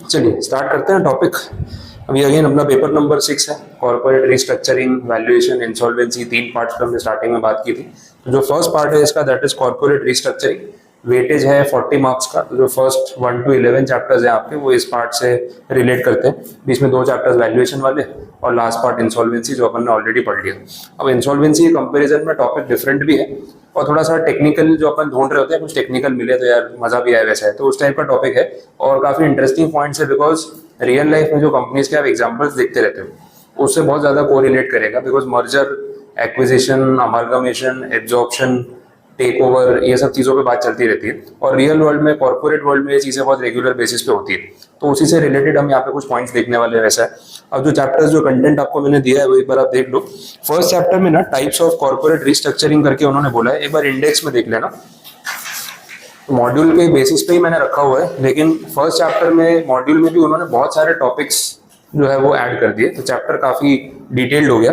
चलिए स्टार्ट करते हैं टॉपिक। अभी अगेन अपना पेपर नंबर 6 है, corporate restructuring, valuation, insolvency, 3 parts पर हमने स्टार्टिंग में बात की थी। तो जो फर्स्ट पार्ट है इसका that is corporate restructuring. Weightage है 40 मार्क्स का। तो जो फर्स्ट 1 to 11 चैप्टर्स हैं आपके वो इस पार्ट से रिलेट करते हैं। बीच में 2 चैप्टर्स वैल्यूएशन वाले और लास्ट पार्ट इंसॉल्वेंसी जो अपन ने ऑलरेडी पढ़ लिया। अब इंसॉल्वेंसी के कंपैरिजन में टॉपिक डिफरेंट भी है और थोड़ा सा टेक्निकल जो अपन ढूंढ रहे होते हैं, कुछ टेक्निकल मिले तो यार मजा भी आए वैसा है, तो उस टाइप का टॉपिक है और काफी इंटरेस्टिंग पॉइंट्स है। बिकॉज रियल लाइफ में जो कंपनीज के आप एग्जांपल्स देखते रहते हो उससे बहुत ज्यादा कोरिलेट करेगा। Because merger, acquisition, amalgamation, absorption, take over, ये सब चीजों पे बात चलती रहती है और रियल वर्ल्ड में, कॉर्पोरेट वर्ल्ड में ये चीजें बहुत रेगुलर बेसिस पे होती है। तो उसी से रिलेटेड हम यहाँ पे कुछ पॉइंट्स देखने वाले हैं वैसा है। अब जो चैप्टर्स, जो कंटेंट आपको मैंने दिया है वो एक बार आप देख लो। फर्स्ट चैप्टर में ना टाइप्स ऑफ कॉर्पोरेट रिस्ट्रक्चरिंग करके उन्होंने बोला है, एक बार इंडेक्स में देख लेना। मॉड्यूल के बेसिस पे ही मैंने रखा हुआ है, लेकिन फर्स्ट चैप्टर में मॉड्यूल में भी उन्होंने बहुत सारे टॉपिक्स जो है वो ऐड कर दिए, तो चैप्टर काफी डिटेल्ड हो गया।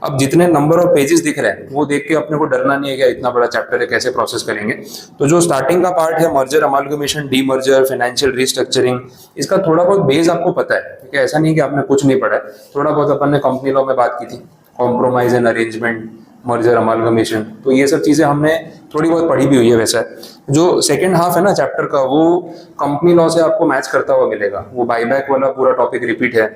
अब जितने नंबर ऑफ पेजेस दिख रहे हैं वो देख के अपने को डरना नहीं है कि इतना बड़ा चैप्टर है, कैसे प्रोसेस करेंगे। तो जो स्टार्टिंग का पार्ट है merger, amalgamation, demerger, financial restructuring, इसका थोड़ा बहुत बेस आपको पता है, ठीक है? ऐसा नहीं कि आपने कुछ नहीं पढ़ा है। थोड़ा बहुत अपन ने कंपनी लॉ में बात की थी, compromise and arrangement, merger, amalgamation, तो ये सब चीजें हमने थोड़ी बहुत पढ़ी भी हुई है। वैसा जो सेकंड हाफ है ना चैप्टर का वो कंपनी लॉ से आपको मैच करता हुआ मिलेगा। वो बाईबैक वाला पूरा टॉपिक रिपीट है,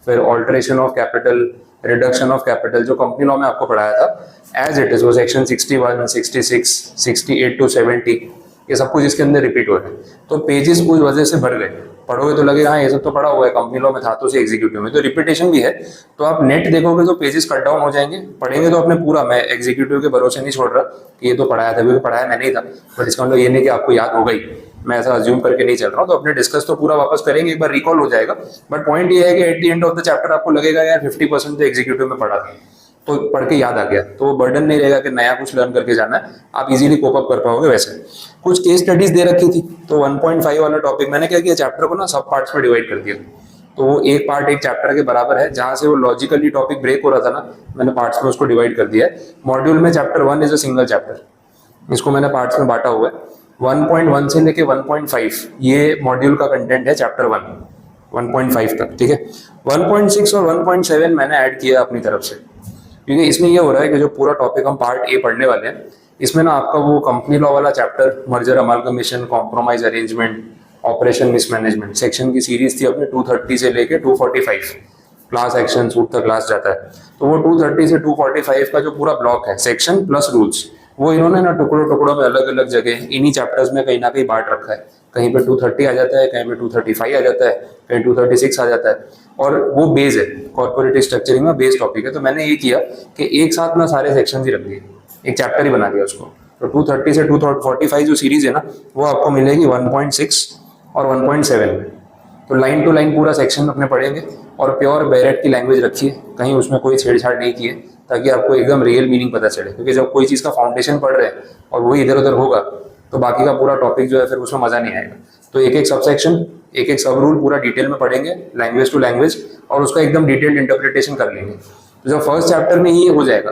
फिर alteration of capital, reduction of capital जो कंपनी लॉ में आपको पढ़ाया था एज इट इज, वो सेक्शन 61, 66, 68 to 70, ये सब कुछ इसके अंदर रिपीट हो रहा है। तो पेजेस उस वजह से भर गए। पढ़ोगे तो लगेगा हाँ ये सब तो पढ़ा हुआ है, कंपनी लॉ में था तो से एग्जीक्यूटिव में, तो रिपीटेशन भी है। तो आप नेट देखोगे तो पेजेस कट डाउन हो जाएंगे। पढ़ेंगे तो अपने पूरा, मैं एग्जीक्यूटिव के भरोसे नहीं छोड़ रहा कि ये तो पढ़ाया था, क्योंकि पढ़ाया मैंने ही था, बट इसका मतलब ये नहीं कि आपको याद हो गई, मैं ऐसा अज्यूम करके नहीं चल रहा हूँ। तो अपने डिस्कस तो पूरा वापस करेंगे, एक बार रिकॉल हो जाएगा। बट पॉइंट ये है कि at the end of the chapter आपको लगेगा यार 50% तो एग्जीक्यूटिव में पढ़ा था, तो पढ़ के याद आ गया, तो बर्डन नहीं रहेगा कि नया कुछ लर्न करके जाना है, आप इजीली कोप अप कर पाओगे। वैसे कुछ केस स्टडीज दे रखी थी, तो 1.5 वाला टॉपिक मैंने क्या किया, चैप्टर को ना सब पार्ट्स में डिवाइड कर दिया। तो वो एक पार्ट एक चैप्टर के बराबर है, जहां से वो लॉजिकली टॉपिक ब्रेक हो रहा था ना, मैंने पार्ट्स में उसको डिवाइड कर दिया है। मॉड्यूल में chapter 1 is a single chapter, इसको मैंने पार्ट्स में बांटा हुआ है। 1.1 से लेके 1.5 ये मॉड्यूल का कंटेंट है, चैप्टर 1.5 तक, ठीक है। 1.6 और 1.7 मैंने ऐड किया अपनी तरफ से, क्योंकि इसमें यह हो रहा है कि जो पूरा टॉपिक हम पार्ट ए पढ़ने वाले हैं, इसमें ना आपका वो कंपनी लॉ वाला chapter, merger, amalgamation, compromise, arrangement, operation mismanagement, section की सीरीज थी अपने 230 से लेके 245, क्लास एक्शन, सूट तक क्लास जाता है। तो वो 230 से 245 का जो पूरा ब्लॉक है, सेक्शन प्लस रूल्स, वो इन्होंने ना टुकड़ों टुकड़ों में अलग अलग जगह इन्हीं चैप्टर्स में कहीं ना कहीं बांट रखा है। कहीं पे 230 आ जाता है, कहीं पे 235 आ जाता है, कहीं 236 आ जाता है, और वो बेस है, कॉर्पोरेट स्ट्रक्चरिंग में बेस टॉपिक है। तो मैंने ये किया कि एक साथ ना सारे सेक्शन ही रख दिए, एक चैप्टर ही बना दिया उसको। तो 230 से 245 जो सीरीज है ना, वो आपको मिलेगी 1.6 और 1.7 में। तो लाइन टू लाइन पूरा सेक्शन अपने पढ़ेंगे और प्योर बैरेट की लैंग्वेज रखिए, कहीं उसमें कोई छेड़छाड़ नहीं किए, ताकि आपको एकदम रियल मीनिंग पता चले। क्योंकि जब कोई चीज़ का फाउंडेशन पढ़ रहे हैं और वही इधर उधर होगा तो बाकी का पूरा टॉपिक जो है फिर उसमें मजा नहीं आएगा। तो एक एक सब सेक्शन, एक एक सब रूल पूरा डिटेल में पढ़ेंगे, लैंग्वेज टू लैंग्वेज, और उसका एकदम डिटेल्ड इंटरप्रिटेशन कर लेंगे। तो जब फर्स्ट चैप्टर में ही हो जाएगा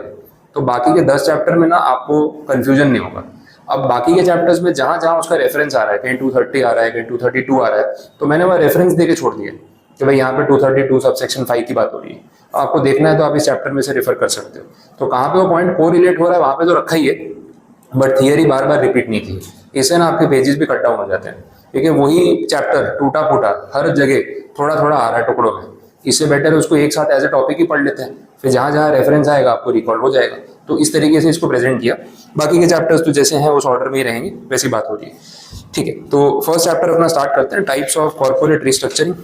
तो बाकी के 10 चैप्टर में ना आपको कंफ्यूजन नहीं होगा। अब बाकी के चैप्टर्स में जहां जहां उसका रेफरेंस आ रहा है, कहीं 230 आ रहा है, कहीं 232 आ रहा है, तो मैंने वह रेफरेंस देके छोड़ दिया कि भाई यहाँ पे 232 सबसेक्शन 5 की बात हो रही है, आपको देखना है तो आप इस चैप्टर में से रेफर कर सकते हो। तो कहाँ पे वो पॉइंट को रिलेट हो रहा है वहां पे तो रखा ही है, but theory bar bar repeat नहीं की। इससे ना आपके पेजेस भी कट डाउन हो जाते हैं, क्योंकि वही चैप्टर टूटा फूटा हर जगह थोड़ा थोड़ा आ रहा है टुकड़ों में। इससे बेटर है उसको एक साथ एज ए टॉपिक ही पढ़ लेते हैं, फिर जहां जहां रेफरेंस आएगा आपको रिकॉल हो जाएगा। तो इस तरीके से इसको प्रेजेंट किया। बाकी के चैप्टर्स तो जैसे हैं उस ऑर्डर में ही रहेंगे, वैसी बात हो रही है, ठीक है। तो फर्स्ट चैप्टर अपना स्टार्ट करते हैं, टाइप्स ऑफ कॉर्पोरेट रिस्ट्रक्चरिंग।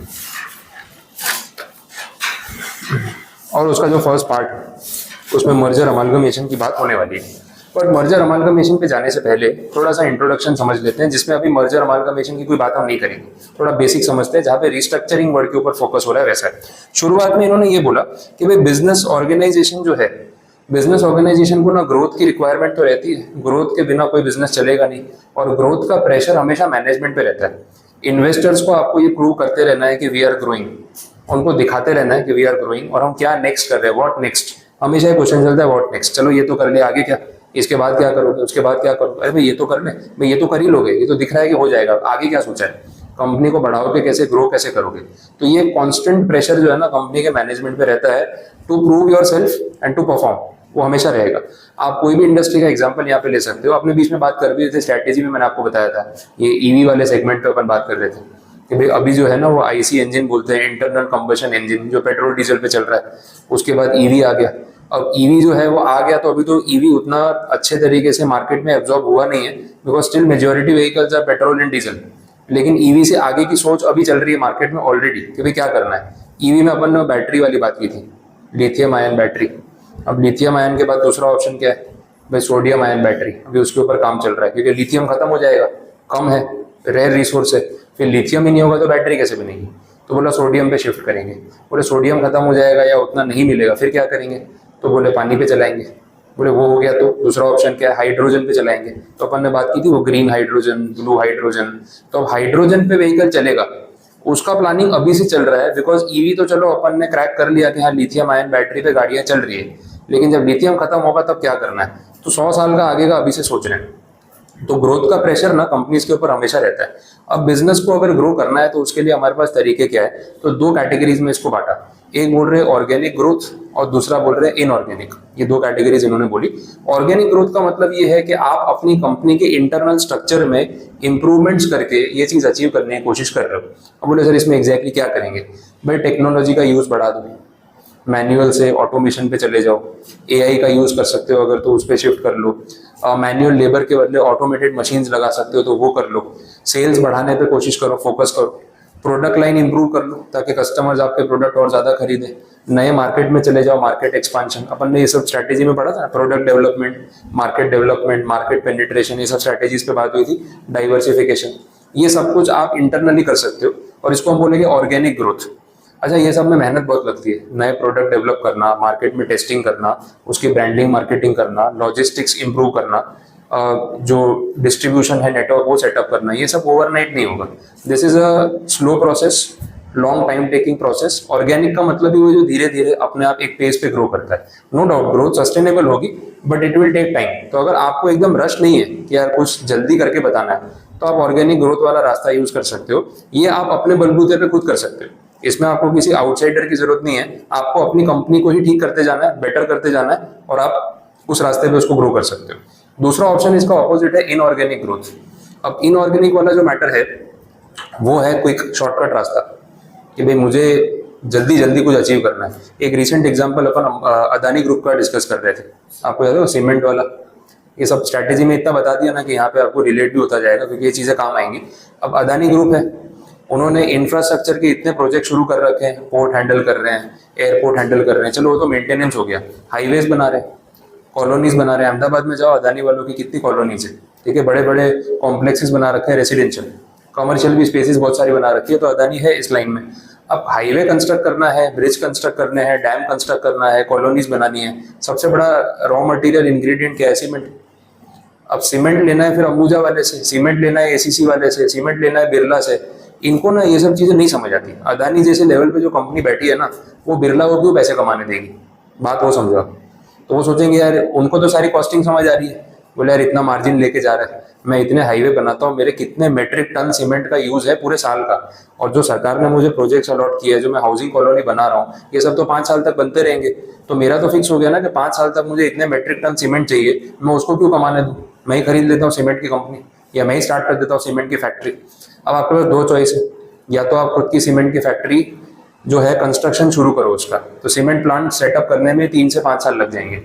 और उसका जो फर्स्ट पार्ट है उसमें मर्जर अमालगमेशन की बात होने वाली है। बट मर्जर अमालगमेशन पे जाने से पहले थोड़ा सा इंट्रोडक्शन समझ लेते हैं, जिसमें अभी मर्जर अमालगमेशन की कोई बात हम नहीं करेंगे, थोड़ा बेसिक समझते हैं, जहाँ पे रिस्ट्रक्चरिंग वर्ड के ऊपर फोकस हो रहा है वैसा है। शुरुआत में इन्होंने ये बोला कि भाई बिजनेस ऑर्गेनाइजेशन जो है, बिजनेस ऑर्गेनाइजेशन को ना ग्रोथ की रिक्वायरमेंट तो रहती है, ग्रोथ के बिना कोई बिजनेस चलेगा नहीं, और ग्रोथ का प्रेशर हमेशा मैनेजमेंट पे रहता है। इन्वेस्टर्स को आपको ये प्रूव करते रहना है कि वी आर ग्रोइंग, उनको दिखाते रहना है कि वी आर ग्रोइंग, और हम क्या नेक्स्ट कर रहे हैं, व्हाट नेक्स्ट, हमेशा क्वेश्चन चलता है व्हाट नेक्स्ट, चलो ये तो कर लिया, आगे क्या, इसके बाद क्या करोगे, उसके बाद क्या करोगे, अरे भाई ये तो कर ले भाई, ये तो कर ही लोगे, ये तो दिख रहा है कि हो जाएगा, आगे क्या सोचा है, कंपनी को बढ़ाओगे कैसे, ग्रो कैसे करोगे। तो ये कांस्टेंट प्रेशर जो है ना कंपनी के मैनेजमेंट पे रहता है to prove yourself and to perform, वो हमेशा रहेगा। आप कोई भी इंडस्ट्री का एग्जांपल यहाँ पे ले सकते हो। अपने बीच में बात कर भी थे स्ट्रैटेजी में, मैंने आपको बताया था ये ईवी वाले सेगमेंट पे अपन बात कर रहे थे कि भाई अभी जो है ना वो आईसी इंजन बोलते हैं, इंटरनल कंबशन इंजन, जो पेट्रोल डीजल पे चल रहा है, उसके बाद ईवी आ गया। अब ईवी जो है वो आ गया तो अभी तो ईवी उतना अच्छे तरीके से मार्केट में एब्जॉर्ब हुआ नहीं है, because still majority vehicles are petrol and diesel. लेकिन ईवी से आगे की सोच अभी चल रही है मार्केट में ऑलरेडी कि भाई क्या करना है। ईवी में अपन ने बैटरी वाली बात की थी, लिथियम आयन बैटरी। अब लिथियम आयन के बाद दूसरा ऑप्शन क्या है भाई, सोडियम आयन बैटरी। अभी उसके ऊपर काम चल रहा है क्योंकि लिथियम खत्म हो जाएगा, कम है, रेयर रिसोर्स है, फिर लिथियम ही नहीं होगा तो बैटरी कैसे बनेगी। तो बोला सोडियम पे शिफ्ट करेंगे। बोले सोडियम खत्म हो जाएगा या उतना नहीं मिलेगा फिर क्या करेंगे, तो बोले पानी पे चलाएंगे। बोले वो हो गया तो दूसरा ऑप्शन क्या है, हाइड्रोजन पे चलाएंगे। तो अपन ने बात की थी वो ग्रीन हाइड्रोजन, ब्लू हाइड्रोजन। तो अब हाइड्रोजन पे व्हीकल चलेगा, उसका प्लानिंग अभी से चल रहा है। बिकॉज ईवी तो चलो अपन ने क्रैक कर लिया कि हाँ लिथियम आयन बैटरी पे गाड़ियां चल रही है, लेकिन जब लिथियम खत्म होगा तब क्या करना है। तो 100 साल का आगे का अभी से सोच रहे हैं। तो ग्रोथ का प्रेशर ना कंपनीज के ऊपर हमेशा रहता है। अब बिजनेस को अगर ग्रो करना है तो उसके लिए हमारे पास तरीके क्या है, तो दो कैटेगरीज में इसको बांटा। एक बोल रहे हैं ऑर्गेनिक ग्रोथ और दूसरा बोल रहे हैं इनऑर्गेनिक। ये दो कैटेगरीज इन्होंने बोली। ऑर्गेनिक ग्रोथ का मतलब ये है कि आप अपनी कंपनी के इंटरनल स्ट्रक्चर में इंप्रूवमेंट्स करके ये चीज अचीव करने की कोशिश कर रहे हो। अब बोले सर इसमें एग्जैक्टली क्या करेंगे, भाई टेक्नोलॉजी का यूज बढ़ा दो, मैनुअल से ऑटोमेशन पे चले जाओ, एआई का यूज कर सकते हो अगर तो उस पर शिफ्ट कर लो, मैनुअल लेबर के बदले ऑटोमेटेड मशीन्स लगा सकते हो तो वो कर लो, सेल्स बढ़ाने पे कोशिश करो, फोकस करो, प्रोडक्ट लाइन इंप्रूव कर लो ताकि कस्टमर्स आपके प्रोडक्ट और ज्यादा खरीदें, नए मार्केट में चले जाओ, मार्केट एक्सपांशन। अपन ने ये सब स्ट्रैटेजी में पढ़ा था, प्रोडक्ट डेवलपमेंट, मार्केट पेनिट्रेशन, ये सब स्ट्रैटेजीज पे बात हुई थी, डाइवर्सिफिकेशन। ये सब कुछ आप इंटरनली कर सकते हो और इसको हम बोलेंगे ऑर्गेनिक ग्रोथ। अच्छा ये सब में मेहनत बहुत लगती है, नए प्रोडक्ट डेवलप करना, मार्केट में टेस्टिंग करना, उसकी ब्रांडिंग मार्केटिंग करना, लॉजिस्टिक्स इंप्रूव करना, जो डिस्ट्रीब्यूशन है नेटवर्क वो सेटअप करना, ये सब ओवरनाइट नहीं होगा। This is a slow process, long time taking process. Organic का मतलब ही वो जो धीरे धीरे अपने आप एक पेस पे ग्रो करता है। नो डाउट ग्रोथ सस्टेनेबल होगी but it will take time. तो अगर आपको एकदम रश नहीं है कि यार कुछ जल्दी करके बताना है तो आप ऑर्गेनिक ग्रोथ वाला रास्ता यूज कर सकते हो। ये आप अपने बलबूते पे खुद कर सकते हो, इसमें आपको किसी आउटसाइडर की जरूरत नहीं है। आपको अपनी कंपनी को ही ठीक करते जाना है, बेटर करते जाना है और आप उस रास्ते पे उसको ग्रो कर सकते हो। दूसरा ऑप्शन इसका ऑपोजिट है इनऑर्गेनिक ग्रोथ। अब इनऑर्गेनिक वाला जो मैटर है वो है क्विक शॉर्टकट रास्ता कि भाई मुझे जल्दी जल्दी कुछ अचीव करना है। एक रिसेंट एग्जांपल अपन अदानी ग्रुप का डिस्कस कर रहे थे, आपको याद है सीमेंट वाला। ये सब स्ट्रैटेजी में इतना बता दिया ना कि यहाँ पे आपको रिलेट भी होता जाएगा क्योंकि ये चीजें काम आएंगी। अब अदानी ग्रुप है, उन्होंने इंफ्रास्ट्रक्चर के इतने प्रोजेक्ट शुरू कर रखे हैं, पोर्ट हैंडल कर रहे हैं, एयरपोर्ट हैंडल कर रहे हैं, चलो वो तो मेंटेनेंस हो गया, हाईवेज बना रहे हैं, कॉलोनीज बना रहे हैं। अहमदाबाद में जाओ, अदानी वालों की कितनी कॉलोनीज है, ठीक है, बड़े बड़े कॉम्प्लेक्सेस बना रखे हैं, रेसिडेंशियल, कमर्शियल भी स्पेसेस बहुत सारी बना रखी है। तो अदानी है इस लाइन में। अब हाईवे कंस्ट्रक्ट करना है, ब्रिज कंस्ट्रक्ट करने हैं, डैम कंस्ट्रक्ट करना है, कॉलोनीज बनानी है, सबसे बड़ा रॉ मटेरियल इंग्रेडिएंट क्या है, सीमेंट। अब सीमेंट लेना है फिर अंबुजा वाले से, सीमेंट लेना है एसीसी वाले से, सीमेंट लेना है बिरला से। इनको ना ये सब चीजें नहीं समझ आती। अदानी जैसे लेवल पे जो कंपनी बैठी है ना, वो बिरला को क्यों पैसे कमाने देगी, बात वो समझो। तो वो सोचेंगे यार उनको तो सारी कॉस्टिंग समझ आ रही है, बोले यार इतना मार्जिन लेके जा रहा है, मैं इतने हाईवे बनाता हूँ, मेरे कितने मेट्रिक टन सीमेंट का यूज है पूरे साल का, और जो सरकार ने मुझे प्रोजेक्ट्स अलॉट किया है, जो मैं हाउसिंग कॉलोनी बना रहा हूँ, ये सब तो 5 साल तक बनते रहेंगे। तो मेरा तो फिक्स हो गया ना कि 5 साल तक मुझे इतने मेट्रिक टन सीमेंट चाहिए, मैं उसको क्यों कमाने दूँ, मैं ही खरीद लेता हूँ सीमेंट की कंपनी, या मैं ही स्टार्ट कर देता हूँ सीमेंट की फैक्ट्री। अब आपके पास दो चॉइस है, या तो आप खुद की सीमेंट की फैक्ट्री जो है कंस्ट्रक्शन शुरू करो उसका, तो सीमेंट प्लांट सेटअप करने में 3 से 5 साल लग जाएंगे,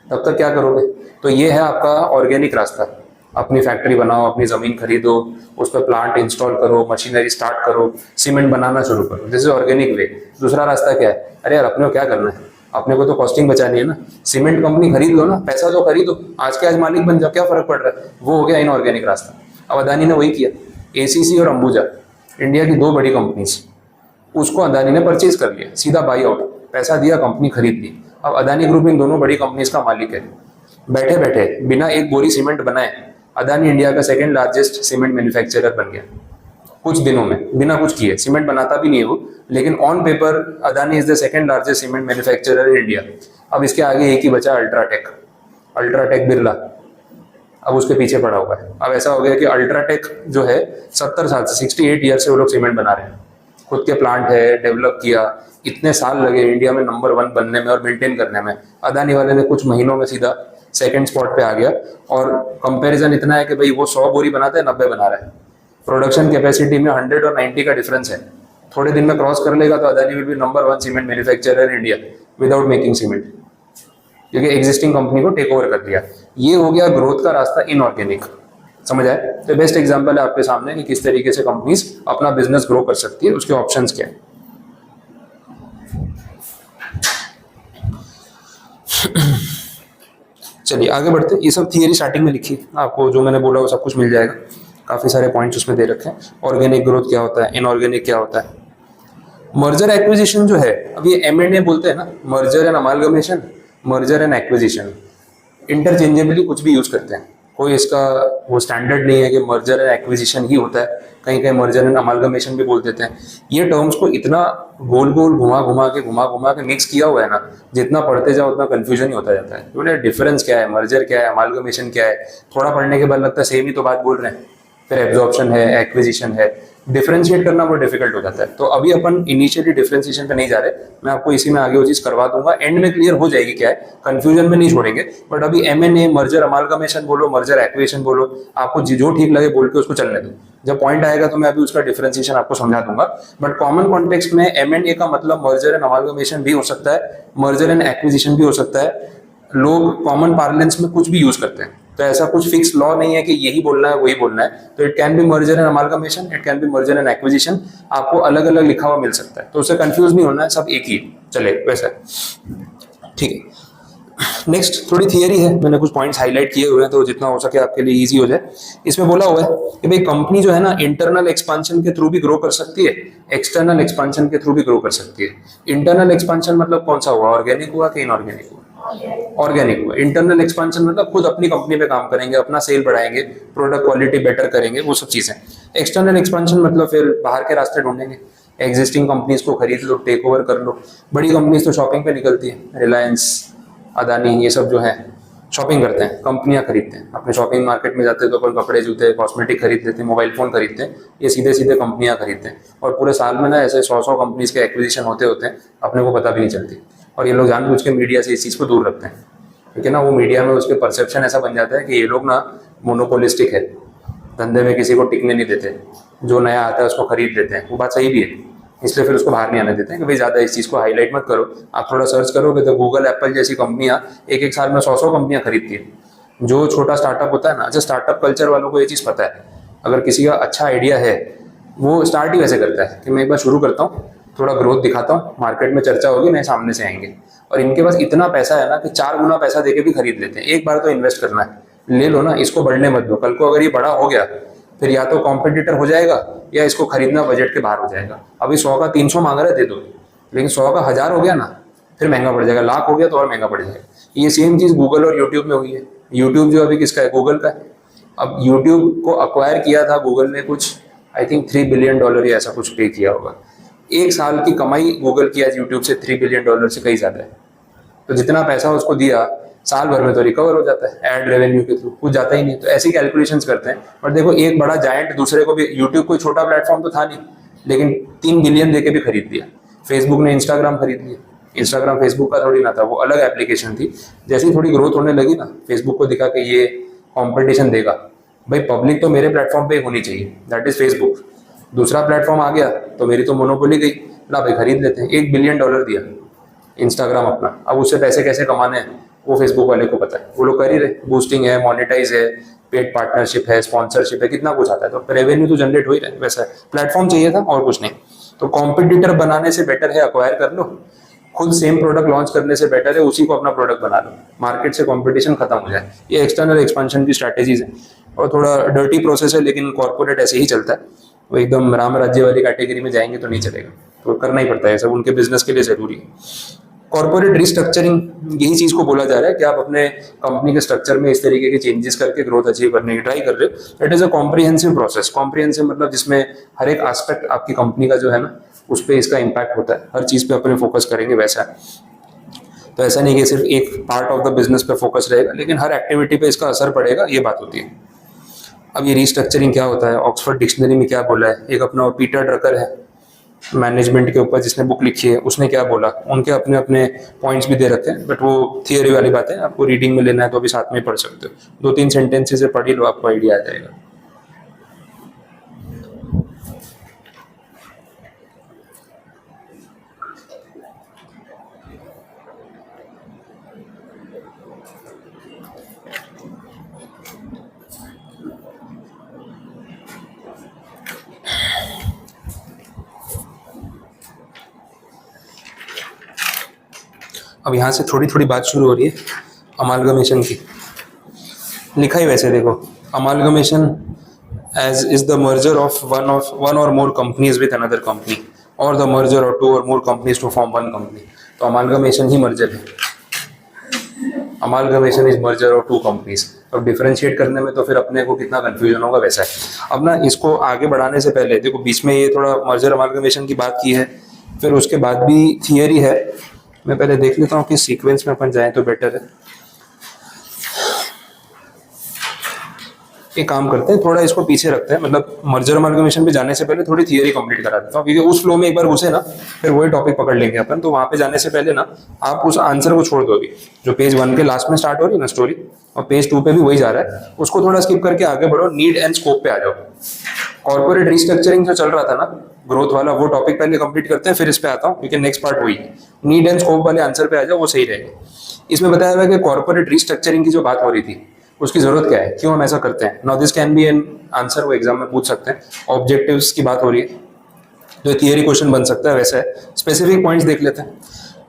तब तक क्या करोगे। तो ये है आपका ऑर्गेनिक रास्ता, अपनी फैक्ट्री बनाओ, अपनी जमीन खरीदो, उस पर प्लांट इंस्टॉल करो, मशीनरी स्टार्ट करो, सीमेंट बनाना शुरू करो, दिस इज ऑर्गेनिक वे। दूसरा रास्ता क्या है, अरे यार अपने को क्या करना है, अपने को तो कॉस्टिंग बचानी है ना, सीमेंट कंपनी खरीद लो ना, पैसा तो खरीदो, आज के आज मालिक बन जाओ, क्या फर्क पड़ रहा है। वो हो गया इनऑर्गेनिक रास्ता। अब अदानी ने वही किया, एसीसी और अंबुजा इंडिया की 2 बड़ी कंपनीज, उसको अदानी ने परचेज कर लिया, सीधा बाई आउट, पैसा दिया, कंपनी खरीद ली। अब अदानी ग्रुप इन दोनों बड़ी कंपनीज का मालिक है। बैठे बैठे बिना एक बोरी सीमेंट बनाए अदानी इंडिया का 2nd लार्जेस्ट सीमेंट मैन्युफैक्चरर बन गया कुछ दिनों में, बिना कुछ किए। सीमेंट बनाता भी नहीं है वो, लेकिन on paper Adani is the 2nd largest cement manufacturer in India. अब इसके आगे एक ही बचा, अल्ट्राटेक। अल्ट्राटेक बिरला, अब उसके पीछे पड़ा हुआ है। अब ऐसा हो गया कि अल्ट्राटेक जो है 70 साल से 68 ईयर से वो लोग सीमेंट बना रहे हैं, खुद के प्लांट है, डेवलप किया, इतने साल लगे इंडिया में नंबर 1 बनने में और मेंटेन करने में। अदानी वाले ने कुछ महीनों में सीधा सेकंड स्पॉट पे आ गया, और कंपैरिजन इतना है कि भाई वो 100 बोरी बनाता है, 90 बना रहा है। प्रोडक्शन कैपेसिटी में 100 और 90 का डिफरेंस है। थोड़े दिन में क्रॉस कर लेगा तो Adani will be number 1 cement manufacturer in India without making cement, क्योंकि एग्जिस्टिंग कंपनी को टेक ओवर कर दिया। ये हो गया ग्रोथ का रास्ता इनऑर्गेनिक, समझ आए? तो बेस्ट एग्जांपल है आपके सामने कि किस तरीके से कंपनीज अपना बिजनेस ग्रो कर सकती है, उसके ऑप्शंस क्या है। चलिए आगे बढ़ते हैं। ये सब थियरी स्टार्टिंग में लिखी, आपको जो मैंने बोला वो सब कुछ मिल जाएगा, काफी सारे पॉइंट्स उसमें दे रखे हैं। ऑर्गेनिक ग्रोथ क्या होता है, इनऑर्गेनिक क्या होता है। मर्जर एक्विजिशन जो है, अब ये M&A बोलते हैं ना, merger and amalgamation, merger and acquisition, interchangeably कुछ भी यूज करते हैं, कोई इसका वो स्टैंडर्ड नहीं है कि मर्जर एंड एक्विजिशन ही होता है, कहीं कहीं मर्जर एंड अमालगमेशन भी बोल देते हैं। ये टर्म्स को इतना गोल गोल घुमा घुमा के मिक्स किया हुआ है ना, जितना पढ़ते जाओ उतना कंफ्यूजन ही होता जाता है। बोले डिफरेंस क्या है, मर्जर क्या है, अमालगमेशन क्या है, थोड़ा पढ़ने के बाद लगता है सेम ही तो बात बोल रहे हैं। फिर एब्जॉर्प्शन है, एक्विजिशन है, डिफरेंशिएट करना बहुत डिफिकल्ट हो जाता है। तो अभी अपन इनिशियली डिफरेंशिएशन पे नहीं जा रहे, मैं आपको इसी में आगे वो चीज करवा दूंगा, एंड में क्लियर हो जाएगी क्या है, कंफ्यूजन में नहीं छोड़ेंगे। बट अभी M&A, मर्जर अमालगमेशन बोलो, मर्जर एक्विजिशन बोलो, आपको जो ठीक लगे बोल के उसको चलने दो। जब पॉइंट आएगा तो मैं अभी उसका डिफरेंशिएशन आपको समझा दूंगा। बट कॉमन कॉन्टेक्स्ट में M&A का मतलब मर्जर एंड अमालगमेशन भी हो सकता है, मर्जर एंड एक्विजिशन भी हो सकता है। लोग कॉमन पार्लेंस में कुछ भी यूज करते हैं, तो ऐसा कुछ फिक्स लॉ नहीं है कि यही बोलना है वही बोलना है। तो it can be merger and amalgamation, it can be merger and acquisition, आपको अलग अलग लिखा हुआ मिल सकता है, तो उससे कंफ्यूज नहीं होना है, सब एक ही चले वैसा। ठीक है, नेक्स्ट थोड़ी थियरी है, मैंने कुछ पॉइंट्स हाईलाइट किए हुए हैं तो जितना हो सके आपके लिए इजी हो जाए। इसमें बोला हुआ है कि भाई कंपनी जो है ना, इंटरनल एक्सपेंशन के थ्रू भी ग्रो कर सकती है, एक्सटर्नल एक्सपेंशन के थ्रू भी ग्रो कर सकती है। इंटरनल एक्सपेंशन मतलब कौन सा हुआ, ऑर्गेनिक हुआ कि इनऑर्गेनिक हुआ? ऑर्गेनिक हुआ। इंटरनल एक्सपेंशन मतलब खुद अपनी कंपनी पे काम करेंगे, अपना सेल बढ़ाएंगे, प्रोडक्ट क्वालिटी बेटर करेंगे, वो सब चीजें। एक्सटर्नल एक्सपेंशन मतलब फिर बाहर के रास्ते ढूंढेंगे, एग्जिस्टिंग कंपनीज को खरीद लो, टेक ओवर कर लो। बड़ी कंपनीज तो शॉपिंग पे निकलती है, रिलायंस, अदानी, ये सब जो है शॉपिंग करते हैं, कंपनियां खरीदते हैं। अपने शॉपिंग मार्केट में जाते हैं तो कोई कपड़े, जूते, कॉस्मेटिक खरीद लेते हैं, मोबाइल फोन खरीदते हैं, ये सीधे सीधे कंपनियां खरीदते हैं। और पूरे साल में ना ऐसे 100 कंपनीज के एक्विजिशन होते होते हैं, अपने को पता भी नहीं चलती। और ये लोग जानबूझ के मीडिया से इस चीज़ को दूर रखते हैं, क्योंकि ना वो मीडिया में उसके परसेप्शन ऐसा बन जाता है कि ये लोग ना मोनोपोलिस्टिक है, धंधे में किसी को टिकने नहीं देते, जो नया आता है उसको खरीद लेते हैं। वो बात सही भी है, इसलिए फिर उसको बाहर नहीं आने देते हैं कि भाई ज़्यादा इस चीज़ को हाईलाइट मत करो। आप थोड़ा सर्च करोगे तो गूगल, एप्पल जैसी कंपनियां एक एक साल में 100 कंपनियां खरीदती है। जो छोटा स्टार्टअप होता है ना, अच्छा स्टार्टअप कल्चर वालों को ये चीज़ पता है, अगर किसी का अच्छा आइडिया है वो स्टार्ट ही वैसे करता है कि मैं एक बार शुरू करता हूँ, थोड़ा ग्रोथ दिखाता हूँ, मार्केट में चर्चा होगी, नए सामने से आएंगे। और इनके पास इतना पैसा है ना कि 4 गुना पैसा देके भी खरीद लेते हैं। एक बार तो इन्वेस्ट करना है, ले लो ना, इसको बढ़ने मत दो। कल को अगर ये बड़ा हो गया फिर या तो कॉम्पिटिटर हो जाएगा या इसको खरीदना बजट के बाहर हो जाएगा। अभी 100 का 300 मांग रहे दे दो, लेकिन 100 का 1000 हो गया ना, फिर महंगा पड़ जाएगा, लाख हो गया तो और महंगा पड़ जाएगा। ये सेम चीज़ गूगल और यूट्यूब में हुई है। यूट्यूब जो अभी किसका है, गूगल का है। अब यूट्यूब को अक्वायर किया था गूगल ने, कुछ आई थिंक $3 बिलियन या ऐसा कुछ पे किया होगा। एक साल की कमाई गूगल की आज यूट्यूब से $3 बिलियन से कहीं ज़्यादा है। तो जितना पैसा उसको दिया साल भर में तो रिकवर हो जाता है एड रेवेन्यू के थ्रू, कुछ जाता ही नहीं। तो ऐसी कैलकुलेशंस करते हैं। पर देखो, एक बड़ा जायंट दूसरे को भी, यूट्यूब कोई छोटा प्लेटफॉर्म तो था नहीं, लेकिन 3 बिलियन देके भी खरीद दिया। फेसबुक ने इंस्टाग्राम खरीद लिया। इंस्टाग्राम फेसबुक का थोड़ी ना था, वो अलग एप्लीकेशन थी। जैसे ही थोड़ी ग्रोथ होने लगी ना, फेसबुक को दिखा कि ये कॉम्पिटिशन देगा, भाई पब्लिक तो मेरे प्लेटफॉर्म पे ही होनी चाहिए, दैट इज फेसबुक। दूसरा प्लेटफॉर्म आ गया तो मेरी तो मोनोपोली गई, ना भाई खरीद लेते हैं। $1 बिलियन दिया इंस्टाग्राम अपना। अब उससे पैसे कैसे कमाने हैं वो फेसबुक वाले को पता है, वो लोग कर ही रहे। बूस्टिंग है, मोनेटाइज है, पेड पार्टनरशिप है, स्पॉन्सरशिप है, कितना कुछ आता है। तो रेवेन्यू तो जनरेट हो ही रहा है। वैसा प्लेटफॉर्म चाहिए था और कुछ नहीं। तो कॉम्पिटिटर बनाने से बेटर है अक्वायर कर लो, खुद सेम प्रोडक्ट लॉन्च करने से बेटर है उसी को अपना प्रोडक्ट बना लो, मार्केट से कंपटीशन खत्म हो जाए। ये एक्सटर्नल एक्सपेंशन की स्ट्रैटेजीज है और थोड़ा डर्टी प्रोसेस है, लेकिन कॉर्पोरेट ऐसे ही चलता है। वो एकदम राम राज्य वाली कैटेगरी में जाएंगे तो नहीं चलेगा, तो करना ही पड़ता है, सब उनके बिजनेस के लिए जरूरी है। कॉर्पोरेट रिस्ट्रक्चरिंग, यही चीज को बोला जा रहा है कि आप अपने कंपनी के स्ट्रक्चर में इस तरीके के चेंजेस करके ग्रोथ अचीव करने की ट्राई कर रहे हो। It is a comprehensive process. Comprehensive मतलब जिसमें हर एक एस्पेक्ट आपकी कंपनी का जो है ना, उस पर इसका इम्पैक्ट होता है, हर चीज पे अपने फोकस करेंगे, वैसा है। तो ऐसा नहीं कि सिर्फ एक पार्ट ऑफ द बिजनेस पे फोकस रहेगा, लेकिन हर एक्टिविटी पे इसका असर पड़ेगा, ये बात होती है। अब ये रीस्ट्रक्चरिंग क्या होता है, ऑक्सफोर्ड डिक्शनरी में क्या बोला है, एक अपना पीटर ड्रकर है मैनेजमेंट के ऊपर जिसने बुक लिखी है, उसने क्या बोला, उनके अपने अपने पॉइंट्स भी दे रखे हैं, बट वो थियोरी वाली बात है, आपको रीडिंग में लेना है तो अभी साथ में पढ़ सकते हो, 2-3 सेंटेंसेस से पढ़ ही लो, आपको आइडिया आ जाएगा। अब यहाँ से थोड़ी थोड़ी बात शुरू हो रही है अमालगमेशन की। लिखा ही वैसे देखो, amalgamation as is the merger of one or more companies with another company, or the merger of 2 or more companies to form one company. तो अमालगमेशन ही मर्जर है, amalgamation is merger of 2 companies. अब differentiate करने में तो फिर अपने को कितना कंफ्यूजन होगा, वैसा है। अब ना इसको आगे बढ़ाने से पहले देखो, बीच में ये थोड़ा मर्जर अमालगमेशन की बात की है, फिर उसके बाद भी थियरी है। मैं पहले देख लेता हूँ कि सीक्वेंस में अपन जाएं तो बेटर है। एक काम करते हैं, थोड़ा इसको पीछे रखते हैं, मतलब मर्जर अमालगमेशन पे जाने से पहले थोड़ी थियरी कंप्लीट करा देता हूँ, क्योंकि उस फ्लो में एक बार घुसे ना फिर वही टॉपिक पकड़ लेंगे अपन। तो वहां पे जाने से पहले ना आप उस आंसर को छोड़ दोगे जो पेज 1 के लास्ट में स्टार्ट हो रही है ना स्टोरी, और पेज 2 पे भी वही जा रहा है, उसको थोड़ा स्किप करके आगे बढ़ो, नीड एंड स्कोप पे आ जाओ। कॉर्पोरेट रिस्ट्रक्चरिंग जो चल रहा था ना ग्रोथ वाला, वो टॉपिक पहले कंप्लीट करते हैं, फिर इस पे आता हूँ, क्योंकि नेक्स्ट पार्ट वही है। नीड एंड स्कोप वाले आंसर पे आ जाओ, वो सही रहेगा। इसमें बताया हुआ है कि कॉर्पोरेट रिस्ट्रक्चरिंग की जो बात हो रही थी उसकी जरूरत क्या है, क्यों हम ऐसा करते हैं। Now this can be an answer, वो एग्जाम में पूछ सकते हैं। ऑब्जेक्टिव्स की बात हो रही है, जो थियरी क्वेश्चन बन सकता है, वैसा है। स्पेसिफिक पॉइंट्स देख लेते हैं।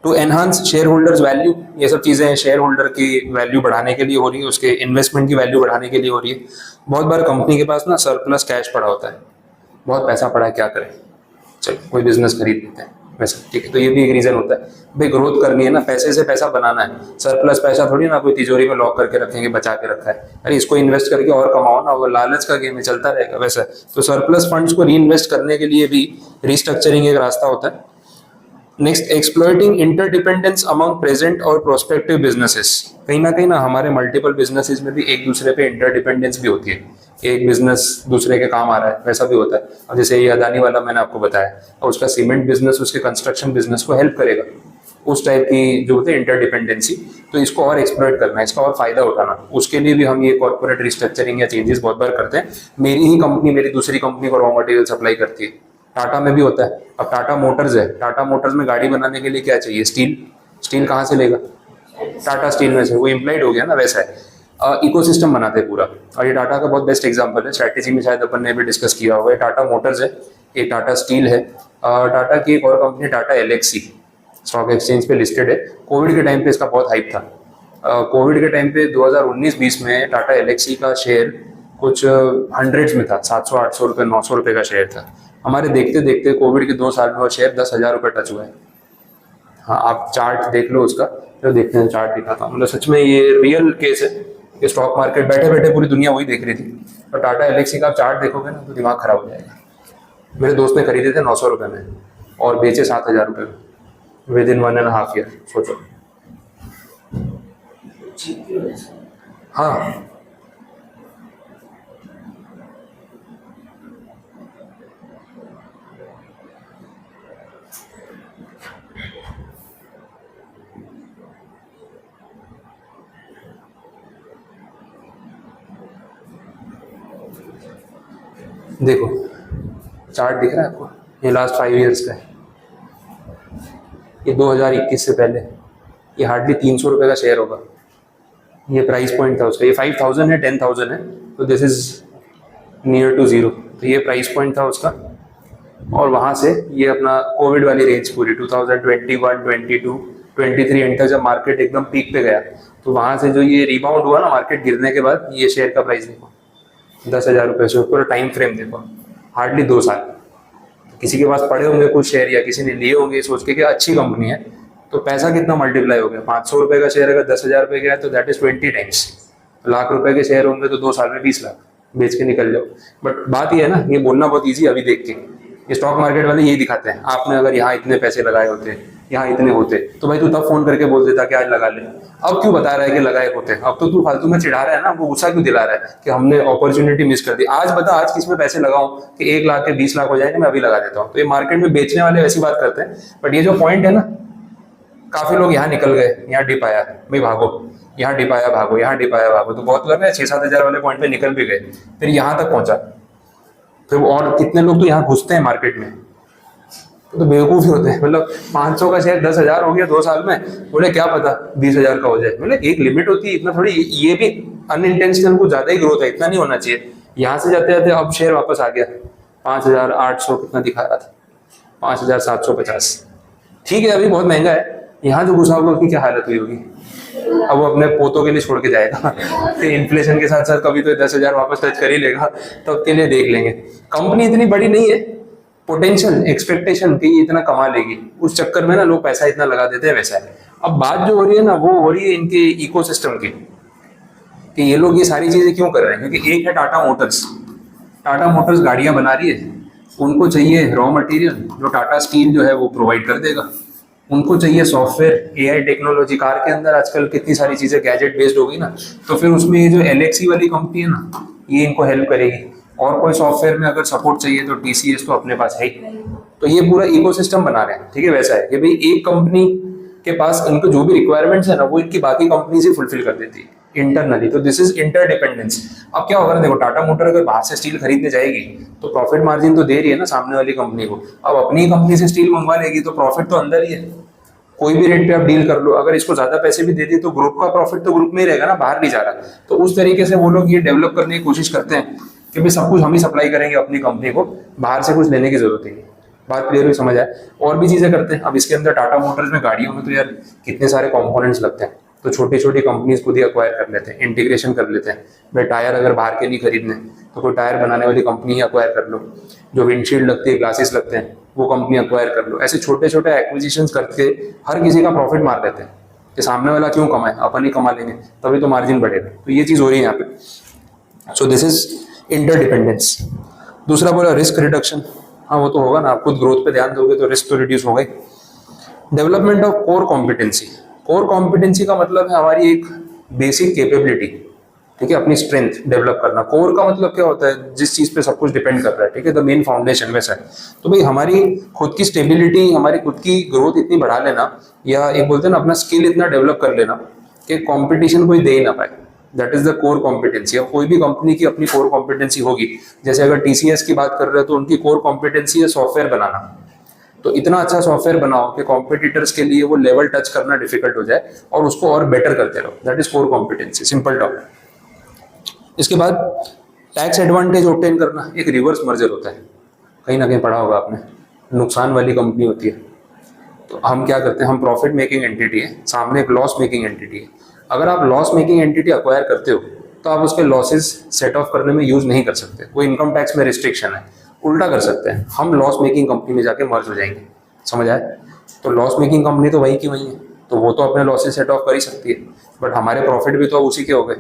To enhance shareholders value, ये सब चीजें शेयर होल्डर की वैल्यू बढ़ाने के लिए हो रही है, उसके इन्वेस्टमेंट की वैल्यू बढ़ाने के लिए हो रही है। बहुत बार कंपनी के पास ना सरप्लस कैश पड़ा होता है, बहुत पैसा पड़ा है, क्या करें, चलो कोई बिजनेस खरीद लेते हैं, वैसा ठीक है। तो ये भी एक रीजन होता है, भाई ग्रोथ करनी है ना, पैसे से पैसा बनाना है, सरप्लस पैसा थोड़ी ना कोई तिजोरी में लॉक करके रखेंगे, बचा के रखा है, अरे इसको इन्वेस्ट करके और कमाओ ना, वो लालच का गेम है, चलता रहेगा वैसा। तो सरप्लस फंड्स को री इन्वेस्ट करने के लिए भी रिस्ट्रक्चरिंग एक रास्ता होता है। Next, exploiting interdependence among present और प्रोस्पेक्टिव बिजनेसेस। कहीं ना हमारे मल्टीपल बिजनेसेस में भी एक दूसरे पे इंटरडिपेंडेंस भी होती है, एक बिजनेस दूसरे के काम आ रहा है, वैसा भी होता है। अब जैसे ये अदानी वाला मैंने आपको बताया, और उसका सीमेंट बिजनेस उसके कंस्ट्रक्शन बिजनेस को हेल्प करेगा, उस टाइप की जो होती है इंटरडिपेंडेंसी। तो इसको और एक्सप्लॉइट करना है, इसका और फायदा उठाना, उसके लिए भी हम ये कॉर्पोरेट रिस्ट्रक्चरिंग या चेंजेस बहुत बार करते हैं। मेरी ही कंपनी मेरी दूसरी कंपनी को रॉ मटेरियल सप्लाई करती है, टाटा में भी होता है। अब टाटा मोटर्स है, टाटा मोटर्स में गाड़ी बनाने के लिए क्या चाहिए, स्टील। स्टील कहाँ से लेगा, टाटा स्टील में से, वो इम्प्लाइड हो गया ना, वैसा है। इकोसिस्टम बनाते हैं पूरा, और ये टाटा का बहुत बेस्ट एग्जांपल है, स्ट्रैटेजी में शायद अपन ने भी डिस्कस किया होगा। टाटा मोटर्स है, एक टाटा स्टील है, टाटा की एक और company Tata Elxsi stock exchange पे लिस्टेड है। कोविड के टाइम पे इसका बहुत हाइप था। कोविड के टाइम पे 2019-20 में टाटा एलेक्सी का शेयर कुछ हंड्रेड्स में था, 700-800 रुपये 900 रुपये का शेयर था। हमारे देखते देखते कोविड के 2 साल में वो शेयर 10,000 रुपये टच हुआ है। हाँ, आप चार्ट देख लो उसका, जो देखते हैं चार्ट दिखाता हूँ, मतलब सच में ये रियल केस है कि स्टॉक मार्केट बैठे बैठे पूरी दुनिया वही देख रही थी, और टाटा एलेक्सी का आप चार्ट देखोगे ना तो दिमाग खराब हो जाएगा। मेरे दोस्त ने खरीदे थे 900 रुपये में और बेचे 7,000 रुपये में विद इन 1.5 ईयर, सोचो। हाँ, देखो चार्ट दिख रहा है आपको, ये लास्ट 5 ईयर्स का है, ये 2021 से पहले ये हार्डली 300 रुपये का शेयर होगा। ये प्राइस पॉइंट था उसका, ये 5,000 है, 10,000 है, तो दिस इज नियर टू 0। तो ये प्राइस पॉइंट था उसका, और वहाँ से ये अपना कोविड वाली रेंज पूरी 2021, 22, 23 एंड तक जब मार्केट एकदम पीक पे गया, तो वहाँ से जो ये रिबाउंड हुआ ना मार्केट गिरने के बाद, ये शेयर का प्राइस देखो 10,000 रुपये से, पूरा टाइम फ्रेम देखो, हार्डली 2 साल। किसी के पास पड़े होंगे कुछ शेयर, या किसी ने लिए होंगे सोच के कि अच्छी कंपनी है, तो पैसा कितना मल्टीप्लाई हो गया। 500 रुपये का शेयर अगर 10,000 रुपये का है तो दैट इज 20 टाइम्स। लाख रुपए के शेयर होंगे तो 2 साल में 20 लाख बेच के निकल जाओ। बट बात ये है ना, ये बोलना बहुत ईजी अभी देख के, ये स्टॉक मार्केट वाले यही दिखाते हैं, आपने अगर यहाँ इतने पैसे लगाए होते यहाँ इतने होते, तो भाई तू तब फोन करके बोल देता कि आज लगा ले। अब क्यों बता रहा है कि लगाए होते? अब तो तू फालतू में चिढ़ा रहा है ना, हमको गुस्सा क्यों दिला रहा है कि हमने अपॉर्चुनिटी मिस कर दी। आज बता, आज किस में पैसे लगाऊं कि 1 लाख के 20 लाख हो जाएंगे, मैं अभी लगा देता हूँ। तो ये मार्केट में बेचने वाले ऐसी बात करते हैं, बट ये जो पॉइंट है ना, काफी लोग यहाँ निकल गए, यहाँ डिप आया भाई भागो, यहाँ डिप आया भागो, यहाँ डिप आया भागो, तो बहुत लोग 6-7 हजार वाले पॉइंट पे निकल भी गए, फिर यहाँ तक पहुंचा। फिर और कितने लोग तो यहाँ घुसते हैं मार्केट में, तो बेवकूफ ही होते हैं। मतलब 500 का शेयर 10,000 हो गया 2 साल में, बोले क्या पता 20,000 का हो जाए। मतलब एक लिमिट होती है, इतना थोड़ी, ये भी अनइंटेंशनल कुछ ज्यादा ही ग्रोथ है, इतना नहीं होना चाहिए। यहाँ से जाते जाते अब शेयर वापस आ गया 5,800 कितना दिखा रहा था, 5,750। ठीक है अभी बहुत महंगा है, यहाँ जो घुसा होगा उसकी क्या हालत हुई होगी। अब वो अपने पोतों के लिए छोड़ के जाएगा फिर इन्फ्लेशन के साथ साथ कभी तो 10,000 वापस टच कर ही लेगा, तब के लिए देख लेंगे। कंपनी इतनी बड़ी नहीं है, पोटेंशियल एक्सपेक्टेशन कि ये इतना कमा लेगी, उस चक्कर में ना लोग पैसा इतना लगा देते हैं, वैसा है। अब बात जो हो रही है ना, वो हो रही है इनके इकोसिस्टम की, कि ये लोग ये सारी चीजें क्यों कर रहे हैं। क्योंकि एक है टाटा मोटर्स गाड़ियां बना रही है, उनको चाहिए रॉ मटेरियल जो टाटा स्टील जो है वो प्रोवाइड कर देगा, उनको चाहिए सॉफ्टवेयर, एआई टेक्नोलॉजी। कार के अंदर आजकल कितनी सारी चीजें गैजेट बेस्ड हो गई ना, तो फिर उसमें ये जो एलेक्सी वाली कंपनी है ना, ये इनको हेल्प करेगी। और कोई सॉफ्टवेयर में अगर सपोर्ट चाहिए तो टीसीएस तो अपने पास है ही। तो ये पूरा इकोसिस्टम बना रहे हैं, ठीक है। वैसा है कि भाई एक कंपनी के पास इनको जो भी रिक्वायरमेंट्स है ना, वो इनकी बाकी कंपनी से फुलफिल कर देती है इंटरनली। तो दिस इज इंटरडिपेंडेंस। अब क्या होगा ना, देखो टाटा मोटर अगर बाहर से स्टील खरीदने जाएगी तो प्रॉफिट मार्जिन तो दे रही है ना सामने वाली कंपनी को। अब अपनी कंपनी से स्टील मंगवा लेगी तो प्रॉफिट तो अंदर ही है, कोई भी रेट पे आप डील कर लो। अगर इसको ज्यादा पैसे भी दे दिए तो ग्रुप का प्रॉफिट तो ग्रुप में ही रहेगा ना, बाहर नहीं जा रहा। तो उस तरीके से वो लोग ये डेवलप करने की कोशिश करते हैं कि भाई सब कुछ हम ही सप्लाई करेंगे अपनी कंपनी को, बाहर से कुछ लेने की जरूरत ही नहीं। बात क्लियर हुई, समझ आए। और भी चीजें करते हैं। अब इसके अंदर टाटा मोटर्स में गाड़ियों में तो यार कितने सारे कंपोनेंट्स लगते हैं, तो छोटी छोटी कंपनीज खुद ही अक्वायर कर लेते हैं, इंटीग्रेशन कर लेते हैं। भाई टायर अगर बाहर के नहीं खरीदने तो कोई टायर बनाने वाली कंपनी ही अक्वायर कर लो, जो विंडशील्ड लगती है, ग्लासेस लगते हैं, वो कंपनी अक्वायर कर लो। ऐसे छोटे छोटे एक्विजिशंस करके हर किसी का प्रॉफिट मार लेते हैं कि सामने वाला क्यों कमाए, अपन ही कमा लेंगे, तभी तो मार्जिन बढ़ेगा। तो ये चीज हो रही है यहाँ पे। So this is interdependence. दूसरा बोला रिस्क रिडक्शन। हाँ वो तो होगा ना, आप खुद ग्रोथ पे ध्यान दोगे तो रिस्क तो रिड्यूस हो गई। Development of core competency. Core competency का मतलब है हमारी एक बेसिक कैपेबिलिटी, ठीक है, अपनी स्ट्रेंथ डेवलप करना। कोर का मतलब क्या होता है, जिस चीज पे सब कुछ डिपेंड कर रहा है, ठीक है, द मेन फाउंडेशन वैसा है। तो भाई हमारी खुद की स्टेबिलिटी, हमारी खुद की ग्रोथ इतनी बढ़ा लेना, या एक बोलते हैं ना अपना स्किल इतना डेवलप कर लेना कि कंपटीशन कोई दे ही ना पाए, that is the core competency. अब कोई भी कंपनी की अपनी कोर कॉम्पिटेंसी होगी, जैसे अगर टीसीएस की बात कर रहे हैं तो उनकी कोर कॉम्पिटेंसी है सॉफ्टवेयर बनाना। तो इतना अच्छा सॉफ्टवेयर बनाओ कि कॉम्पिटिटर्स के लिए वो लेवल टच करना डिफिकल्ट हो जाए और उसको और बेटर करते रहो, that is core competency, simple top. इसके बाद टैक्स एडवांटेज ऑब्टेन करना। एक रिवर्स मर्जर होता है, कहीं ना कहीं पढ़ा होगा आपने, नुकसान वाली कंपनी होती है। तो हम क्या करते हैं, हम प्रॉफिट मेकिंग एंटिटी है, सामने एक लॉस मेकिंग एंटिटी है। अगर आप लॉस मेकिंग एंटिटी अक्वायर करते हो तो आप उसके लॉसेस सेट ऑफ करने में यूज नहीं कर सकते, वो इनकम टैक्स में रिस्ट्रिक्शन है। उल्टा कर सकते हैं, हम लॉस मेकिंग कंपनी में जाके मर्ज हो जाएंगे, समझ आए। तो लॉस मेकिंग कंपनी तो वही की वही है, तो वो तो अपने लॉसेस सेट ऑफ कर ही सकती है, बट हमारे प्रॉफिट भी तो अब उसी के हो गए।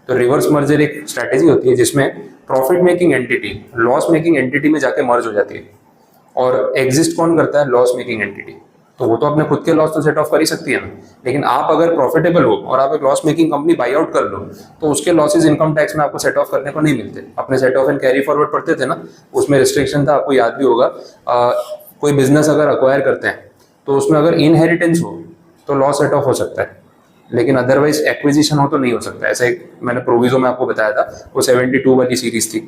तो रिवर्स मर्जर एक स्ट्रैटेजी होती है जिसमें profit making entity loss making entity में जाके मर्ज हो जाती है। और एग्जिस्ट कौन करता है, लॉस मेकिंग एंटिटी। तो वो तो अपने खुद के लॉस तो सेट ऑफ कर ही सकती है ना, लेकिन आप अगर प्रॉफिटेबल हो और आप एक loss making accompany by out कर लो तो उसके लॉसेज इनकम टैक्स में आपको सेट ऑफ करने को नहीं मिलते। अपने set of and carry forward पढ़ते थे ना, उसमें रिस्ट्रिक्शन था, आपको याद भी होगा। कोई बिजनेस अगर अक्वायर करते हैं तो उसमें अगर इनहेरिटेंस हो तो लॉस सेट ऑफ हो सकता है, लेकिन अदरवाइज एक्विजिशन हो तो नहीं हो सकता। ऐसा एक मैंने प्रोविजो में आपको बताया था, वो 72 वाली सीरीज थी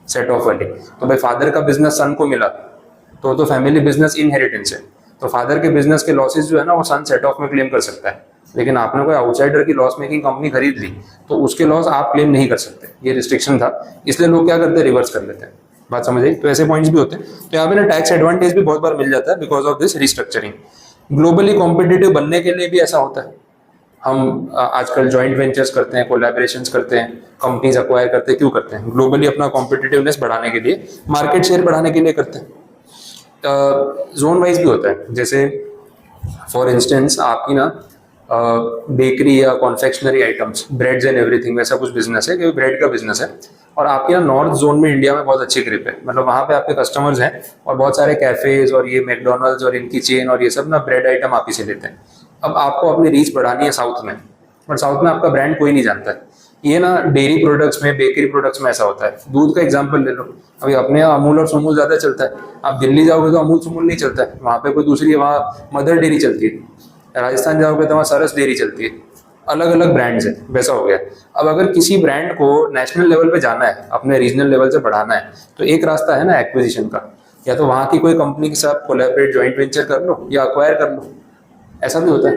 सेट ऑफ वाली। तो भाई फादर का बिजनेस सन को मिला तो फैमिली बिजनेस इनहेरिटेंस है, तो फादर के बिजनेस के लॉसेज जो है ना वो सन सेट ऑफ में क्लेम कर सकता है। लेकिन आपने कोई आउटसाइडर की लॉस मेकिंग कंपनी खरीद ली तो उसके लॉस आप क्लेम नहीं कर सकते, ये रिस्ट्रिक्शन था। इसलिए लोग क्या करते हैं, रिवर्स कर लेते हैं। बात समझ आई। तो ऐसे पॉइंट्स भी होते हैं। तो यहाँ पे ना टैक्स एडवांटेज भी बहुत बार मिल जाता है because of this restructuring. Globally competitive बनने के लिए भी ऐसा होता है। हम आजकल जॉइंट वेंचर्स करते हैं, कोलैबोरेशंस करते हैं, कंपनीज अक्वायर करते हैं। क्यों करते हैं? ग्लोबली अपना कॉम्पिटिटिवनेस बढ़ाने के लिए, मार्केट शेयर बढ़ाने के लिए करते हैं। जोन वाइज भी होता है, जैसे फॉर इंस्टेंस आपकी ना बेकरी या confectionery items, breads and everything, वैसा कुछ बिजनेस है कि ब्रेड का बिजनेस है। और आपके यहाँ नॉर्थ जोन में इंडिया में बहुत अच्छी ग्रिप है, मतलब वहाँ पे आपके कस्टमर्स हैं और बहुत सारे कैफेज और ये मैकडोनल्ड्स और इनकी चेन और ये सब ना ब्रेड आइटम आप ही से लेते हैं। अब आपको अपनी रीच बढ़ानी है साउथ में, बट साउथ में आपका ब्रांड कोई नहीं जानता है। ये ना डेयरी प्रोडक्ट्स में, बेकरी प्रोडक्ट्स में ऐसा होता है। दूध का एग्जांपल ले लो, अभी अपने यहाँ अमूल और सुमूल ज्यादा चलता है, आप दिल्ली जाओगे तो अमूल सुमूल नहीं चलता है, वहाँ पे कोई दूसरी है, वहाँ मदर डेयरी चलती है। राजस्थान जाओगे तो वहाँ सरस डेयरी चलती है। अलग अलग ब्रांड्स है, वैसा हो गया। अब अगर किसी ब्रांड को नेशनल लेवल पे जाना है, अपने रीजनल लेवल से बढ़ाना है, तो एक रास्ता है ना एक्विजिशन का, या तो वहाँ की कोई कंपनी के साथ कोलैबोरेट, जॉइंट वेंचर कर लो या अक्वायर कर लो, ऐसा भी होता है।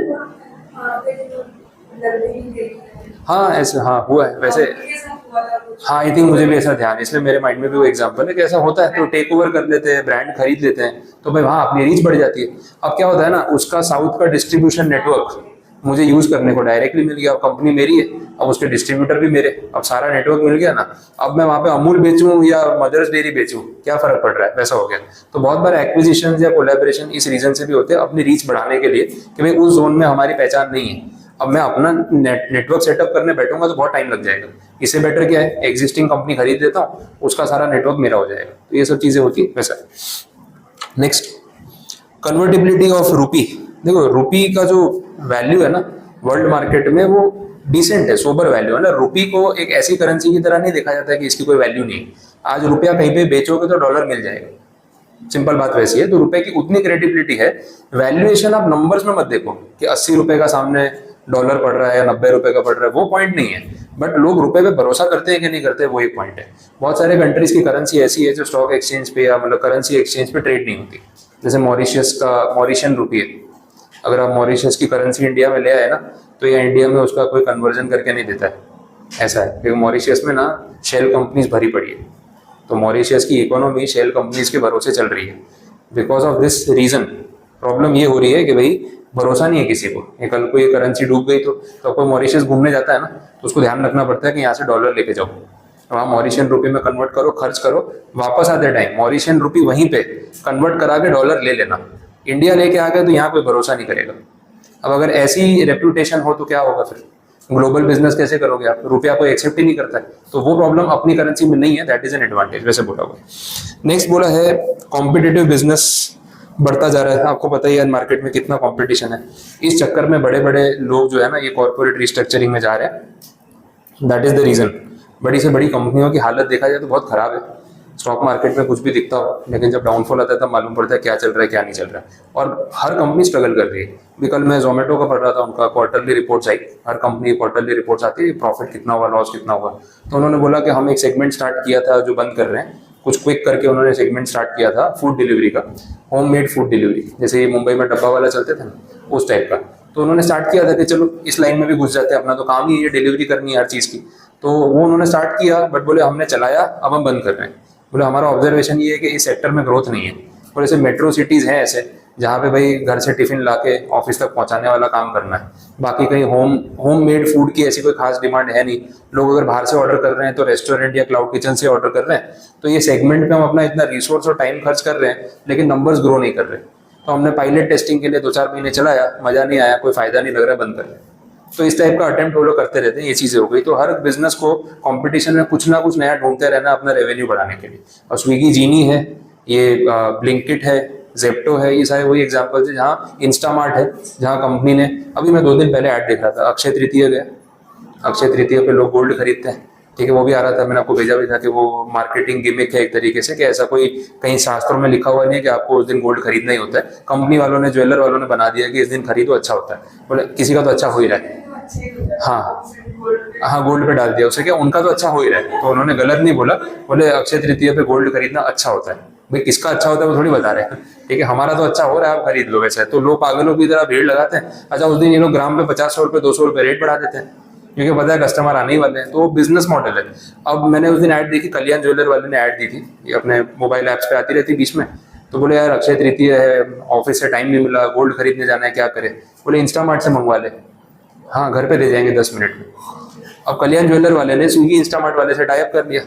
हाँ ऐसे, हाँ हुआ है वैसे। हाँ आई थिंक मुझे भी ऐसा ध्यान है, इसलिए मेरे माइंड में भी वो एग्जांपल है कि ऐसा होता है। तो टेक ओवर कर लेते हैं, ब्रांड खरीद लेते हैं, तो भाई वहाँ अपनी रीच बढ़ जाती है। अब क्या होता है ना, उसका साउथ का डिस्ट्रीब्यूशन नेटवर्क मुझे यूज करने को डायरेक्टली मिल गया। अब कंपनी मेरी है, अब उसके डिस्ट्रीब्यूटर भी मेरे, अब सारा नेटवर्क मिल गया ना। अब मैं वहाँ पे अमूल बेचूं या मदर्स डेयरी बेचूं, क्या फर्क पड़ रहा है, वैसा हो गया। तो बहुत बार एक्विजिशन या कोलैबोरेशन इस रीजन से भी होते हैं, अपनी रीच बढ़ाने के लिए कि भाई उस जोन में हमारी पहचान नहीं है। अब मैं अपना नेटवर्क सेटअप करने बैठूंगा तो बहुत टाइम लग जाएगा। इससे बेटर क्या है, एग्जिस्टिंग कंपनी खरीद देता हूँ, उसका सारा नेटवर्क मेरा हो जाएगा। तो ये सब चीजें होती है वैसा। नेक्स्ट, कन्वर्टिबिलिटी ऑफ रूपी। देखो रूपी का जो वैल्यू है ना वर्ल्ड मार्केट में, वो डिसेंट है, सोबर वैल्यू है ना। रूपी को एक ऐसी करेंसी की तरह नहीं देखा जाता है कि इसकी कोई वैल्यू नहीं है। आज रुपया कहीं पे बेचोगे तो डॉलर मिल जाएगा, सिंपल बात वैसी है। तो रुपए की उतनी क्रेडिबिलिटी है। वैल्यूएशन आप नंबर्स में मत देखो कि 80 रुपए का सामने डॉलर पड़ रहा है या 90 रुपए का पड़ रहा है, वो पॉइंट नहीं है। बट लोग रुपए पे भरोसा करते हैं कि नहीं करते, वो एक पॉइंट है। बहुत सारे कंट्रीज की करेंसी ऐसी है जो स्टॉक एक्सचेंज पे या मतलब करेंसी एक्सचेंज पे ट्रेड नहीं होती। जैसे मॉरिशियस का मॉरिशियन रुपी है, अगर आप मॉरिशस की करेंसी इंडिया में ले आए ना, तो ये इंडिया में उसका कोई कन्वर्जन करके नहीं देता है। ऐसा है क्योंकि मॉरिशस में ना शेल कंपनीज भरी पड़ी है, तो मॉरिशस की इकोनॉमी शेल कंपनीज के भरोसे चल रही है। Because of this reason problem ये हो रही है कि भाई भरोसा नहीं है किसी को। कल को ये करेंसी डूब गई तो कोई मॉरिशस घूमने जाता है ना, तो उसको ध्यान रखना पड़ता है कि यहाँ से डॉलर लेके जाओ, वहाँ मॉरिशियन रुपी में कन्वर्ट करो, खर्च करो, वापस आते टाइम मॉरिशियन रुपी वहीं पे कन्वर्ट करा के डॉलर ले लेना। इंडिया लेके आ गए तो यहाँ कोई भरोसा नहीं करेगा। अब अगर ऐसी रेप्यूटेशन हो तो क्या होगा फिर, ग्लोबल बिजनेस कैसे करोगे आप, रुपया कोई एक्सेप्ट ही नहीं करता है। तो वो प्रॉब्लम अपनी करेंसी में नहीं है, दैट इज एन एडवांटेज, वैसे बोला हुआ। नेक्स्ट बोला है कॉम्पिटिटिव बिजनेस बढ़ता जा रहा है। आपको पता ही है मार्केट में कितना कंपटीशन है। इस चक्कर में बड़े बड़े लोग जो है ना ये कॉर्पोरेट रिस्ट्रक्चरिंग में जा रहे हैं। That is the reason. बड़ी से बड़ी कंपनियों की हालत देखा जाए तो बहुत खराब है। स्टॉक मार्केट में कुछ भी दिखता हो, लेकिन जब डाउनफॉल आता है तब मालूम पड़ता है क्या चल रहा है क्या नहीं चल रहा है। और हर कंपनी स्ट्रगल कर रही है। भी कल मैं जोमेटो का पढ़ रहा था, उनका क्वार्टरली रिपोर्ट्स आई। हर कंपनी क्वार्टरली रिपोर्ट्स आती है, प्रॉफिट कितना हुआ, लॉस कितना हुआ। तो उन्होंने बोला कि हम एक सेगमेंट स्टार्ट किया था जो बंद कर रहे हैं, कुछ क्विक करके उन्होंने सेगमेंट स्टार्ट किया था फूड डिलीवरी का, होममेड फूड डिलीवरी, जैसे ये मुंबई में डब्बा वाला चलते थे ना, उस टाइप का। तो उन्होंने स्टार्ट किया था कि चलो इस लाइन में भी घुस जाते हैं, अपना तो काम ही है डिलीवरी करनी है हर चीज़ की। तो वो उन्होंने स्टार्ट किया, बट बोले हमने चलाया, अब हम बंद कर रहे हैं। बोले हमारा ऑब्जर्वेशन ये है कि इस सेक्टर में ग्रोथ नहीं है। और ऐसे मेट्रो सिटीज़ हैं ऐसे जहाँ पे भाई घर से टिफिन लाके ऑफिस तक पहुँचाने वाला काम करना है, बाकी कहीं होम मेड फूड की ऐसी कोई खास डिमांड है नहीं। लोग अगर बाहर से ऑर्डर कर रहे हैं तो रेस्टोरेंट या क्लाउड किचन से ऑर्डर कर रहे हैं। तो ये सेगमेंट पे हम अपना इतना रिसोर्स और टाइम खर्च कर रहे हैं, लेकिन नंबर्स ग्रो नहीं कर रहे। तो हमने पायलट टेस्टिंग के लिए 2-4 महीने चलाया, मजा नहीं आया, कोई फायदा नहीं लग रहा है, बंद कर रहे हैं। तो इस टाइप का अटेम्प्ट वो लोग करते रहते हैं, ये चीज़ें हो गई। तो हर बिजनेस को कंपटीशन में कुछ ना कुछ नया ढूंढते रहना अपना रेवेन्यू बढ़ाने के लिए। और स्विगी जीनी है, ये ब्लिंकिट है, जेप्टो है, ये सारे वही एग्जाम्पल्स है। जहाँ इंस्टामार्ट है, जहाँ कंपनी ने, अभी मैं 2 दिन पहले ऐड देख रहा था, अक्षय तृतीया गया, अक्षय तृतीया पे लोग गोल्ड खरीदते हैं, ठीक है, वो भी आ रहा था, मैंने आपको भेजा भी था कि वो मार्केटिंग गिमिक है एक तरीके से, कि ऐसा कोई कहीं शास्त्रों में लिखा हुआ नहीं है कि आपको उस दिन गोल्ड खरीदना ही होता है। कंपनी वालों ने, ज्वेलर वालों ने बना दिया कि इस दिन खरीदो, अच्छा होता है। बोले किसी का तो अच्छा हो ही रहा है, हाँ गोल्ड पे डाल दिया, उसे क्या उनका तो अच्छा हो ही रहा है। तो उन्होंने गलत नहीं बोला, बोले अक्षय तृतीया पे गोल्ड खरीदना अच्छा होता है। भाई किसका अच्छा होता है वो थोड़ी बता रहे हैं, ठीक है, हमारा तो अच्छा हो रहा है, आप खरीद लो। वैसे तो लोग पागलों की तरह भीड़ लगाते हैं। अच्छा उस दिन ये लोग ग्राम पे 50-100 रुपये 200 रुपये रेट बढ़ा देते हैं, क्योंकि पता है कस्टमर आने ही वाले हैं। तो वो बिजनेस मॉडल है। अब मैंने उस दिन ऐड देखी, कल्याण ज्वेलर वाले ने ऐड दी थी, ये अपने मोबाइल ऐप्स पे आती रहती बीच में। तो बोले यार अक्षय तृतीया है, ऑफिस से टाइम नहीं मिला, गोल्ड खरीदने जाना है, क्या करे। बोले इंस्टामार्ट से मंगवा ले, हाँ घर पे दे जाएंगे 10 मिनट में। अब कल्याण ज्वेलर वाले ने स्विगी इंस्टामार्ट वाले से टाई अप कर लिया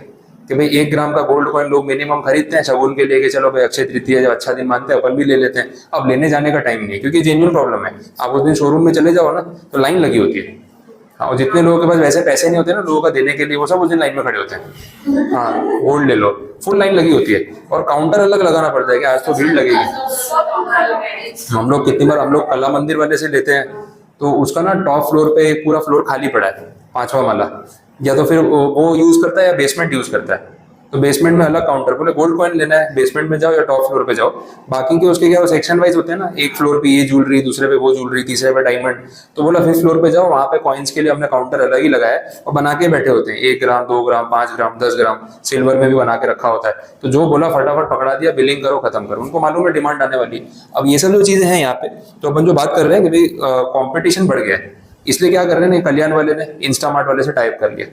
कि भाई 1 ग्राम का गोल्ड कॉइन लोग मिनिमम खरीदते हैं शगुन के लिए कि चलो भाई अक्षय तृतीया जब अच्छा दिन मानते हैं अपन भी ले लेते हैं। अब लेने जाने का टाइम नहीं है क्योंकि जेन्युइन प्रॉब्लम है। आप उस दिन शोरूम में चले जाओ ना तो लाइन लगी होती है। हाँ, और जितने लोगों के पास वैसे पैसे नहीं होते ना लोगों का देने के लिए, वो सब उस दिन लाइन में खड़े होते हैं। हाँ, गोल्ड ले लो, फुल लाइन लगी होती है और काउंटर अलग लगाना पड़ता है कि आज तो भीड़ लगेगी। हम लोग कितनी बार हम लोग कला मंदिर वाले से लेते हैं तो उसका ना टॉप फ्लोर पे एक पूरा फ्लोर खाली पड़ा है, 5वां माला, या तो फिर वो यूज करता है या बेसमेंट यूज करता है। तो बेसमेंट में अलग काउंटर, बोले गोल्ड कॉइन लेना है बेसमेंट में जाओ या टॉप फ्लोर पे जाओ। बाकी के उसके क्या सेक्शन वाइज होते हैं ना, एक फ्लोर पे ये ज्वेलरी, दूसरे पे वो ज्वेलरी, तीसरे पे डायमंड। तो बोला 5th फ्लोर पे जाओ, वहां पे कॉइन्स के लिए हमने काउंटर अलग ही लगाया है और बना के बैठे होते हैं 1 ग्राम 2 ग्राम 5 ग्राम 10 ग्राम, सिल्वर में भी बना के रखा होता है। तो जो बोला फटाफट पकड़ा दिया, बिलिंग करो खत्म करो, उनको मालूम है डिमांड आने वाली। अब ये सब जो चीजें हैं यहाँ पे, तो अपन जो बात कर रहे हैं कि भाई कॉम्पिटिशन बढ़ गया है, इसलिए क्या कर रहे हैं, कल्याण वाले ने इंस्टामार्ट वाले से टाइप कर लिया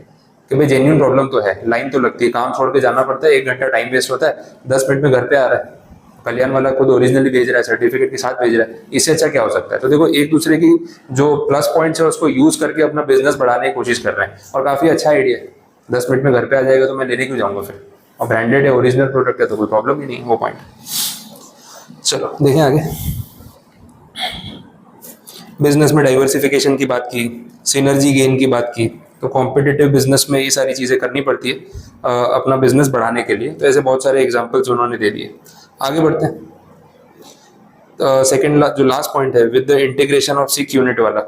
कि भाई जेन्युइन प्रॉब्लम तो है, लाइन तो लगती है, काम छोड़ के जाना पड़ता है, 1 घंटा टाइम वेस्ट होता है, 10 मिनट में घर पे आ रहा है, कल्याण वाला खुद ओरिजिनली भेज रहा है, सर्टिफिकेट के साथ भेज रहा है, इससे अच्छा क्या हो सकता है। तो देखो एक दूसरे की जो प्लस पॉइंट्स है उसको यूज करके अपना बिजनेस बढ़ाने की कोशिश कर रहे हैं और काफी अच्छा आइडिया है। 10 मिनट में घर पे आ जाएगा तो मैं लेने क्यों जाऊंगा फिर, और ब्रांडेड है, ओरिजिनल प्रोडक्ट है तो कोई प्रॉब्लम ही नहीं है, वो पॉइंट। चलो देखें आगे। बिजनेस में डाइवर्सिफिकेशन की बात की, सिनर्जी गेन की बात की, तो कॉम्पिटिटिव बिजनेस में ये सारी चीज़ें करनी पड़ती है अपना बिजनेस बढ़ाने के लिए। तो ऐसे बहुत सारे एग्जांपल्स उन्होंने दे दिए। आगे बढ़ते हैं। सेकंड जो लास्ट पॉइंट है, with the integration of 6 unit वाला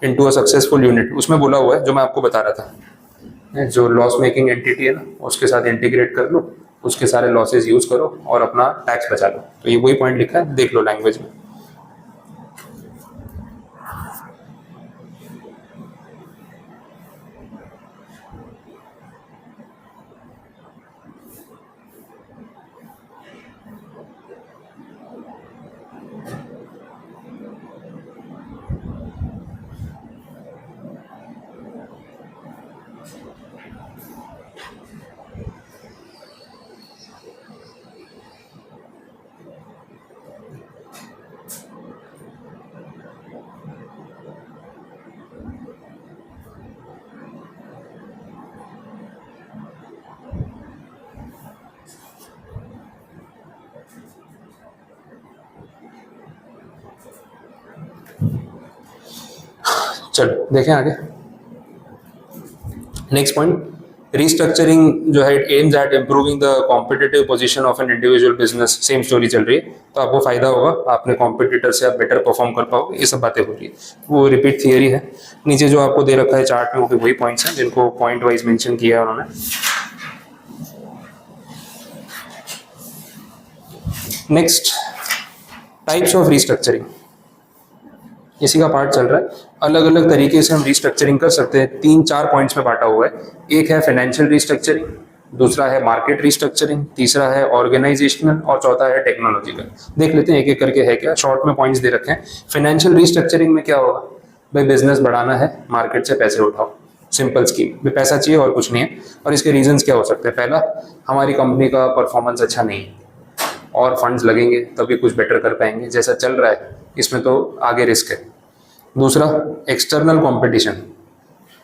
इनटू अ सक्सेसफुल यूनिट, उसमें बोला हुआ है जो मैं आपको बता रहा था, जो लॉस मेकिंग एंटिटी है ना उसके साथ इंटीग्रेट कर लो, उसके सारे लॉसेज यूज करो और अपना टैक्स बचा लो। तो ये वही पॉइंट लिखा है, देख लो लैंग्वेज में। चलो देखें आगे। नेक्स्ट पॉइंट, रीस्ट्रक्चरिंग जो है it aims at improving the competitive position of an individual business. Same story चल रही है, तो आपको फायदा होगा, आपने कॉम्पिटिटर से आप बेटर परफॉर्म कर पाओगे, ये सब बातें हो रही है। वो रिपीट थियरी है। नीचे जो आपको दे रखा है चार्ट में वो वही पॉइंट्स हैं जिनको पॉइंट वाइज मेंशन किया है उन्होंने। नेक्स्ट, टाइप्स ऑफ रीस्ट्रक्चरिंग, इसी का पार्ट चल रहा है। अलग अलग तरीके से हम रीस्ट्रक्चरिंग कर सकते हैं। 3-4 पॉइंट्स में बांटा हुआ है। एक है फाइनेंशियल रीस्ट्रक्चरिंग, दूसरा है मार्केट रीस्ट्रक्चरिंग, तीसरा है ऑर्गेनाइजेशनल और चौथा है टेक्नोलॉजिकल। देख लेते हैं एक एक करके है क्या। शॉर्ट में पॉइंट्स दे रखे हैं। फाइनेंशियल रीस्ट्रक्चरिंग में क्या होगा, भाई बिजनेस बढ़ाना है, मार्केट से पैसे उठाओ, सिंपल स्कीम, भाई पैसा चाहिए और कुछ नहीं है। और इसके रीजंस क्या हो सकते हैं, पहला हमारी कंपनी का परफॉर्मेंस अच्छा नहीं है और फंड्स लगेंगे तभी कुछ बेटर कर पाएंगे, जैसा चल रहा है इसमें तो आगे रिस्क है। दूसरा एक्सटर्नल कंपटीशन,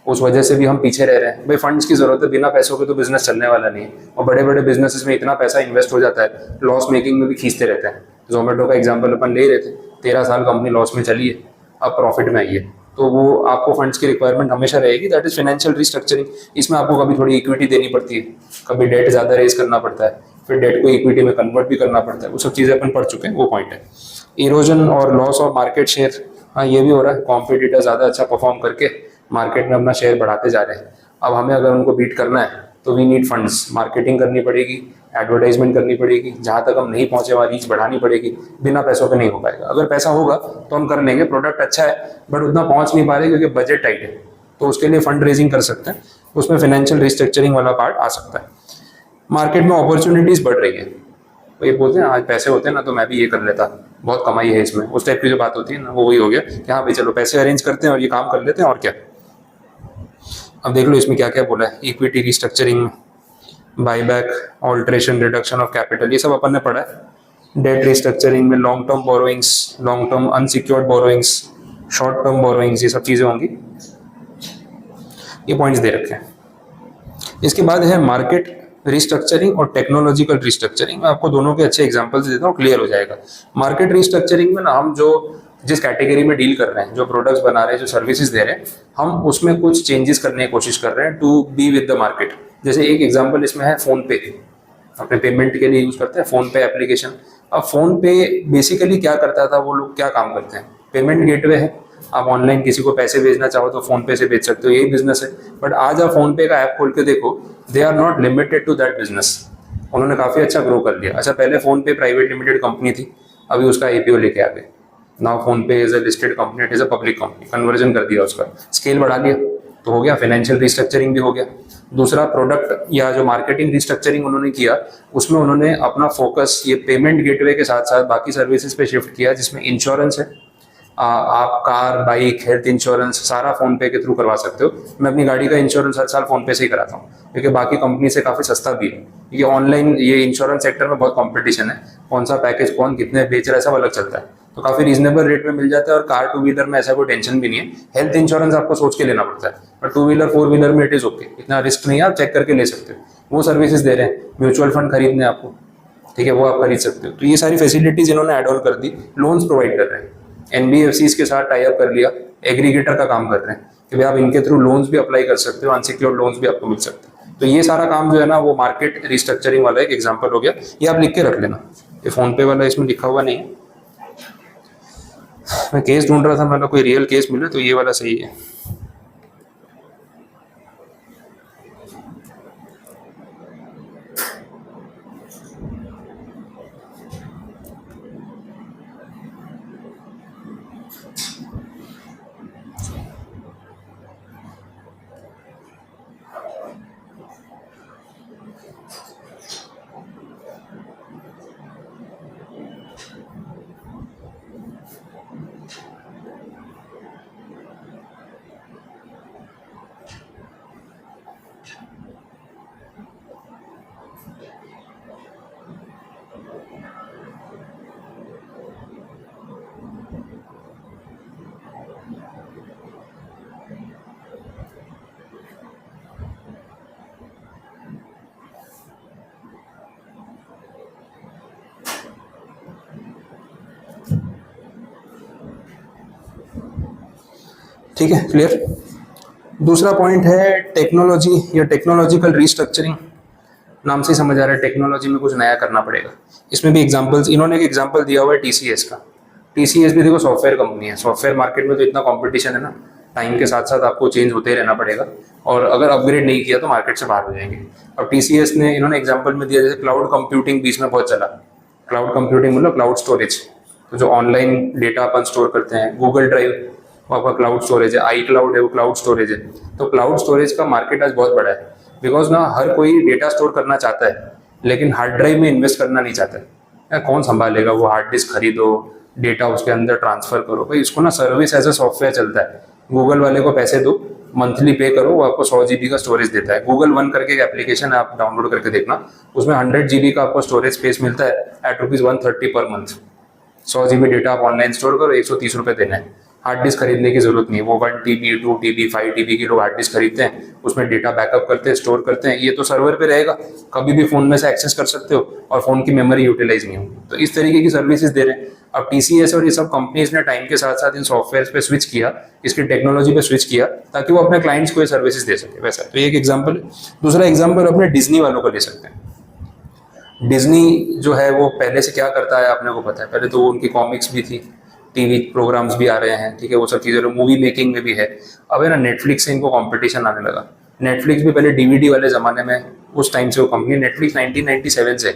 उस वजह से भी हम पीछे रह रहे हैं, भाई फंड्स की जरूरत है, बिना पैसों के तो बिजनेस चलने वाला नहीं है। और बड़े बड़े बिजनेसेस में इतना पैसा इन्वेस्ट हो जाता है, लॉस मेकिंग में भी खींचते रहते हैं। जोमेटो का एग्जांपल अपन ले रहे थे, 13 साल कंपनी लॉस में चली है, अब प्रॉफिट में आई है। तो वो आपको फंड्स की रिक्वायरमेंट हमेशा रहेगी, दैट इज फाइनेंशियल रिस्ट्रक्चरिंग। इसमें आपको कभी थोड़ी इक्विटी देनी पड़ती है, कभी डेट ज़्यादा रेज करना पड़ता है, फिर डेट को इक्विटी में कन्वर्ट भी करना पड़ता है, वो सब चीज़ें अपन पढ़ चुके हैं, वो पॉइंट है। इरोजन और लॉस ऑफ मार्केट शेयर, हाँ ये भी हो रहा है, कॉम्पिटिटर ज़्यादा अच्छा परफॉर्म करके मार्केट में अपना शेयर बढ़ाते जा रहे हैं। अब हमें अगर उनको बीट करना है तो वी नीड फंड्स, मार्केटिंग करनी पड़ेगी, एडवर्टाइजमेंट करनी पड़ेगी, जहाँ तक हम नहीं पहुँचे वहाँ रीच बढ़ानी पड़ेगी। बिना पैसों पे नहीं हो पाएगा। अगर पैसा होगा तो हम कर लेंगे, प्रोडक्ट अच्छा है बट उतना पहुँच नहीं पा रहे क्योंकि बजट टाइट है, तो उसके लिए फंड रेजिंग कर सकते हैं, उसमें फाइनेंशियल रिस्ट्रक्चरिंग वाला पार्ट आ सकता है। मार्केट में अपॉर्चुनिटीज़ बढ़ रही है, तो ये बोलते हैं आज पैसे होते हैं ना तो मैं भी ये कर लेता, बहुत कमाई है इसमें, उस टाइप की जो बात होती है ना, वो वही हो गया कि हाँ भाई चलो पैसे अरेंज करते हैं और ये काम कर लेते हैं और क्या। अब देख लो इसमें क्या क्या बोला है। इक्विटी रिस्ट्रक्चरिंग में buyback, alteration, reduction of capital, ये सब अपन ने पढ़ा है। डेट रिस्ट्रक्चरिंग में long term borrowings, long term unsecured borrowings, short term borrowings, ये सब चीज़ें होंगी। ये पॉइंट्स दे रखे हैं। इसके बाद है मार्केट रिस्ट्रक्चरिंग और टेक्नोलॉजिकल रिस्ट्रक्चरिंग। मैं आपको दोनों के अच्छे एग्जांपल्स देता हूँ, क्लियर हो जाएगा। मार्केट रिस्ट्रक्चरिंग में ना हम जो जिस कैटेगरी में डील कर रहे हैं, जो प्रोडक्ट्स बना रहे हैं, जो सर्विसेज दे रहे हैं, हम उसमें कुछ चेंजेस करने की कोशिश कर रहे हैं to be with the market. जैसे एक एग्जांपल इसमें है फोन पे, अपने पेमेंट के लिए यूज करते हैं फोन पे एप्लीकेशन। अब फोन पे बेसिकली क्या करता था, वो लोग क्या काम करते हैं, पेमेंट गेटवे है। आप ऑनलाइन किसी को पैसे भेजना चाहो तो फोन पे से भेज सकते हो, यही बिजनेस है। बट आज आप फोन पे का ऐप खोल के देखो, they are not limited to that business. उन्होंने काफी अच्छा ग्रो कर लिया। अच्छा, पहले फोन पे प्राइवेट लिमिटेड कंपनी थी, अभी उसका आईपीओ लेके आ गए। नाउ फोन पे is a listed company, it is a public company, conversion कर दिया, उसका स्केल बढ़ा लिया, तो हो गया, फाइनेंशियल रिस्ट्रक्चरिंग भी हो गया। दूसरा, प्रोडक्ट या जो मार्केटिंग रिस्ट्रक्चरिंग उन्होंने किया, उसमें उन्होंने अपना फोकस ये पेमेंट गेटवे के साथ साथ बाकी सर्विसेज पे शिफ्ट किया, जिसमें इंश्योरेंस है। आप कार, बाइक, हेल्थ इंश्योरेंस सारा फोन पे के थ्रू करवा सकते हो। मैं अपनी गाड़ी का इंश्योरेंस हर साल फोन पे से ही कराता हूँ, क्योंकि बाकी कंपनी से काफ़ी सस्ता भी है। ये ऑनलाइन, ये इंश्योरेंस सेक्टर में बहुत कंपटीशन है, कौन सा पैकेज कौन कितने बेच रहा है सब अलग चलता है, तो काफ़ी रीजनेबल रेट में मिल जाता है। और कार, टू व्हीलर में ऐसा कोई टेंशन भी नहीं है। हेल्थ इंश्योरेंस आपको सोच के लेना पड़ता है, पर टू व्हीलर, फोर व्हीलर में इट इज ओके, इतना रिस्क नहीं है, आप चेक करके ले सकते हो। वो सर्विसेज दे रहे हैं। म्यूचुअल फंड खरीदने आपको, ठीक है, वो आप खरीद सकते हो। तो ये सारी फैसिलिटीज इन्होंने एड ऑन कर दी। लोन्स प्रोवाइड कर रहे हैं, एनबीएफसीज के साथ टाई अप कर लिया, एग्रीगेटर का काम कर रहे हैं कि भाई आप इनके थ्रू लोन्स भी अप्लाई कर सकते हो, अनसिक्योर्ड लोन्स भी आपको मिल सकते हैं। तो ये सारा काम जो है ना, वो मार्केट रिस्ट्रक्चरिंग वाला एक एग्जांपल हो गया। ये आप लिख के रख लेना। ये फोन पे वाला इसमें लिखा हुआ नहीं है, मैं केस ढूंढ रहा था, मतलब कोई रियल केस मिले तो ये वाला सही है। ठीक है, क्लियर। दूसरा पॉइंट है टेक्नोलॉजी या टेक्नोलॉजिकल रिस्ट्रक्चरिंग। नाम से समझ आ रहा है टेक्नोलॉजी में कुछ नया करना पड़ेगा। इसमें भी एग्जांपल्स, इन्होंने एक एग्जांपल दिया हुआ है टीसीएस का। टीसीएस भी देखो सॉफ्टवेयर कंपनी है। सॉफ्टवेयर मार्केट में तो इतना कंपटीशन है ना, टाइम के साथ साथ आपको चेंज होते ही रहना पड़ेगा, और अगर अपग्रेड नहीं किया तो मार्केट से बाहर हो जाएंगे। अब टीसीएस ने, इन्होंने एग्जाम्पल में दिया, जैसे क्लाउड कंप्यूटिंग बीच में बहुत चला। क्लाउड कंप्यूटिंग मतलब क्लाउड स्टोरेज, तो जो ऑनलाइन डेटा अपन स्टोर करते हैं, गूगल ड्राइव वो आपका क्लाउड स्टोरेज है, आई क्लाउड है वो क्लाउड स्टोरेज है। तो क्लाउड स्टोरेज का मार्केट आज बहुत बड़ा है, बिकॉज ना हर कोई डेटा स्टोर करना चाहता है, लेकिन हार्ड ड्राइव में इन्वेस्ट करना नहीं चाहता है। कौन संभालेगा, वो हार्ड डिस्क खरीदो, डेटा उसके अंदर ट्रांसफर करो। भाई इसको ना सर्विस एज अ सॉफ्टवेयर चलता है। गूगल वाले को पैसे दो, मंथली पे करो, वो आपको 100 GB का स्टोरेज देता है। गूगल वन करके एक एप्लीकेशन है, आप डाउनलोड करके देखना, उसमें 100 GB का आपको स्टोरेज स्पेस मिलता है at ₹130 per month. 100 GB data आप ऑनलाइन स्टोर करो, 130 रुपये देना है। हार्ड डिस्क खरीदने की जरूरत नहीं है। वो 1 TB, 2 TB, 5 TB की लोग हार्ड डिस्क खरीदते हैं, उसमें डेटा बैकअप करते हैं, स्टोर करते हैं। ये तो सर्वर पे रहेगा, कभी भी फोन में से एक्सेस कर सकते हो, और फोन की मेमोरी यूटिलाइज नहीं होगी। तो इस तरीके की सर्विसेज दे रहे हैं। अब टीसीएस और ये सब कंपनीज ने टाइम के साथ साथ इन सॉफ्टवेयर पे स्विच किया, इसकी टेक्नोलॉजी पे स्विच किया, ताकि वो अपने क्लाइंट्स को ये सर्विसेज दे सके। वैसा तो ये एक एग्जाम्पल है। दूसरा एग्जाम्पल अपने डिज्नी वालों को ले सकते हैं। डिज्नी जो है वो पहले से क्या करता है आपने को पता है। पहले तो वो उनकी कॉमिक्स भी थी, टीवी प्रोग्राम्स भी आ रहे हैं, ठीक है, वो सब चीज़ें, मूवी मेकिंग में भी है। अब है ना नेटफ्लिक्स से इनको कंपटीशन आने लगा। नेटफ्लिक्स भी पहले डीवीडी वाले ज़माने में, उस टाइम से वो कंपनी, नेटफ्लिक्स 1997 से,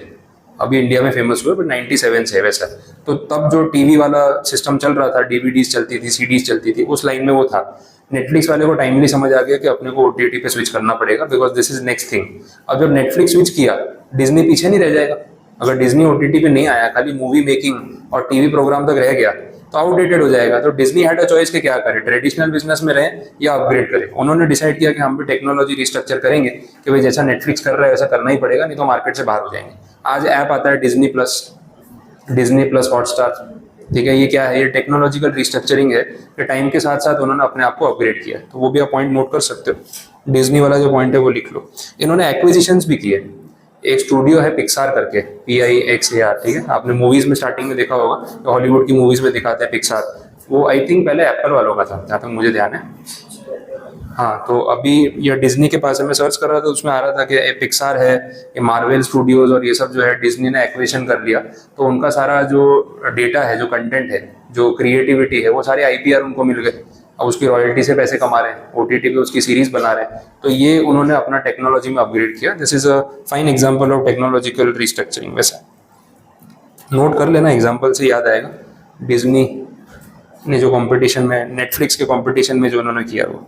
अभी इंडिया में फेमस हुआ, बट 97 से वैसा। तो तब जो टीवी वाला सिस्टम चल रहा था, डीवीडीज चलती थी, सीडीज चलती थी, उस लाइन में वो था। नेटफ्लिक्स वाले को टाइमली समझ आ गया कि अपने को ओटीटी पे स्विच करना पड़ेगा, because this is next thing. अब जब नेटफ्लिक्स स्विच किया, डिज्नी पीछे नहीं रह जाएगा। अगर डिज्नी ओटीटी पे नहीं आया, खाली मूवी मेकिंग और टीवी प्रोग्राम तक रह गया, तो आउटडेटेड हो जाएगा। तो डिज्नी हैड अ चॉइस कि क्या करें, ट्रेडिशनल बिजनेस में रहें या अपग्रेड करें। उन्होंने डिसाइड किया कि हम भी टेक्नोलॉजी रिस्ट्रक्चर करेंगे, कि भाई जैसा नेटफ्लिक्स कर रहा है वैसा करना ही पड़ेगा, नहीं तो मार्केट से बाहर हो जाएंगे। आज ऐप आता है डिज्नी प्लस हॉटस्टार, ठीक है। ये क्या है, ये टेक्नोलॉजिकल रिस्ट्रक्चरिंग है कि टाइम के साथ साथ उन्होंने अपने आप को अपग्रेड किया। तो वो भी आप पॉइंट नोट कर सकते हो। डिज्नी वाला जो पॉइंट है वो लिख लो। इन्होंने एक्विजिशंस भी किए। एक स्टूडियो है पिक्सार करके, PIXAR, ठीक है, आपने मूवीज में स्टार्टिंग में देखा होगा, तो हॉलीवुड की मूवीज में दिखाते हैं पिक्सार। वो आई थिंक पहले एप्पल वालों का था, जहाँ तक मुझे ध्यान है। हाँ, तो अभी ये डिज्नी के पास है, मैं सर्च कर रहा था, उसमें आ रहा था कि पिक्सार है, ये मार्वल स्टूडियोज और ये सब जो है डिज्नी ने एक्विजिशन कर लिया। तो उनका सारा जो डेटा है, जो कंटेंट है, जो क्रिएटिविटी है, वो सारे IPR उनको मिल गए। अब उसकी रॉयल्टी से पैसे कमा रहे हैं, OTT पे उसकी सीरीज बना रहे हैं। तो ये उन्होंने अपना टेक्नोलॉजी में अपग्रेड किया। This is a fine example of technological restructuring. वैसा नोट कर लेना, एग्जांपल से याद आएगा। डिज्नी ने जो कंपटीशन में, नेटफ्लिक्स के कंपटीशन में जो उन्होंने किया वो।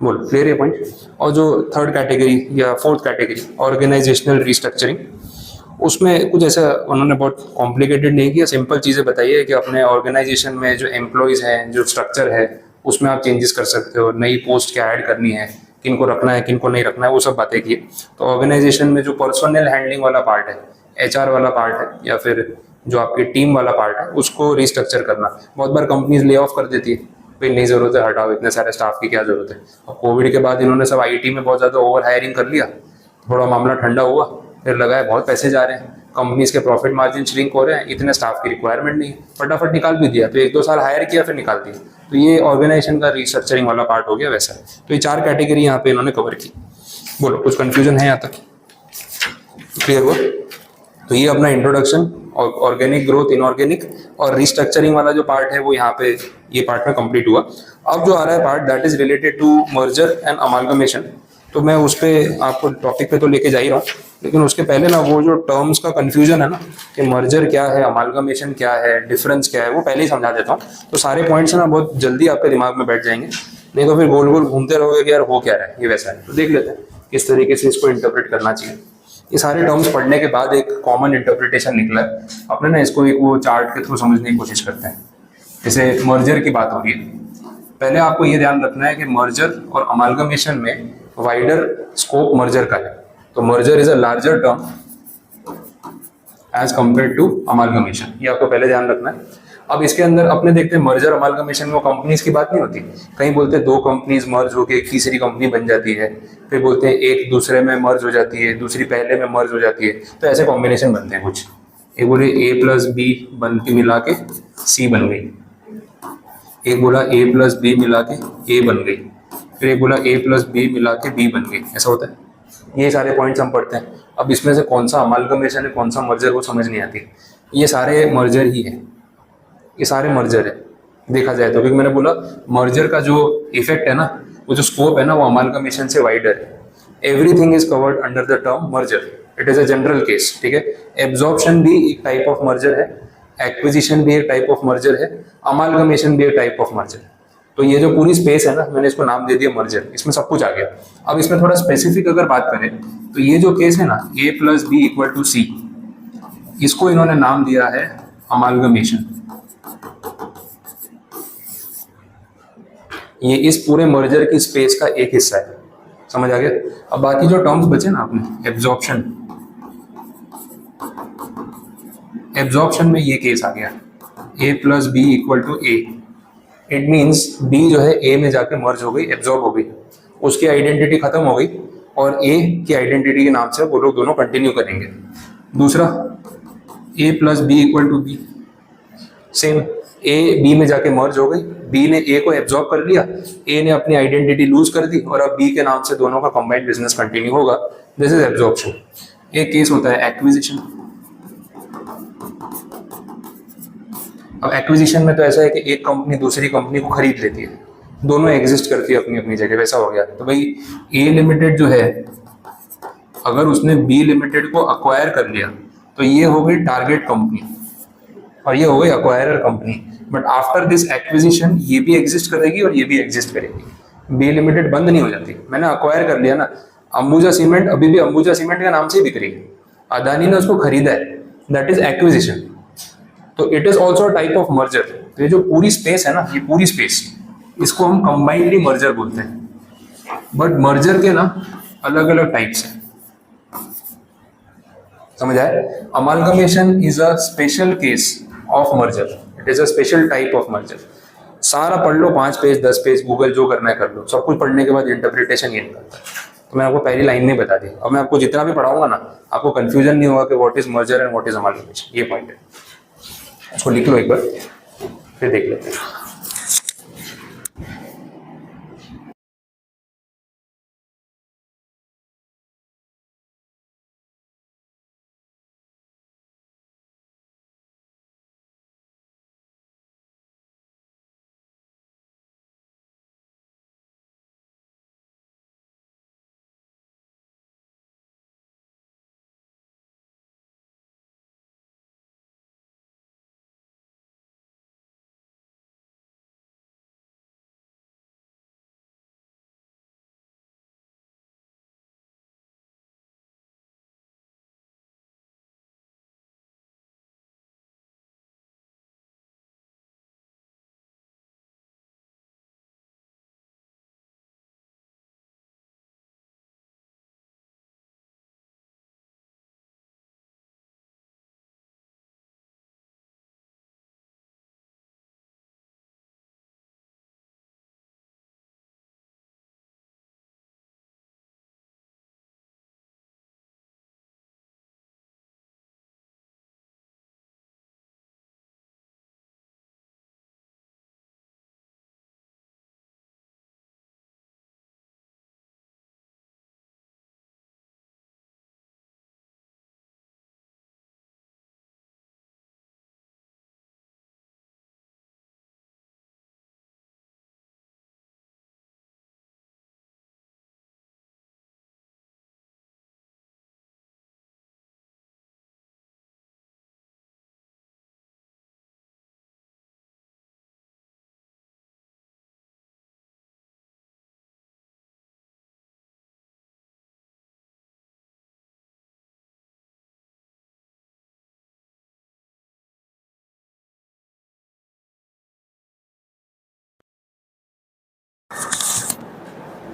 बोलो, क्लियर है पॉइंट। और जो थर्ड कैटेगरी या फोर्थ कैटेगरी, ऑर्गेनाइजेशनल रिस्ट्रक्चरिंग, उसमें कुछ ऐसा उन्होंने बहुत कॉम्प्लिकेटेड नहीं किया, सिंपल चीज़ें बताई है कि अपने ऑर्गेनाइजेशन में जो एम्प्लॉयज़ हैं, जो स्ट्रक्चर है, उसमें आप चेंजेस कर सकते हो, नई पोस्ट क्या ऐड करनी है, किन को रखना है, किन को नहीं रखना है, वो सब बातें की। तो ऑर्गेनाइजेशन में जो पर्सनल हैंडलिंग वाला पार्ट है, HR वाला पार्ट है, या फिर जो आपकी टीम वाला पार्ट है, उसको रिस्ट्रक्चर करना। बहुत बार कंपनीज ले ऑफ कर देती है, भाई नहीं जरूरत है, हटाओ, इतने सारे स्टाफ की क्या जरूरत है। और कोविड के बाद इन्होंने सब IT में बहुत ज़्यादा ओवर हायरिंग कर लिया, थोड़ा मामला ठंडा हुआ, फिर लगा है बहुत पैसे जा रहे हैं, कंपनीज के प्रॉफिट मार्जिन श्रिंक हो रहे हैं, इतने स्टाफ की रिक्वायरमेंट नहीं, फटाफट निकाल भी दिया। तो 1-2 साल हायर किया, फिर निकाल दिया। तो ये ऑर्गेनाइजेशन का रिस्ट्रक्चरिंग वाला पार्ट हो गया वैसा। तो ये 4 कैटेगरी यहाँ पे इन्होंने कवर की। बोलो, कुछ कंफ्यूजन है यहाँ तक? क्लियर हुआ? तो ये अपना इंट्रोडक्शन, ऑर्गेनिक ग्रोथ, इनऑर्गेनिक और रिस्ट्रक्चरिंग वाला जो पार्ट है वो यहाँ पे ये पार्ट में कंप्लीट हुआ। अब जो आ रहा है part, that is related to merger and amalgamation. तो मैं उस पर आपको टॉपिक पे तो लेके जा ही रहा हूँ, लेकिन उसके पहले ना वो जो टर्म्स का कंफ्यूजन है ना, कि मर्जर क्या है, अमालगमेशन क्या है, डिफरेंस क्या है, वो पहले ही समझा देता हूँ। तो सारे पॉइंट्स ना बहुत जल्दी आपके दिमाग में बैठ जाएंगे, नहीं तो फिर गोल गोल घूमते रहोगे कि यार हो क्या रहा है, ये वैसा है। तो देख लेते हैं किस तरीके से इसको इंटरप्रेट करना चाहिए। ये सारे टर्म्स पढ़ने के बाद एक कॉमन इंटरप्रिटेशन निकला है। अपने ना इसको एक वो चार्ट के थ्रू समझने की कोशिश करते हैं। जैसे मर्जर की बात हो रही है, पहले आपको ये ध्यान रखना है कि मर्जर और अमालगमेशन में वाइडर स्कोप मर्जर का है। तो merger is a larger term as compare to amalgamation, ये आपको पहले ध्यान रखना है। अब इसके अंदर अपने देखते हैं मर्जर अमालगमेशन में कंपनीज की बात नहीं होती। कहीं बोलते हैं 2 कंपनीज मर्ज होकर एक तीसरी कंपनी बन जाती है, फिर बोलते हैं एक दूसरे में मर्ज हो जाती है, दूसरी पहले में मर्ज हो जाती है। तो ऐसे कॉम्बिनेशन बनते हैं कुछ। एक बोले A+B बन के मिला के C बन गई, एक बोला A+B मिला के A बन गई, फिर एक बोला A+B मिला के B बन गई। ऐसा होता है। ये सारे पॉइंट्स हम पढ़ते हैं। अब इसमें से कौन सा अमालगमेशन है, कौन सा मर्जर, वो समझ नहीं आती। ये सारे मर्जर ही है, ये सारे मर्जर है देखा जाए तो। क्योंकि मैंने बोला मर्जर का जो इफेक्ट है ना, वो जो स्कोप है ना, वो अमालगमेशन से वाइडर है। Everything is covered under the term merger, it is a general case, ठीक है। एब्जॉर्प्शन भी एक टाइप ऑफ मर्जर है, एक्विजिशन भी एक टाइप ऑफ मर्जर है, अमालगमेशन भी एक टाइप ऑफ मर्जर। तो ये जो पूरी स्पेस है ना, मैंने इसको नाम दे दिया मर्जर, इसमें सब कुछ आ गया। अब इसमें थोड़ा स्पेसिफिक अगर बात करें तो ये जो केस है ना, A+B = C, इसको इन्होंने नाम दिया है अमालगमेशन। ये इस पूरे मर्जर की स्पेस का एक हिस्सा है। समझ आ गया? अब बाकी जो टर्म्स बचे ना आपने, एब्जॉर्प्शन, एब्जॉर्प्शन में ये केस आ गया A+B = A। It means B जो है A में जाके मर्ज हो गई, एब्जॉर्ब हो गई, उसकी आइडेंटिटी खत्म हो गई और A की आइडेंटिटी के नाम से वो लोग दोनों कंटिन्यू करेंगे। दूसरा A+B = B, same, A B में जाके मर्ज हो गई, B ने A को एब्जॉर्ब कर लिया, A ने अपनी आइडेंटिटी लूज कर दी और अब B के नाम से दोनों का कंबाइंड बिजनेस कंटिन्यू होगा। This is absorption. एक केस होता है एक्विजिशन। अब एक्विजिशन में तो ऐसा है कि एक कंपनी दूसरी कंपनी को खरीद लेती है, दोनों एग्जिस्ट करती है अपनी अपनी जगह, वैसा हो गया। तो भाई A लिमिटेड जो है अगर उसने बी लिमिटेड को अक्वायर कर लिया तो ये हो गई टारगेट कंपनी और ये हो गई acquirer company. But after this acquisition ये भी एग्जिस्ट करेगी और ये भी एग्जिस्ट करेगी। बी लिमिटेड बंद नहीं हो जाती, मैंने अक्वायर कर लिया ना। अंबुजा सीमेंट अभी भी अंबुजा सीमेंट के नाम से ही बिक रही है, अदानी ने उसको खरीदा है, दैट इज एक्विजिशन। तो it is also type of merger. तो ये जो पूरी स्पेस है ना, ये पूरी स्पेस, इसको हम कंबाइंडली मर्जर बोलते हैं। बट मर्जर के ना अलग अलग टाइप्स हैं, समझ आए? Amalgamation is a special case of merger, it is a special type of merger. सारा पढ़ लो, 5 पेज 10 पेज, गूगल जो करना है कर लो, सब कुछ पढ़ने के बाद इंटरप्रिटेशन ये निकलता है। तो मैं आपको पहली लाइन में बता दी। अब मैं आपको जितना भी पढ़ाऊंगा ना, आपको कंफ्यूजन नहीं होगा कि what is merger and what is amalgamation. ये पॉइंट है, उसको लिख लो एक बार, फिर देख लेते हैं।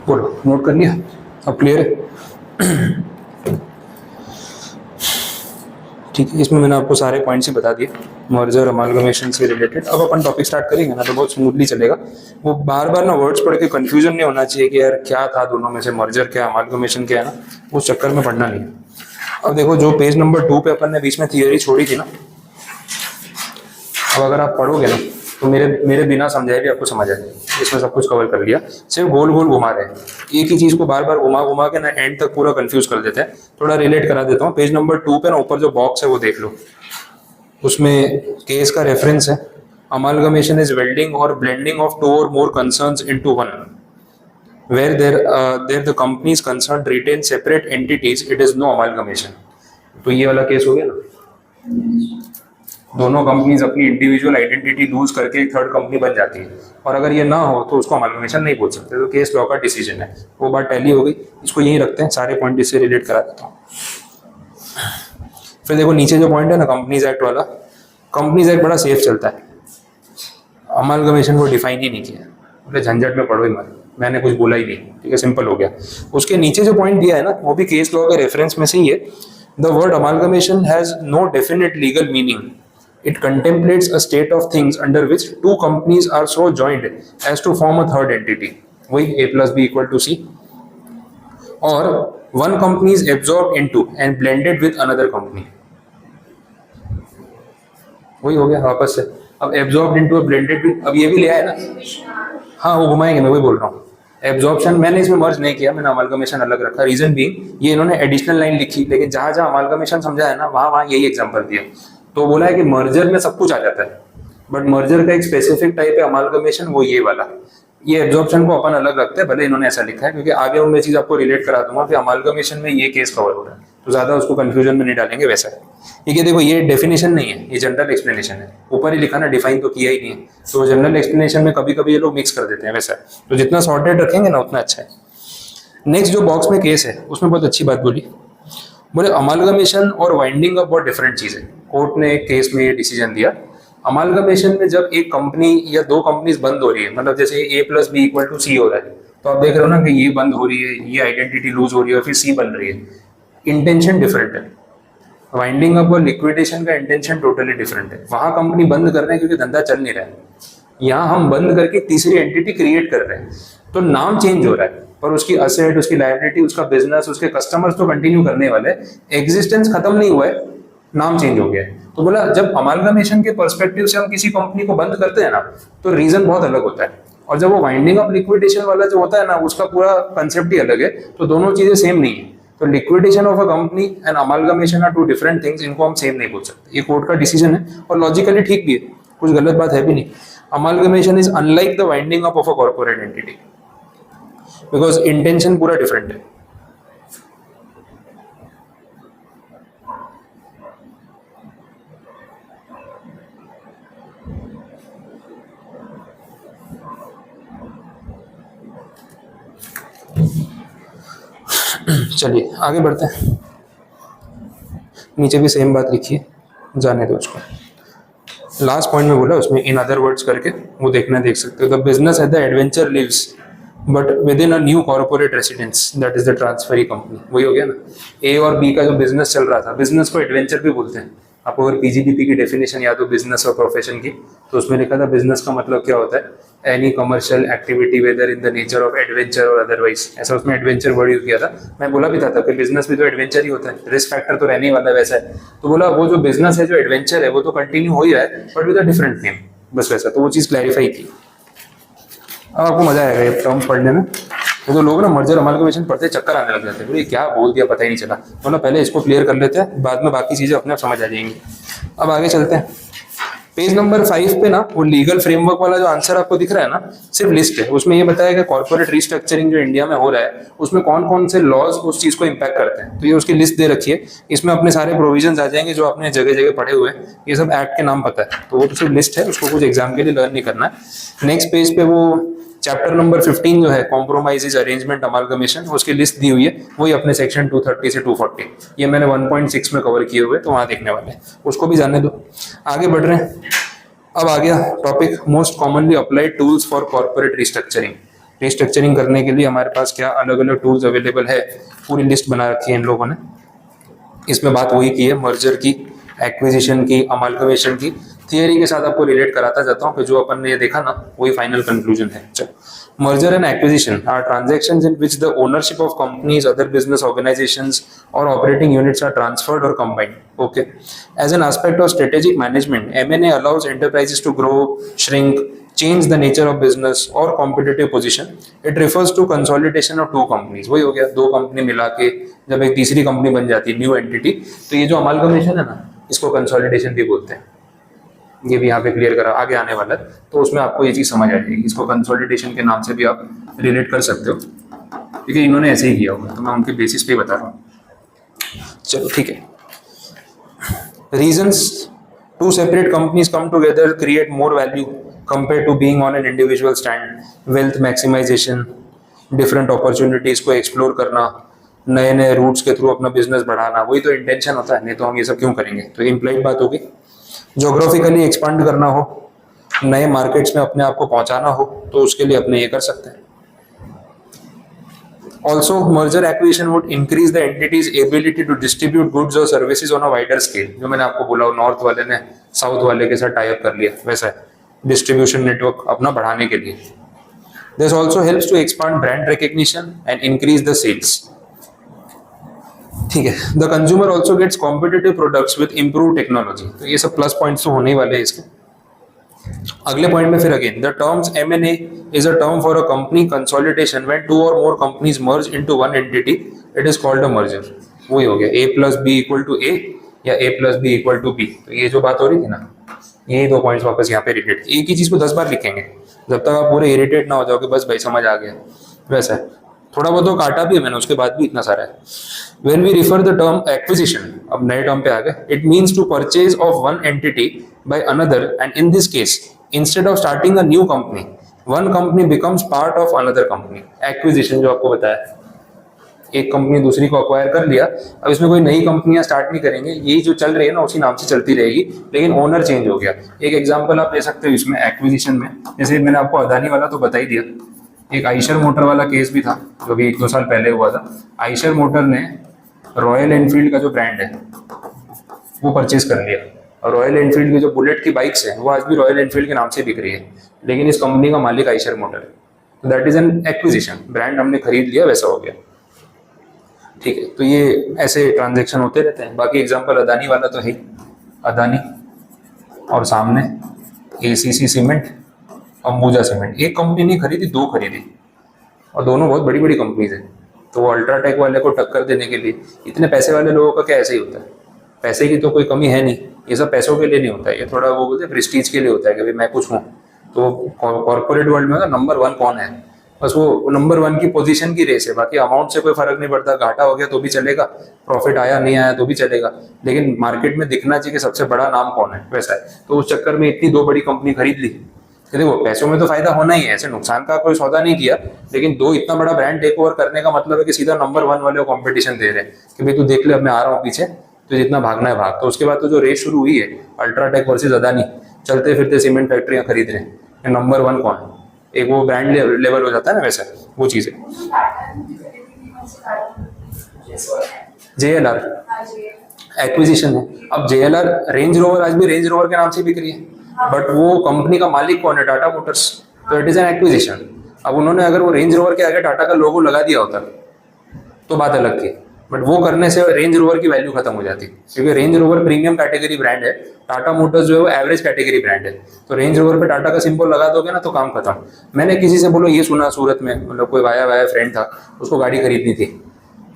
बोलो, नोट कर लिया? अब क्लियर है? ठीक है, इसमें मैंने आपको सारे पॉइंट्स ही बता दिए मर्जर अमालगमेशन से रिलेटेड। अब अपन टॉपिक स्टार्ट करेंगे ना तो बहुत स्मूथली चलेगा। वो बार बार ना वर्ड्स पढ़ के कंफ्यूजन नहीं होना चाहिए कि यार क्या था दोनों में से, मर्जर क्या अमालगमेशन क्या है ना, उस चक्कर में पढ़ना नहीं है। अब देखो, जो पेज नंबर 2 पे अपन ने बीच में थियरी छोड़ी थी ना, अब अगर आप पढ़ोगे ना तो मेरे बिना समझाए भी आपको समझ आ जाएगी। इसमें सब कुछ कवर कर लिया, सिर्फ गोल गोल घुमा रहे हैं, एक ही चीज को बार बार घुमा घुमा के ना एंड तक पूरा कंफ्यूज कर देते हैं। थोड़ा रिलेट करा देता हूँ। पेज नंबर 2 पे ना ऊपर जो बॉक्स है वो देख लो, उसमें केस का रेफरेंस है। अमालगमेशन इज वेल्डिंग और blending of 2 or more concerns into one, where there the companies concerned retain separate entities, it is no amalgamation। तो ये वाला केस हो गया ना, दोनों कंपनीज अपनी इंडिविजुअल आइडेंटिटी लूज करके एक थर्ड कंपनी बन जाती है, और अगर ये ना हो तो उसको अमालगमेशन नहीं बोल सकते। तो केस लॉ का डिसीजन है, वो बात टैली हो गई। इसको यहीं रखते हैं, सारे पॉइंट इससे रिलेट करा देता हूँ। फिर देखो नीचे जो पॉइंट है ना कंपनीज एक्ट वाला, कंपनीज एक्ट बड़ा सेफ चलता है, अमालगमेशन को डिफाइन ही नहीं किया। बोले झंझट में पढ़ो ही मत, मैंने कुछ बोला ही नहीं, ठीक है, सिंपल हो गया। उसके नीचे जो पॉइंट दिया है ना वो भी केस लॉ के रेफरेंस में से ही है। The word amalgamation has no definite legal meaning, it contemplates a state of things under which 2 companies are so joined as to form a third entity, वही a plus b equal to c, or one company is absorbed into and blended with another company, वही हो गया वापस से। अब absorbed into और blended with, अब ये भी लिया है ना, हाँ वो घुमाएंगे, मैं वही बोल रहा हूँ। एब्जॉर्प्शन मैंने इसमें मर्ज नहीं किया, मैंने अमालगमेशन अलग रखा। रीजन भी ये इन्होंने एडिशनल लाइन लिखी, लेकिन जहां जहां अमालगमेशन समझा है ना वहां वहां यही एग्जांपल दिया। तो बोला है कि मर्जर में सब कुछ आ जाता है, बट मर्जर का एक स्पेसिफिक टाइप है अमालगमेशन, वो ये वाला। ये एब्जॉर्प्शन को अपन अलग रखते हैं, भले इन्होंने ऐसा लिखा है, क्योंकि आगे मैं चीज आपको रिलेट करा दूंगा कि अमालगमेशन में ये केस कवर हो रहा है, तो ज्यादा उसको कंफ्यूजन में नहीं डालेंगे वैसा है। ठीक है, देखो ये डेफिनेशन नहीं है, ये जनरल एक्सप्लेनेशन है, ऊपर ही लिखा ना, डिफाइन तो किया ही नहीं है, तो जनरल एक्सप्लेनेशन में कभी कभी ये लोग मिक्स कर देते हैं वैसा है, तो जितना सॉर्टेड रखेंगे ना उतना अच्छा है। नेक्स्ट जो बॉक्स में केस है उसमें बहुत अच्छी बात बोली, बोले अमालगमेशन और वाइंडिंग अप बहुत डिफरेंट चीज है। कोर्ट ने एक केस में ये डिसीजन दिया, अमालगमेशन में जब एक कंपनी या दो कंपनीज बंद हो रही है, मतलब जैसे A+B=C हो रहा है, तो आप देख रहे हो ना कि ये बंद हो रही है, ये आइडेंटिटी लूज हो रही है और फिर C बन रही है, इंटेंशन डिफरेंट है। वाइंडिंग अप और लिक्विडेशन का इंटेंशन टोटली डिफरेंट है। वहां कंपनी बंद कर रहे हैं क्योंकि धंधा चल नहीं रहा है, यहाँ हम बंद करके तीसरी एंटिटी क्रिएट कर रहे हैं, तो नाम चेंज हो रहा है पर उसकी असेट, उसकी लायबिलिटी, उसका बिजनेस, उसके कस्टमर्स तो कंटिन्यू करने वाले, एग्जिस्टेंस खत्म नहीं हुआ है, नाम चेंज हो गया है। तो बोला जब अमालगमेशन के पर्सपेक्टिव से हम किसी कंपनी को बंद करते हैं ना, तो रीजन बहुत अलग होता है, और जब वो वाइंडिंग अप लिक्विडेशन वाला जो होता है ना, उसका पूरा कंसेप्ट ही अलग है, तो दोनों चीजें सेम नहीं है। तो liquidation of a company and amalgamation are two different things, इनको हम सेम नहीं बोल सकते। ये कोर्ट का डिसीजन है और लॉजिकली ठीक भी है, कुछ गलत बात है भी नहीं। Amalgamation is unlike the winding up of a corporate entity, because intention पूरा डिफरेंट है। चलिए आगे बढ़ते हैं, नीचे भी सेम बात लिखी है, जाने दो उसको। लास्ट पॉइंट में बोला उसमें इन अदर वर्ड्स करके, वो देखना देख सकते हो। The business at the adventure lives but within a new corporate residence, that is the transferee company. वही हो गया ना, ए और बी का जो बिजनेस चल रहा था, बिजनेस को एडवेंचर भी बोलते हैं। आपको अगर पीजीडीपी की डेफिनेशन याद हो बिजनेस और प्रोफेशन की, तो उसमें लिखा था बिजनेस का मतलब क्या होता है, any commercial activity whether in the nature of adventure और अदरवाइज, ऐसा उसमें एडवेंचर वर्ड यूज किया था। मैं बोला भी था कि बिजनेस भी तो एडवेंचर ही होता है, रिस्क फैक्टर तो रहने ही वाला है वैसा है। तो बोला वो जो बिजनेस है, जो एडवेंचर है, वो तो कंटिन्यू हो ही रहा है but with a different name, बस वैसा। तो वो चीज क्लैरिफाई की। अब आपको मजा आएगा ये टर्म पढ़ने में। तो लोग ना मर्जर अमालगमेशन पढ़ते चक्कर आने लग जाते हैं, बोले क्या बोल दिया पता ही नहीं चला। मतलब पहले इसको क्लियर कर लेते हैं, बाद में बाकी चीजें अपने आप समझ आ जाएंगी। अब आगे चलते हैं, पेज नंबर 5 पे ना वो लीगल फ्रेमवर्क वाला जो आंसर आपको दिख रहा है ना, सिर्फ लिस्ट है। उसमें ये बताया कि कॉर्पोरेट रिस्ट्रक्चरिंग जो इंडिया में हो रहा है, उसमें कौन कौन से लॉज उस चीज को इम्पैक्ट करते हैं, तो ये उसकी लिस्ट दे रखी है। इसमें अपने सारे प्रोविजंस आ जाएंगे जो आपने जगह जगह पढ़े हुए हैं, ये सब एक्ट के नाम पता है, तो वो तो सिर्फ लिस्ट है, उसको कुछ एग्जाम के लिए लर्न नहीं करना है। नेक्स्ट पेज पे वो चैप्टर नंबर 15 जो है कॉम्प्रोमाइजेज अरेंजमेंट अमालगमेशन, उसकी लिस्ट दी हुई है, वही अपने सेक्शन 230 से 240, ये मैंने 1.6 में कवर किए हुए, तो वहां देखने वाले हैं, उसको भी जानने दो। आगे बढ़ रहे हैं, अब आ गया topic most commonly applied tools for corporate restructuring. Restructuring करने के लिए हमारे पास क्या अलग अलग टूल्स अवेलेबल है, पूरी लिस्ट बना रखी है इन लोगों ने। इसमें बात वही की है, मर्जर की, एक्विजिशन की, अमालगमेशन की। थियरी के साथ आपको रिलेट कराता जाता हूँ, फिर जो अपन ने ये देखा ना वही फाइनल कंक्लूजन है। चलो, merger and acquisition are transactions in which the ownership of companies, other business organizations और ऑपरेटिंग यूनिट्स आर ट्रांसफर्ड और combined. Okay, as an aspect of strategic management, M&A allows enterprises to grow, shrink, change the nature of business or competitive position. It refers to consolidation of two companies. वही हो गया, दो company मिला के जब एक तीसरी कंपनी बन जाती है, न्यू एंटिटी, तो ये जो अमालगमेशन है ना, इसको कंसोलिडेशन भी बोलते हैं। ये भी यहाँ पे क्लियर करा, आगे आने वाला है, तो उसमें आपको ये चीज समझ आ जाएगी। इसको कंसोलिडेशन के नाम से भी आप रिलेट कर सकते हो, क्योंकि इन्होंने ऐसे ही किया होगा, तो मैं उनके बेसिस पे बता रहा हूँ। चलो ठीक है, reasons to separate companies come together create more value compare to being on an individual stand, wealth maximization, different opportunities को एक्सप्लोर करना, नए नए रूट्स के थ्रू अपना बिजनेस बढ़ाना, वही तो इंटेंशन होता है, नहीं तो हम ये सब क्यों करेंगे। तो इम्प्लाइड बात होगी। ज्योग्राफिकली एक्सपांड करना हो, नए मार्केट्स में अपने आप को पहुंचाना हो, तो उसके लिए अपने ये कर सकते हैं। Also, merger acquisition would increase the entity's ability to distribute goods or services on a wider scale. जो मैंने आपको बोला, नॉर्थ वाले ने साउथ वाले के साथ टाई अप कर लिया, वैसा है, डिस्ट्रीब्यूशन नेटवर्क अपना बढ़ाने के लिए। This also helps to expand brand recognition and increase the sales. ठीक है, the consumer also gets competitive products with improved technology. तो ये सब प्लस पॉइंट्स तो होने ही वाले हैं इसके। अगले पॉइंट में फिर again, the terms M&A is a term for a company consolidation when two or more companies merge into one entity. It is called a merger. वही हो गया A+B = A या A+B = B। तो ये जो बात हो रही थी ना, यही 2 पॉइंट्स वापस यहाँ पे इरिटेट, एक ही चीज़ को 10 बार लिखेंगे जब तक आप पूरे इरिटेट ना हो जाओ कि बस भाई समझ आ गया। वैसा है, थोड़ा बहुत तो काटा भी है मैंने, उसके बाद भी इतना सारा है। When we refer the term acquisition, अब नए टर्म पे आ गए, it means to purchase of one entity by another, and in this case, instead of starting a new company, one company becomes part of another company. Acquisition जो आपको बताया, एक company दूसरी को अक्वायर कर लिया, अब इसमें कोई नई कंपनियां स्टार्ट नहीं करेंगे, यही जो चल रही है ना उसी नाम से चलती रहेगी, लेकिन ओनर चेंज हो गया। एक एग्जांपल आप ले सकते हो इसमें एक्विजिशन में, जैसे मैंने आपको अदानी वाला तो बता ही दिया, एक आइशर मोटर वाला केस भी था जो भी 1-2 साल पहले हुआ था। आइशर मोटर ने रॉयल एनफील्ड का जो ब्रांड है वो परचेज कर लिया, और रॉयल एनफील्ड की जो बुलेट की बाइक्स है वो आज भी रॉयल एनफील्ड के नाम से बिक रही है, लेकिन इस कंपनी का मालिक आइशर मोटर है। तो that is an acquisition, brand हमने खरीद लिया, वैसा हो गया। ठीक है, तो ये ऐसे ट्रांजेक्शन होते रहते हैं। बाकी एग्जांपल अदानी वाला तो है ही, अदानी और सामने एसीसी सीमेंट, अंबुजा सीमेंट। एक कंपनी नहीं खरीदी, 2 खरीदी, और दोनों बहुत बड़ी बड़ी कंपनीज हैं। तो वो अल्ट्राटेक वाले को टक्कर देने के लिए, इतने पैसे वाले लोगों का क्या ऐसे ही होता है, पैसे की तो कोई कमी है नहीं, ये सब पैसों के लिए नहीं होता है, ये थोड़ा वो बोलते हैं प्रेस्टीज के लिए होता है कि भाई मैं कुछ हूँ। तो कॉर्पोरेट वर्ल्ड में नंबर 1 कौन है, बस वो नंबर 1 की पोजीशन की रेस है, बाकी अमाउंट से कोई फर्क नहीं पड़ता, घाटा हो गया तो भी चलेगा, प्रॉफिट आया नहीं आया तो भी चलेगा, लेकिन मार्केट में दिखना चाहिए कि सबसे बड़ा नाम कौन है, वैसा है। तो उस चक्कर में इतनी 2 बड़ी कंपनी खरीद ली। देखो पैसों में तो फायदा होना ही है, ऐसे नुकसान का कोई सौदा नहीं किया, लेकिन 2 इतना बड़ा ब्रांड टेक ओवर करने का मतलब है कि सीधा नंबर 1 वाले को कंपटीशन दे रहे हैं कि भाई तू देख ले अब मैं आ रहा हूँ पीछे, तो जितना भागना है भाग। तो उसके बाद तो जो रेस शुरू हुई है अल्ट्राटेक वर्सेस अदानी, चलते फिरते सीमेंट फैक्ट्रियां खरीद रहे हैं, नंबर 1 कौन है, एक वो ब्रांड लेवल हो जाता है ना, वैसा वो चीज़ है। JLR एक्विजिशन है। अब JLR रेंज रोवर आज भी रेंज रोवर के नाम से बिक रही है, बट वो कंपनी का मालिक कौन है, टाटा मोटर्स, तो इट इज एन एक्विजिशन। अब उन्होंने अगर वो रेंज रोवर के आगे टाटा का लोगो लगा दिया होता तो बात अलग थी, बट वो करने से रेंज रोवर की वैल्यू खत्म हो जाती, क्योंकि range rover premium category brand है, टाटा मोटर्स जो है वो एवरेज कैटेगरी ब्रांड है। तो रेंज रोवर पे टाटा का सिंबल लगा दोगे ना तो काम खत्म। मैंने किसी से बोलो ये सुना सूरत में, मतलब कोई वाया फ्रेंड था, उसको गाड़ी खरीदनी थी,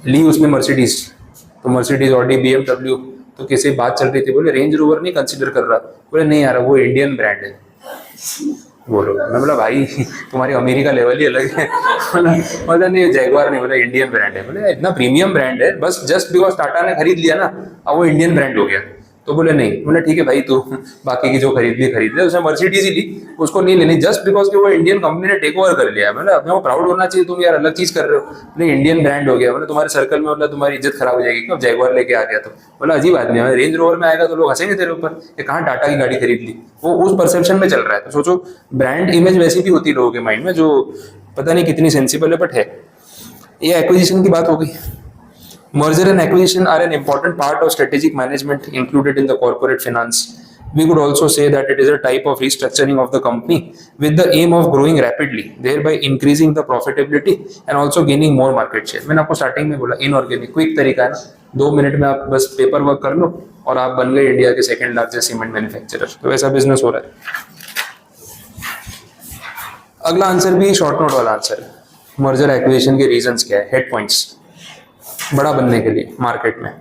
ली उसने मर्सिडीज, तो मर्सिडीज ऑडी BMW, तो किसी बात चल रही थी, बोले रेंज रोवर नहीं कंसिडर कर रहा, बोले नहीं यार वो इंडियन ब्रांड है। बोलो, मैं बोला भाई तुम्हारी अमेरिका लेवल ही अलग है, बोला नहीं जैगवार नहीं, बोला इंडियन ब्रांड है। बोले इतना प्रीमियम ब्रांड है, बस जस्ट बिकॉज टाटा ने खरीद लिया ना अब वो इंडियन ब्रांड हो गया। तो बोले नहीं, बोले ठीक है भाई तू बाकी की जो खरीद ले, उसने मर्सिडीज ही ली, उसको नहीं लेनी जस्ट बिकॉज कि वो इंडियन कंपनी ने टेक ओवर कर लिया। मतलब अपने को प्राउड होना चाहिए, तुम यार अलग चीज कर रहे हो, नहीं इंडियन ब्रांड हो गया, मतलब तुम्हारे सर्कल में मतलब तुम्हारी इज्जत खराब हो जाएगी क्यों जैगवार लेके आ गया। तो बोला अजीब आदमी है, रेंज रोवर में आएगा तो लोग हंसेंगे तेरे ऊपर, ये कहाँ टाटा की गाड़ी खरीद ली, वो उस परसेप्शन में चल रहा है। तो सोचो ब्रांड इमेज वैसी भी होती है लोगों के माइंड में, जो पता नहीं कितनी सेंसिबल है, बट है। ये एक्विजिशन की बात हो गई। Merger and acquisition are an important part of strategic management included in the corporate finance. We could also say that it is a type of restructuring of the company with the aim of growing rapidly, thereby increasing the profitability and also gaining more market share. मैंने आपको starting में बोला inorganic quick तरीका है ना, 2 minute में आप बस पेपर वर्क कर लो और आप बन गए इंडिया के 2nd लार्जेस्ट सीमेंट मैन्युफैक्चरर। तो वैसा बिजनेस हो रहा है। अगला आंसर भी शॉर्ट नोट वाला आंसर है। मर्जर एक्विजिशन के रीजंस क्या है, हेड पॉइंट्स। बड़ा बनने के लिए मार्केट में,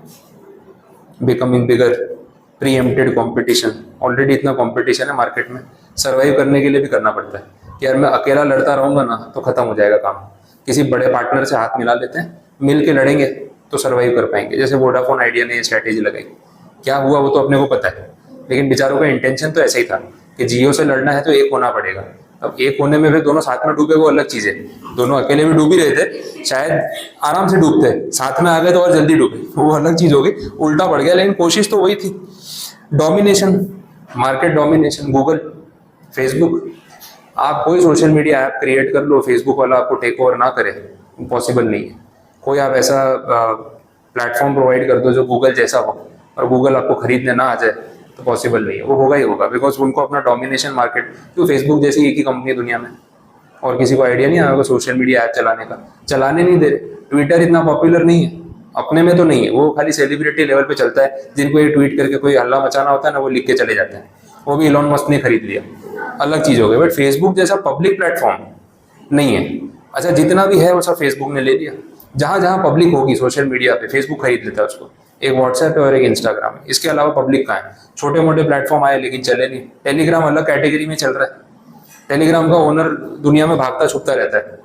बिकमिंग बिगर, प्रीएम्प्टेड कंपटीशन, ऑलरेडी इतना कंपटीशन है मार्केट में, सर्वाइव करने के लिए भी करना पड़ता है कि यार मैं अकेला लड़ता रहूंगा ना तो खत्म हो जाएगा काम, किसी बड़े पार्टनर से हाथ मिला लेते हैं, मिल के लड़ेंगे तो सर्वाइव कर पाएंगे। जैसे वोडाफोन आइडिया ने ये स्ट्रैटेजी लगाई, क्या हुआ वो तो अपने को पता है, लेकिन बेचारों का इंटेंशन तो ऐसा ही था कि जियो से लड़ना है तो एक होना पड़ेगा। अब एक होने में फिर दोनों साथ में डूबे वो अलग चीज है, दोनों अकेले भी डूब ही रहे थे, शायद आराम से डूबते, साथ में आ गए तो और जल्दी डूबे, वो अलग चीज हो गई, उल्टा पड़ गया, लेकिन कोशिश तो वही थी। Domination, market domination, Google, Facebook, आप कोई सोशल मीडिया ऐप क्रिएट कर लो, फेसबुक वाला आपको टेक ओवर ना करे, पॉसिबल नहीं है। कोई आप ऐसा प्लेटफॉर्म प्रोवाइड कर दो जो गूगल जैसा हो और गूगल आपको खरीदने ना आ जाए तो पॉसिबल नहीं है, वो होगा ही होगा, बिकॉज उनको अपना डोमिनेशन मार्केट, क्यों फेसबुक जैसी एक ही कंपनी है दुनिया में और किसी को आइडिया नहीं आएगा सोशल मीडिया ऐप चलाने का, चलाने नहीं दे रहे। ट्विटर इतना पॉपुलर नहीं है, अपने में तो नहीं है, वो खाली सेलिब्रिटी लेवल पे चलता है, जिनको ये ट्वीट करके कोई हल्ला मचाना होता है ना वो लिख के चले जाते हैं, वो भी इलॉन मस्क ने खरीद लिया, अलग चीज़ हो गई। बट फेसबुक जैसा पब्लिक प्लेटफॉर्म नहीं है। अच्छा जितना भी है वो सब फेसबुक ने ले लिया, जहाँ जहाँ पब्लिक होगी सोशल मीडिया पे फेसबुक खरीद लेता है उसको, एक व्हाट्सएप है और एक इंस्टाग्राम है। इसके अलावा पब्लिक कहाँ है? छोटे मोटे प्लेटफॉर्म आए लेकिन चले नहीं। टेलीग्राम अलग कैटेगरी में चल रहा है। टेलीग्राम का ओनर दुनिया में भागता छुपता रहता है,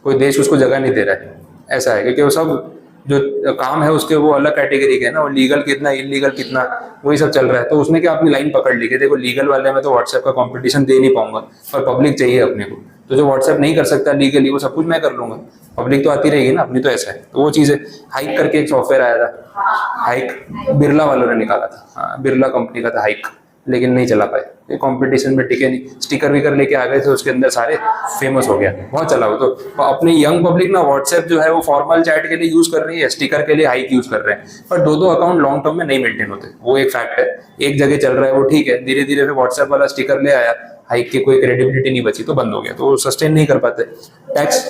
कोई देश उसको जगह नहीं दे रहा है। ऐसा है क्योंकि वो सब जो काम है उसके वो अलग कैटेगरी के है ना, वो लीगल कितना इलीगल कितना वही सब चल रहा है। तो उसने क्या अपनी लाइन पकड़ ली कि देखो लीगल वाले में तो व्हाट्सएप का कंपटीशन दे नहीं पाऊंगा, पर पब्लिक चाहिए अपने को, तो जो व्हाट्सएप नहीं कर सकता लीगली वो सब कुछ मैं कर लूंगा, पब्लिक तो आती रहेगी ना अपनी। तो ऐसा है, तो वो चीज़ है। हाइक करके एक सॉफ्टवेयर आया था, हाइक बिरला वालों ने निकाला था, हाँ बिरला कंपनी का था हाइक, लेकिन नहीं चला पाए, ये कंपटीशन में टिके नहीं। स्टिकर विकर लेके आ गए थे उसके अंदर, सारे फेमस हो गया, बहुत चला वो। तो अपनी यंग पब्लिक ना व्हाट्सएप जो है वो फॉर्मल चैट के लिए यूज कर रही है, स्टिकर के लिए हाइक यूज कर रहे हैं, पर दो अकाउंट लॉन्ग टर्म में नहीं मेंटेन होते, वो एक फैक्ट है। एक जगह चल रहा है वो ठीक है, धीरे धीरे फिर व्हाट्सएप वाला स्टिकर ले आया, हाइक की कोई क्रेडिबिलिटी नहीं बची तो बंद हो गया, तो वो सस्टेन नहीं कर पाते। टैक्स,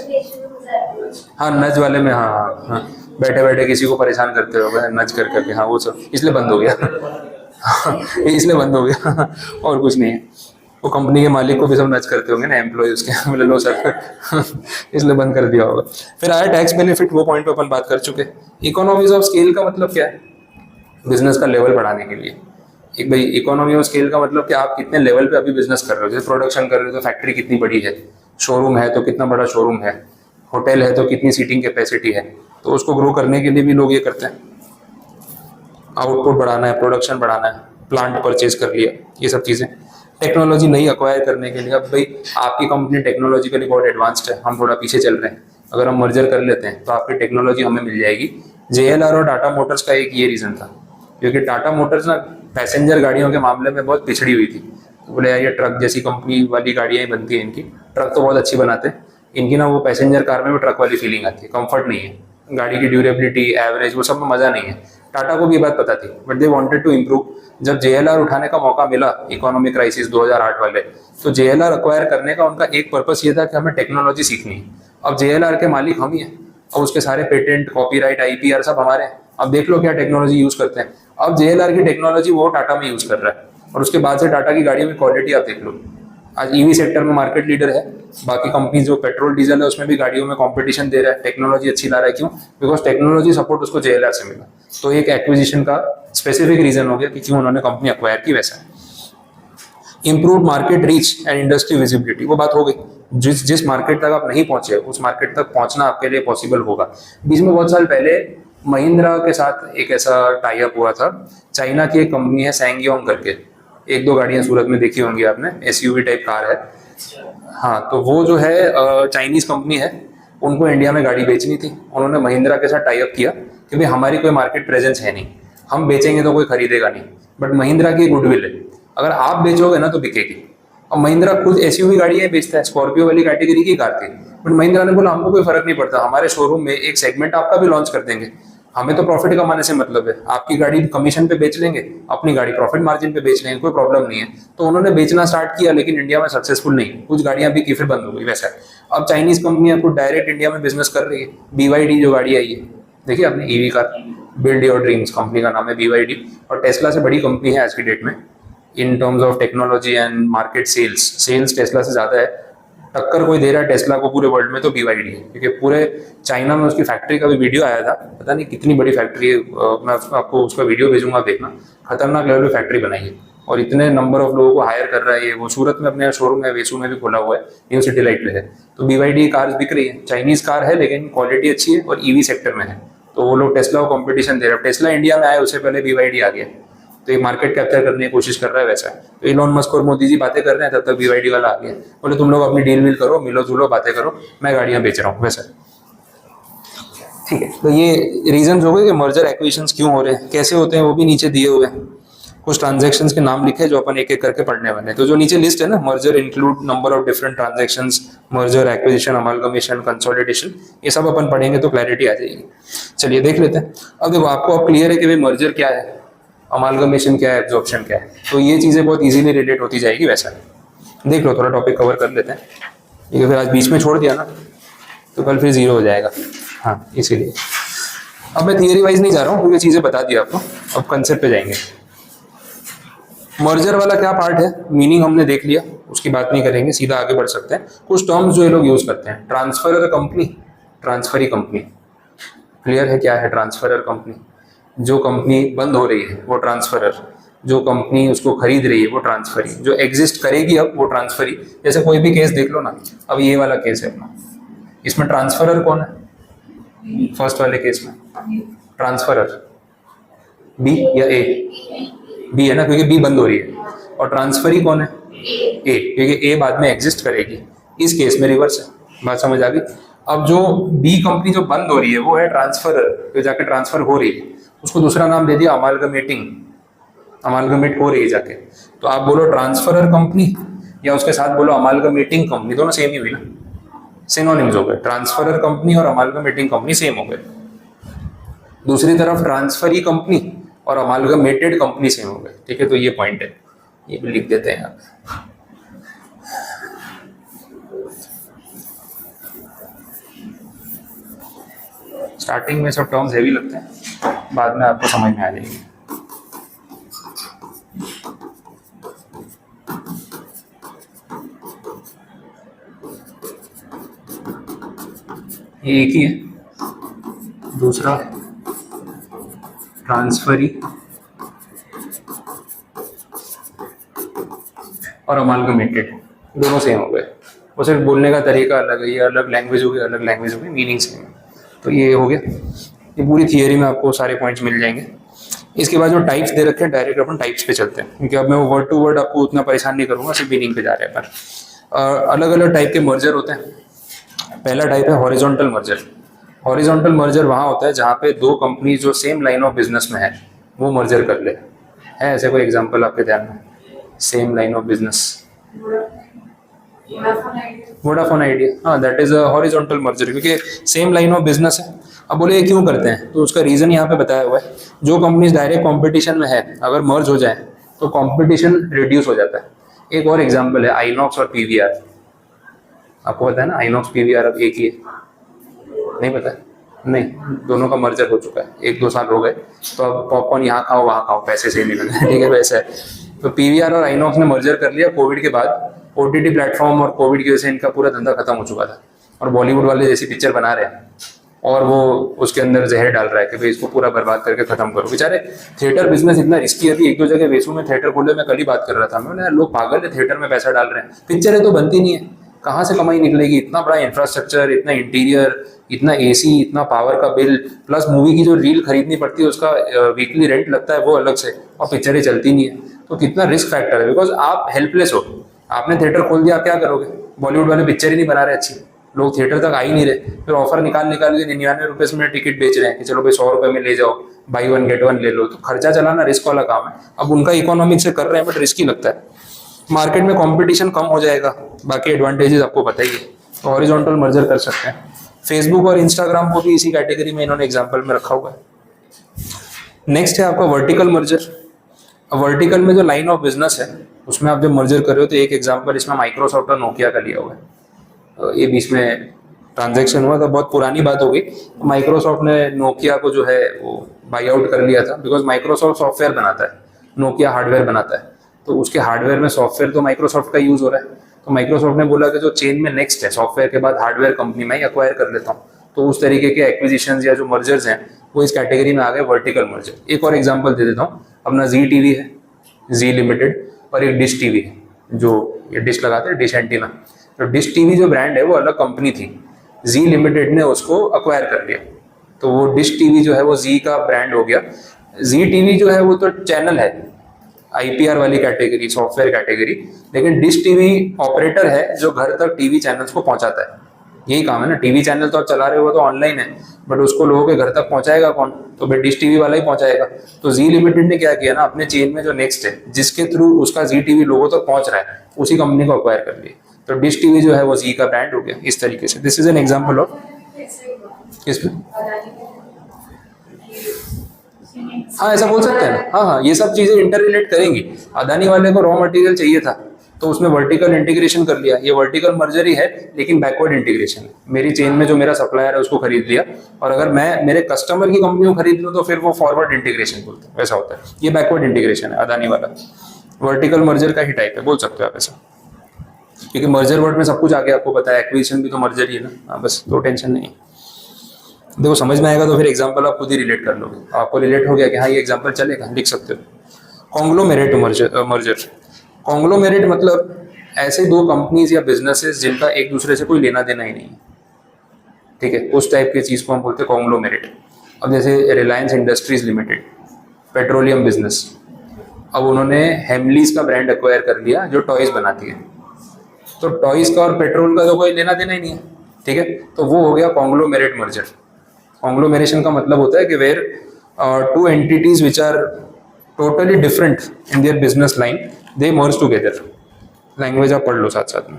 हाँ नज वाले में, हाँ हाँ हाँ, बैठे बैठे किसी को परेशान करते हो नज कर करके, हाँ वो सब इसलिए बंद हो गया इसलिए बंद हो गया और कुछ नहीं है। वो कंपनी के मालिक को भी सब नच करते होंगे ना एम्प्लॉय उसके, बोले लो सर इसलिए बंद कर दिया होगा। फिर आया टैक्स बेनिफिट, वो पॉइंट पे अपन बात कर चुके। इकोनॉमीज ऑफ स्केल का मतलब क्या है? बिजनेस का लेवल बढ़ाने के लिए। एक भाई इकोनॉमी ऑफ स्केल का मतलब कि आप कितने लेवल पे अभी बिजनेस कर रहे हो। जैसे प्रोडक्शन कर रहे हो तो फैक्ट्री कितनी बड़ी है, शोरूम है तो कितना बड़ा शोरूम है, होटल है तो कितनी सीटिंग कैपेसिटी है, तो उसको ग्रो करने के लिए भी लोग ये करते हैं। आउटपुट बढ़ाना है, प्रोडक्शन बढ़ाना है, प्लांट परचेज कर लिया, ये सब चीज़ें। टेक्नोलॉजी नई अक्वायर करने के लिए, अब भाई आपकी कंपनी टेक्नोलॉजिकली बहुत एडवांस्ड है, हम थोड़ा पीछे चल रहे हैं, अगर हम मर्जर कर लेते हैं तो आपकी टेक्नोलॉजी हमें मिल जाएगी। JLR और टाटा मोटर्स का एक ये रीज़न था, क्योंकि टाटा मोटर्स ना पैसेंजर गाड़ियों के मामले में बहुत पिछड़ी हुई थी। तो बोले यार ये ट्रक जैसी कंपनी वाली गाड़ियाँ ही बनती हैं इनकी, ट्रक तो बहुत अच्छी बनाते हैं, इनकी ना वो पैसेंजर कार में भी ट्रक वाली फीलिंग आती है, कंफर्ट नहीं है, गाड़ी की ड्यूरेबिलिटी एवरेज वो सब में मज़ा नहीं है। टाटा को भी बात पता थी, but they wanted to improve. जब JLR उठाने का मौका मिला इकोनॉमिक क्राइसिस 2008 वाले, तो JLR अक्वायर करने का उनका एक पर्पस ये था कि हमें टेक्नोलॉजी सीखनी है। अब JLR के मालिक हम ही हैं, अब उसके सारे पेटेंट कॉपीराइट IPR सब हमारे हैं। अब देख लो क्या टेक्नोलॉजी यूज करते हैं। अब JLR की टेक्नोलॉजी वो टाटा में यूज कर रहा है, और उसके बाद से टाटा की गाड़ियों की क्वालिटी आप देख लो। आज EV सेक्टर में मार्केट लीडर है, बाकी कंपनी जो पेट्रोल डीजल है उसमें भी गाड़ियों में कंपटीशन दे रहा है, टेक्नोलॉजी अच्छी ला रहा है। क्यों? बिकॉज टेक्नोलॉजी सपोर्ट उसको JLR से मिला। तो एक एक्विजिशन का स्पेसिफिक रीजन हो गया कि क्यों उन्होंने कंपनी अक्वायर की। वैसा improve market reach and industry visibility, वो बात हो गई। जिस मार्केट तक आप नहीं पहुंचे उस मार्केट तक पहुंचना आपके लिए पॉसिबल होगा। बीच में बहुत साल पहले महिंद्रा के साथ एक ऐसा टाई अप हुआ था, चाइना की एक कंपनी है सैंगयोंग करके, एक दो गाड़ियां सूरत में देखी होंगी आपने, SUV टाइप कार है। हाँ, तो वो जो है चाइनीज कंपनी है, उनको इंडिया में गाड़ी बेचनी थी, उन्होंने महिंद्रा के साथ टाई अप किया कि भाई हमारी कोई मार्केट प्रेजेंस है नहीं, हम बेचेंगे तो कोई खरीदेगा नहीं, बट महिंद्रा की गुडविल है, अगर आप बेचोगे ना तो बिकेगी। अब महिंद्रा खुद SUV गाड़ियाँ बेचता है, स्कॉर्पियो वाली कैटेगरी की कार थी, बट महिंद्रा ने बोला हमको कोई फर्क नहीं पड़ता, हमारे शोरूम में एक सेगमेंट आपका भी लॉन्च कर देंगे, हमें तो प्रॉफिट कमाने से मतलब है, आपकी गाड़ी कमीशन पे बेच लेंगे, अपनी गाड़ी प्रॉफिट मार्जिन पे बेच लेंगे, कोई प्रॉब्लम नहीं है। तो उन्होंने बेचना स्टार्ट किया, लेकिन इंडिया में सक्सेसफुल नहीं, कुछ गाड़ियां बिकी फिर बंद हो गई। वैसा अब चाइनीज कंपनियां खुद डायरेक्ट इंडिया में बिजनेस कर रही है। BYD जो गाड़ी आई है, देखिए आपने EV car, build your dreams company का नाम है BYD, और टेस्ला से बड़ी कंपनी है आज की डेट में in terms of technology and market sales Tesla से ज़्यादा है। टक्कर कोई दे रहा है टेस्ला को पूरे वर्ल्ड में तो BYD है, क्योंकि पूरे चाइना में उसकी फैक्ट्री का भी वीडियो आया था, पता नहीं कितनी बड़ी फैक्ट्री है, मैं आपको उसका वीडियो भेजूंगा, देखना, खतरनाक लेवल पे फैक्ट्री बनाई है, और इतने नंबर ऑफ लोगों को हायर कर रहा है ये। वो सूरत में अपने शोरूम है, वेसू में भी खोला हुआ है, न्यू सिटी लाइट पे है। तो BYD कार्स बिक रही है, चाइनीज कार है लेकिन क्वालिटी अच्छी है और EV सेक्टर में है, तो वो लोग टेस्ला को कॉम्पिटिशन दे रहे हैं। टेस्ला इंडिया में आया उससे पहले BYD आ गया, तो एक मार्केट कैप्चर करने की कोशिश कर रहा है। वैसा तो इलॉन मस्क और मोदी जी बातें कर रहे हैं, तब तक BYD वाला आ गया, बोले तुम लोग अपनी डील वील करो, मिलो जुलो, बातें करो, मैं गाड़ियां बेच रहा हूँ। वैसा ठीक है। तो ये रीजन हो गए कि मर्जर एक्विजिशंस क्यों हो रहे हैं, कैसे होते हैं, वो भी नीचे दिए हुए हैं। कुछ ट्रांजैक्शंस के नाम लिखे जो अपन एक एक करके पढ़ने वाले हैं। तो जो नीचे लिस्ट है ना, merger include number of different transactions, merger acquisition, amalgamation, consolidation, ये सब अपन पढ़ेंगे तो क्लैरिटी आ जाएगी। चलिए देख लेते हैं। अब देखो आपको अब क्लियर है कि भाई मर्जर क्या है, अमालगमेशन क्या है, एब्जॉर्प्शन क्या है, तो ये चीज़ें बहुत इजीली रिलेट होती जाएगी। वैसा देख लो, थोड़ा टॉपिक कवर कर लेते हैं, क्योंकि फिर आज बीच में छोड़ दिया ना तो कल फिर जीरो हो जाएगा। हाँ, इसीलिए अब मैं थियरी वाइज नहीं जा रहा हूँ, क्योंकि चीज़ें बता दी आपको, अब कंसेप्ट पे जाएंगे। मर्जर वाला क्या पार्ट है, मीनिंग हमने देख लिया, उसकी बात नहीं करेंगे, सीधा आगे बढ़ सकते हैं। कुछ टर्म्स जो ये लोग यूज़ करते हैं, transferor company, transferee company, clear है क्या है ट्रांसफरर कंपनी? जो कंपनी बंद हो रही है वो ट्रांसफरर, जो कंपनी उसको खरीद रही है वो ट्रांसफरी, जो एग्जिस्ट करेगी अब वो ट्रांसफरी। जैसे कोई भी केस देख लो ना, अब ये वाला केस है अपना, इसमें ट्रांसफरर कौन है? फर्स्ट वाले केस में ट्रांसफरर बी या ए? बी है ना, क्योंकि बी बंद हो रही है। और ट्रांसफरी कौन है? ए, क्योंकि ए बाद में एग्जिस्ट करेगी। इस केस में रिवर्स है। बात समझ आ गई? अब जो बी कंपनी जो बंद हो रही है वो है ट्रांसफरर, जो जाके ट्रांसफर हो रही है, उसको दूसरा नाम दे दिया अमालगमेटिंग, अमालगमेट हो रही है जाके। तो आप बोलो ट्रांसफरर कंपनी या उसके साथ बोलो अमालगमेटिंग कंपनी, दोनों सेम ही हुई ना, सिनोनिम्स हो गए। ट्रांसफरर कंपनी और अमालगमेटिंग कंपनी सेम हो गए। दूसरी तरफ ट्रांसफरी कंपनी और अमालगमेटेड कंपनी सेम हो गए। ठीक है, तो ये पॉइंट है, ये भी लिख देते हैं आप। स्टार्टिंग में सब टर्म्स हेवी लगते हैं, बाद में आपको समझ में आ जाएगी। ये एक ही है, दूसरा ट्रांसफरी और अमालगमेटेड, दोनों सेम हो गए। वो सिर्फ बोलने का तरीका अलग है, ये अलग लैंग्वेज हो गई, अलग लैंग्वेज हो गई, मीनिंग सेम है। तो ये हो गया, ये पूरी थियरी में आपको सारे पॉइंट्स मिल जाएंगे। इसके बाद जो टाइप्स दे रखे हैं, डायरेक्ट अपन टाइप्स पे चलते हैं, क्योंकि अब मैं वो वर्ड टू वर्ड आपको उतना परेशान नहीं करूंगा, सिर्फ मीनिंग पे जा रहे हैं पर। अलग अलग टाइप के मर्जर होते हैं। पहला टाइप है हॉरिजॉन्टल मर्जर। हॉरिजॉन्टल मर्जर वहाँ होता है जहाँ पे दो कंपनी जो सेम लाइन ऑफ बिजनेस में है वो मर्जर कर ले। है ऐसे कोई एग्जांपल आपके ध्यान में? Same line of business, Vodafone Idea, हाँ that is a horizontal merger, क्योंकि सेम लाइन ऑफ बिजनेस है। अब बोले ये क्यों करते हैं, तो उसका रीजन यहाँ पे बताया हुआ है। जो कंपनीज डायरेक्ट कंपटीशन में है अगर मर्ज हो जाए तो कंपटीशन रिड्यूस हो जाता है। एक और एग्जांपल है आइनॉक्स और पीवीआर। आपको पता है ना आइनॉक्स पीवीआर अब एक ही है? नहीं पता है? नहीं, दोनों का मर्जर हो चुका है, 1-2 साल हो गए। तो अब पॉपकॉर्न यहाँ खाओ वहाँ खाओ, पैसे से निकल गए। ठीक है, वैसे है। तो पीवीआर और आइनॉक्स ने मर्जर कर लिया कोविड के बाद। ओटीटी प्लेटफॉर्म और कोविड की वजह से इनका पूरा धंधा खत्म हो चुका था, और बॉलीवुड वाले जैसी पिक्चर बना रहे हैं और वो उसके अंदर जहर डाल रहा है कि भाई इसको पूरा बर्बाद करके खत्म करो। बेचारे थिएटर बिजनेस इतना रिस्की है। अभी 1-2 जगह वेसू में थिएटर खोले, मैं कल ही बात कर रहा था, मैंने लोग पागल है, थिएटर में पैसा डाल रहे हैं, पिक्चरें तो बनती नहीं है, कहाँ से कमाई निकलेगी? इतना बड़ा इंफ्रास्ट्रक्चर, इतना इंटीरियर, इतना एसी, इतना पावर का बिल, प्लस मूवी की जो रील खरीदनी पड़ती है उसका वीकली रेंट लगता है वो अलग से, और पिक्चरें चलती नहीं है। तो कितना रिस्क फैक्टर है, बिकॉज आप हेल्पलेस हो। आपने थिएटर खोल दिया, आप क्या करोगे? बॉलीवुड वाले पिक्चर ही नहीं बना रहे अच्छी, लोग थिएटर तक आ ही नहीं रहे, फिर ऑफर निकाल निकाल के 99 रुपये में टिकट बेच रहे हैं कि चलो भाई 100 रुपये में ले जाओ, बाई 1 गेट 1 ले लो। तो खर्चा चलाना रिस्क वाला काम है। अब उनका इकोनॉमिक से कर रहे हैं बट रिस्की लगता है। मार्केट में कंपटीशन कम हो जाएगा, बाकी एडवांटेजेस आपको पता ही है। तो हॉरिजॉन्टल मर्जर कर सकते हैं। फेसबुक और इंस्टाग्राम को भी इसी कैटेगरी में इन्होंने एग्जाम्पल में रखा हुआ है। नेक्स्ट है आपका वर्टिकल मर्जर। वर्टिकल में जो लाइन ऑफ बिजनेस है उसमें आप जब मर्जर कर रहे हो, तो एक एग्जांपल इसमें माइक्रोसॉफ्ट और नोकिया का लिया हुआ है। ये बीच में ट्रांजैक्शन हुआ था, बहुत पुरानी बात हो गई। माइक्रोसॉफ्ट ने नोकिया को जो है वो बाई आउट कर लिया था, बिकॉज माइक्रोसॉफ्ट सॉफ्टवेयर बनाता है, नोकिया हार्डवेयर बनाता है। तो उसके हार्डवेयर में सॉफ्टवेयर तो माइक्रोसॉफ्ट का यूज हो रहा है। तो माइक्रोसॉफ्ट ने बोला कि जो चेन में नेक्स्ट है सॉफ्टवेयर के बाद हार्डवेयर कंपनी में ही एक्वायर कर लेता हूँ। तो उस तरीके के एक्विजिशन या जो मर्जर्स हैं वो इस कैटेगरी में आ गए, वर्टिकल मर्जर। एक और एग्जांपल दे देता हूँ, अपना जी टीवी है, जी लिमिटेड, और एक डिश टीवी है, जो ये डिश लगाते हैं, डिश एंटीना। तो डिश टीवी जो ब्रांड है वो अलग कंपनी थी, जी लिमिटेड ने उसको अक्वायर कर लिया। तो वो डिश टीवी जो है वो जी का ब्रांड हो गया। जी टीवी जो है वो तो चैनल है, आईपीआर वाली कैटेगरी, सॉफ्टवेयर कैटेगरी, लेकिन डिश टीवी ऑपरेटर है जो घर तक टीवी चैनल्स को पहुंचाता है। यही काम है ना, टीवी चैनल तो आप चला रहे हो तो ऑनलाइन है, बट उसको लोगों के घर तक पहुंचाएगा कौन? तो भाई डिश टीवी वाला ही पहुंचाएगा। तो जी लिमिटेड ने क्या किया ना, अपने चेन में जो नेक्स्ट है जिसके थ्रू उसका जी टीवी लोगों तक पहुंच रहा है, उसी कंपनी को अक्वायर कर लिया। तो डिश टीवी जो है वो जी का ब्रांड हो गया इस तरीके से। This is an example of किसमें, हाँ ऐसा बोल सकते हैं। हाँ हाँ, ये सब चीजें इंटर रिलेट करेंगी। अदानी वाले को रॉ मटेरियल चाहिए था तो उसमें वर्टिकल इंटीग्रेशन कर लिया, ये वर्टिकल मर्जर ही है लेकिन बैकवर्ड इंटीग्रेशन है। मेरी चेन में जो मेरा सप्लायर है उसको खरीद लिया, और अगर मैं मेरे कस्टमर की कंपनी को खरीद लूँ तो फिर वो फॉरवर्ड इंटीग्रेशन बोलते हैं, वैसा होता है। ये बैकवर्ड इंटीग्रेशन है अदानी वाला, वर्टिकल मर्जर का ही टाइप है, बोल सकते हो आप ऐसा। क्योंकि मर्जर वर्ड में सब कुछ आ गया, आपको पता है, एक्विजिशन भी तो मर्जर ही है ना। हाँ बस, तो टेंशन नहीं। देखो समझ में आएगा तो फिर एग्जाम्पल आप खुद ही रिलेट कर लोगे, आपको रिलेट हो गया कि हाँ ये एग्जाम्पल चलेगा, लिख सकते हो। कॉन्ग्लोमेरेट मर्जर, कॉन्ग्लोमेरेट मतलब ऐसे दो कंपनीज या बिजनेसेस जिनका एक दूसरे से कोई लेना देना ही नहीं है, ठीक है, उस टाइप की चीज़ को हम बोलते हैं कॉन्ग्लोमेरेट। अब जैसे Reliance industries limited, petroleum business, अब उन्होंने हेमलीज का ब्रांड एक्वायर कर लिया जो टॉयज बनाती है, तो टॉयज का और पेट्रोल का तो कोई लेना देना ही नहीं है, ठीक है, तो वो हो गया कॉन्ग्लोमेरेट मर्जर। कॉन्ग्लोमेरेशन का मतलब होता है कि where two entities which are totally different in their business line they merge together. Language आप पढ़ लो साथ साथ में।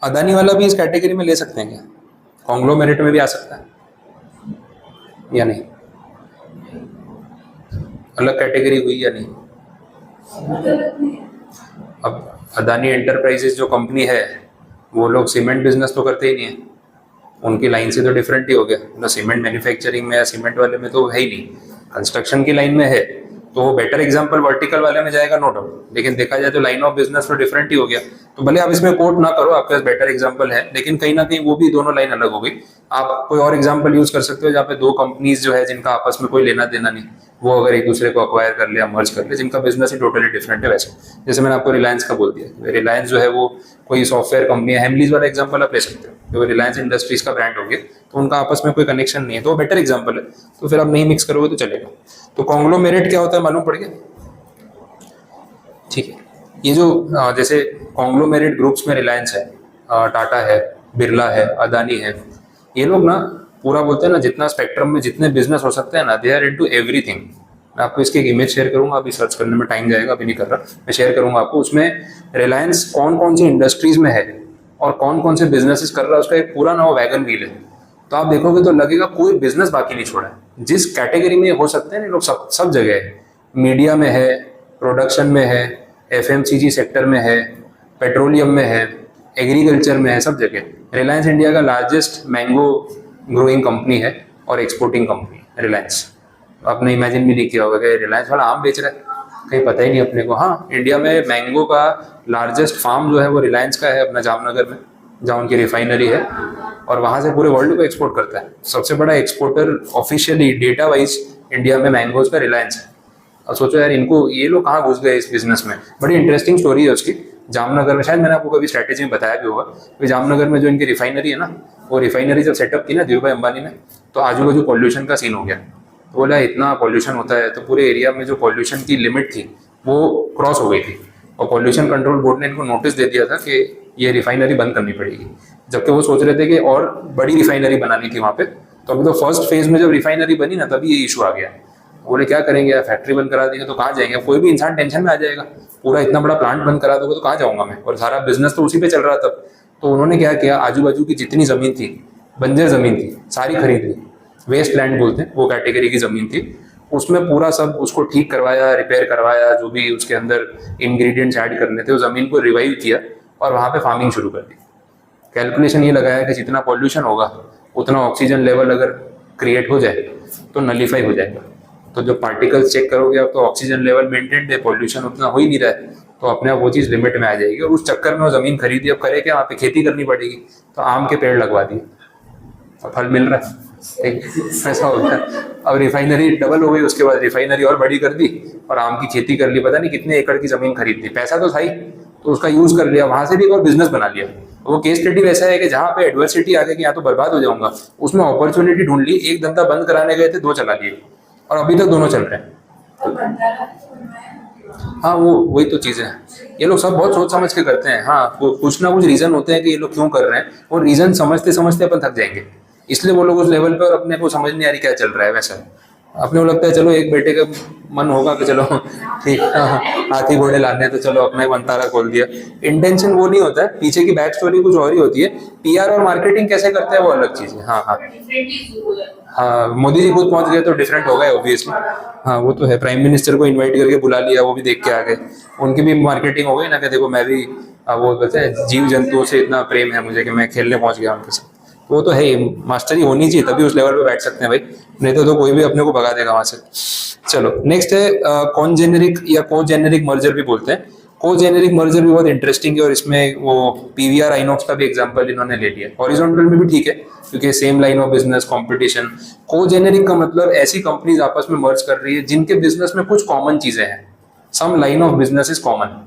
अदानी वाला भी इस कैटेगरी में ले सकते हैं क्या? कॉन्ग्लोमेरेट में भी आ सकता है या नहीं? अलग कैटेगरी हुई या नहीं? अब अदानी एंटरप्राइजेज जो कंपनी है वो लोग सीमेंट बिजनेस तो करते ही नहीं है, उनकी लाइन से तो डिफरेंट ही हो गया, मतलब सीमेंट मैन्युफैक्चरिंग में या सीमेंट वाले में तो है ही नहीं, कंस्ट्रक्शन की लाइन में है, तो वो बेटर एग्जांपल वर्टिकल वाले में जाएगा नो डाउट, लेकिन देखा जाए तो लाइन ऑफ बिजनेस तो डिफरेंट ही हो गया। तो भले आप इसमें कोट ना करो, आपके पास बेटर एग्जांपल है, लेकिन कहीं ना कहीं वो भी दोनों लाइन अलग हो गई। आप कोई और एग्जांपल यूज कर सकते हो जहाँ पे दो कंपनीज जो है जिनका आपस में कोई लेना देना नहीं, वो अगर एक दूसरे को अक्वायर कर लिया, मर्ज कर लिया, जिनका बिजनेस ही टोटली डिफरेंट है। वैसे जैसे मैंने आपको रिलायंस का बोल दिया, रिलायंस जो है वो कोई सॉफ्टवेयर कंपनी है, हेमलीज वाला एग्जांपल आप ले सकते हो, जो रिलायंस इंडस्ट्रीज का ब्रांड हो गया, तो उनका आपस में कोई कनेक्शन नहीं है, तो वो बेटर एग्जांपल है, तो फिर आप नहीं मिक्स करोगे तो चलेगा। तो कॉन्ग्लोमेरेट क्या होता है मालूम पड़ गया, ठीक है। ये जो जैसे कॉन्ग्लोमेरेट ग्रुप्स में रिलायंस है, टाटा है, बिरला है, अदानी है, ये लोग ना पूरा बोलते हैं ना, जितना स्पेक्ट्रम में जितने बिजनेस हो सकते हैं ना, दे आर इनटू एवरीथिंग। मैं आपको इसकी एक इमेज शेयर करूंगा, अभी सर्च करने में टाइम जाएगा, अभी नहीं कर रहा, मैं शेयर करूंगा आपको। उसमें रिलायंस कौन कौन सी इंडस्ट्रीज में है और कौन कौन से बिजनेसेस कर रहा है, उसका एक पूरा ना वैगन व्हील है। तो आप देखोगे तो लगेगा कोई बिजनेस बाकी नहीं छोड़ा है। जिस कैटेगरी में हो सकते हैं ना लोग, सब जगह है, मीडिया में है, प्रोडक्शन में है, एफएमसीजी सेक्टर में है, पेट्रोलियम में है, एग्रीकल्चर में है, सब जगह। रिलायंस इंडिया का लार्जेस्ट मैंगो ग्रोइंग कंपनी है और एक्सपोर्टिंग कंपनी रिलायंस। आपने इमेजिन भी नहीं किया होगा कि रिलायंस वाला आम बेच रहा है, कहीं पता ही नहीं अपने को। हाँ, इंडिया में मैंगो का लार्जेस्ट फार्म जो है वो रिलायंस का है, अपना जामनगर में, जहाँ उनकी रिफाइनरी है, और वहाँ से पूरे वर्ल्ड को एक्सपोर्ट करता है। सबसे बड़ा exporter officially data wise India में मैंगोज का रिलायंस है। अब सोचो यार, इनको ये लोग कहाँ घुस गए इस बिजनेस में। बड़ी इंटरेस्टिंग स्टोरी है उसकी। जामनगर में, शायद मैंने आपको कभी स्ट्रैटेजी में बताया भी होगा, कि जामनगर में जो इनकी रिफाइनरी है ना, वो रिफाइनरी जब सेटअप की ना धीरू भाई अंबानी ने, तो आजू बाजू पॉल्यूशन का सीन हो गया। तो बोला इतना पॉल्यूशन होता है, तो पूरे एरिया में जो पॉल्यूशन की लिमिट थी वो क्रॉस हो गई थी, और पॉल्यूशन कंट्रोल बोर्ड ने इनको नोटिस दे दिया था कि ये रिफाइनरी बंद करनी पड़ेगी। जबकि वो सोच रहे थे कि और बड़ी रिफाइनरी बनानी थी वहाँ पे। तो अभी तो फर्स्ट फेज में जब रिफाइनरी बनी ना, तभी ये इशू आ गया। बोले क्या करेंगे यार, फैक्ट्री बंद करा देंगे तो कहाँ जाएंगे, कोई भी इंसान टेंशन में आ जाएगा, पूरा इतना बड़ा प्लांट बंद करा दोगे तो कहाँ जाऊंगा मैं, और सारा बिजनेस तो उसी पे चल रहा तब। तो उन्होंने क्या किया, आजू बाजू की जितनी जमीन थी, बंजर जमीन थी, सारी खरीद ली। वेस्ट लैंड बोलते हैं, वो कैटेगरी की जमीन थी, उसमें पूरा सब उसको ठीक करवाया, रिपेयर करवाया, जो भी उसके अंदर इंग्रेडिएंट्स ऐड करने थे, उस जमीन को रिवाइव किया और वहाँ पे फार्मिंग शुरू कर दी। कैलकुलेशन ये लगाया कि जितना पॉल्यूशन होगा उतना ऑक्सीजन लेवल अगर क्रिएट हो जाए तो नलीफाई हो जाएगा। तो जो पार्टिकल्स चेक करोगे आप, तो ऑक्सीजन लेवल मेंटेन है, पॉल्यूशन उतना हो ही नहीं रहा है, तो अपने आप वो चीज़ लिमिट में आ जाएगी। और उस चक्कर में वो ज़मीन खरीदी, अब करे क्या, वहाँ पे खेती करनी पड़ेगी, तो आम के पेड़ लगवा दिए और फल मिल रहा है, ठीक, ऐसा हो गया। अब रिफाइनरी डबल हो गई, उसके बाद रिफाइनरी और बड़ी कर दी और आम की खेती कर ली, पता नहीं कितने एकड़ की ज़मीन खरीद ली, पैसा तो था ही, तो उसका यूज़ कर लिया, वहाँ से भी एक और बिजनेस बना लिया। वो केस स्टडी वैसा है कि जहाँ पे एडवर्सिटी आ गई कि यहाँ तो बर्बाद हो जाऊंगा, उसमें अपॉर्चुनिटी ढूंढ ली, एक धंधा बंद कराने गए थे, दो चला लिए, और अभी तक दोनों चल रहे हैं। हाँ, वो वही तो चीज़ है, ये लोग सब बहुत सोच समझ के करते हैं। हाँ, कुछ ना कुछ रीज़न होते हैं कि ये लोग क्यों कर रहे हैं, और रीज़न समझते समझते अपन थक जाएंगे, इसलिए वो लोग उस लेवल पे, और अपने को समझ नहीं आ रही क्या चल रहा है वैसा। अपने को लगता है चलो एक बेटे का मन होगा कि चलो ठीक, हाथी घोड़े लाने हैं तो चलो अपना एक वंतारा खोल दिया। इंटेंशन वो नहीं होता है, पीछे की बैक स्टोरी कुछ और ही होती है। पीआर और मार्केटिंग कैसे करते हैं वो अलग चीज है। हाँ हाँ हाँ, मोदी जी खुद पहुंच गए तो डिफरेंट हो गए ऑब्वियसली। हाँ वो तो है, प्राइम मिनिस्टर को इनवाइट करके बुला लिया, वो भी देख के आ गए, उनकी भी मार्केटिंग हो गई ना कि देखो मैं भी वो कहते हैं जीव जंतुओं से इतना प्रेम है मुझे कि मैं खेलने पहुंच गया उनके साथ। वो तो है ही, मास्टरी होनी चाहिए तभी उस लेवल पे बैठ सकते हैं भाई, नहीं तो कोई भी अपने को भगा देगा वहां से। चलो नेक्स्ट है कॉन जेनेरिक या को जेनेरिक मर्जर भी बोलते हैं। को जेनेरिक मर्जर भी बहुत इंटरेस्टिंग है, और इसमें वो पीवीआर आइनॉक्स का भी एग्जांपल इन्होंने ले लिया। हॉरिजॉन्टल में भी ठीक है क्योंकि same line of business competition. को जेनेरिक का मतलब ऐसी कंपनीज आपस में मर्ज कर रही है जिनके बिजनेस में कुछ कॉमन चीजें हैं, some line of business is common.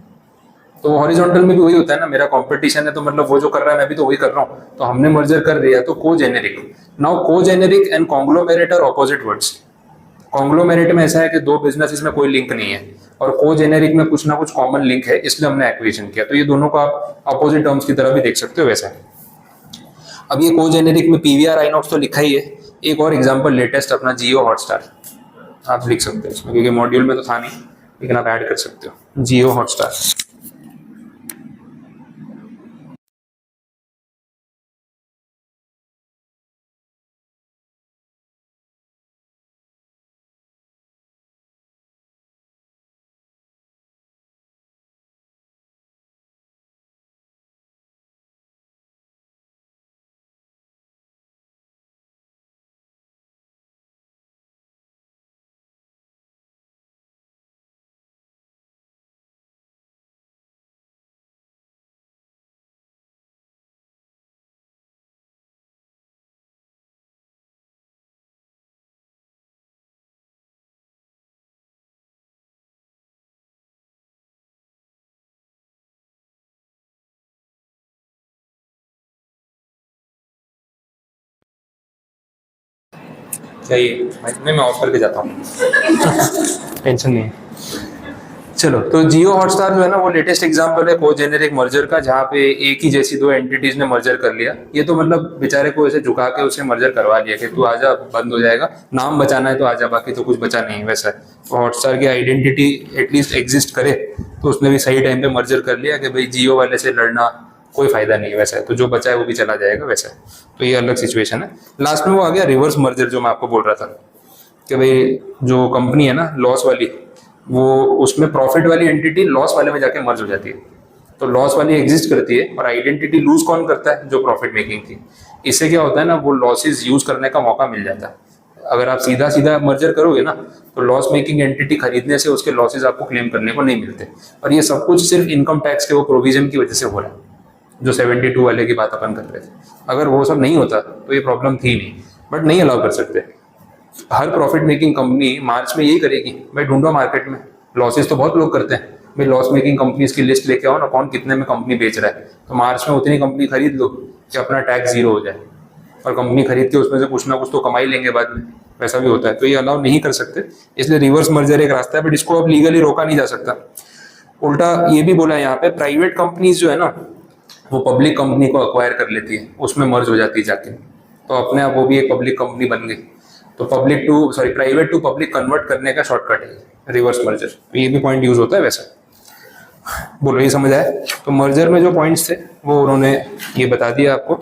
तो हॉरिजॉन्टल में भी वही होता है ना, मेरा कंपटीशन है तो मतलब वो जो कर रहा है मैं भी तो वही कर रहा हूँ, तो हमने मर्जर कर दिया तो cogeneric. Now cogeneric and conglomerate are opposite words. Conglomerate में ऐसा है कि दो बिजनेसेस में कोई लिंक नहीं है, और को जेनेरिक में कुछ ना कुछ कॉमन लिंक है, इसलिए हमने एक्विजिशन किया। तो ये दोनों को आप अपोजिट टर्म्स की तरह भी देख सकते हो वैसा। अब ये को जेनेरिक में पीवीआर आइनॉक्स तो लिखा ही है, एक और एग्जांपल लेटेस्ट अपना जियो हॉटस्टार आप लिख सकते हो इसमें, क्योंकि मॉड्यूल में तो था नहीं लेकिन आप ऐड कर सकते हो जियो हॉटस्टार। चाहिए नहीं, मैं ऑफ करके जाता हूँ टेंशन नहीं है। चलो तो जियो हॉटस्टार जो है ना वो लेटेस्ट एग्जांपल है को जेनेरिक मर्जर का, जहाँ पे एक ही जैसी दो एंटिटीज ने मर्जर कर लिया। ये तो मतलब बेचारे को ऐसे झुका के उसे मर्जर करवा लिया कि तू आजा, बंद हो जाएगा, नाम बचाना है तो आजा, बाकी तो कुछ बचा नहीं वैसा है। तो हॉटस्टार की आइडेंटिटी एटलीस्ट एग्जिस्ट करे, तो उसने भी सही टाइम पे मर्जर कर लिया कि भाई जियो वाले से लड़ना कोई फायदा नहीं है वैसा है, तो जो बचा है वो भी चला जाएगा वैसा है। तो ये अलग सिचुएशन है। लास्ट में वो आ गया रिवर्स मर्जर, जो मैं आपको बोल रहा था कि भाई जो कंपनी है ना लॉस वाली, वो उसमें प्रॉफिट वाली एंटिटी लॉस वाले में जाके मर्ज हो जाती है। तो लॉस वाली एग्जिस्ट करती है और आइडेंटिटी लूज कौन करता है, जो प्रॉफिट मेकिंग थी। इससे क्या होता है ना, वो लॉसेस यूज करने का मौका मिल जाता है। अगर आप सीधा सीधा मर्जर करोगे ना तो लॉस मेकिंग एंटिटी खरीदने से उसके लॉसेस आपको क्लेम करने को नहीं मिलते। और ये सब कुछ सिर्फ इनकम टैक्स के वो प्रोविजन की वजह से हो रहा है, जो 72 वाले की बात अपन कर रहे थे। अगर वो सब नहीं होता तो ये प्रॉब्लम थी नहीं, बट नहीं अलाउ कर सकते। हर प्रॉफिट मेकिंग कंपनी मार्च में यही करेगी, भाई ढूंढो मार्केट में, लॉसेस तो बहुत लोग करते हैं, भाई लॉस मेकिंग कंपनीज की लिस्ट लेके आओ ना, कौन कितने में कंपनी बेच रहा है, तो मार्च में उतनी कंपनी खरीद लो कि अपना टैक्स जीरो हो जाए, और कंपनी खरीद के उसमें से कुछ ना कुछ तो कमाई लेंगे बाद में, वैसा भी होता है। तो ये अलाउ नहीं कर सकते, इसलिए रिवर्स मर्जर एक रास्ता है, बट इसको अब लीगली रोका नहीं जा सकता। उल्टा ये भी बोला है यहाँ पे, प्राइवेट कंपनीज जो है ना वो पब्लिक कंपनी को अक्वायर कर लेती है, उसमें मर्ज हो जाती है जाके, तो अपने आप वो भी एक पब्लिक कंपनी बन गई। तो प्राइवेट टू पब्लिक कन्वर्ट करने का शॉर्टकट है रिवर्स मर्जर। ये भी पॉइंट यूज होता है वैसा। बोलो ये समझ आया? तो मर्जर में जो पॉइंट्स थे वो उन्होंने ये बता दिया आपको।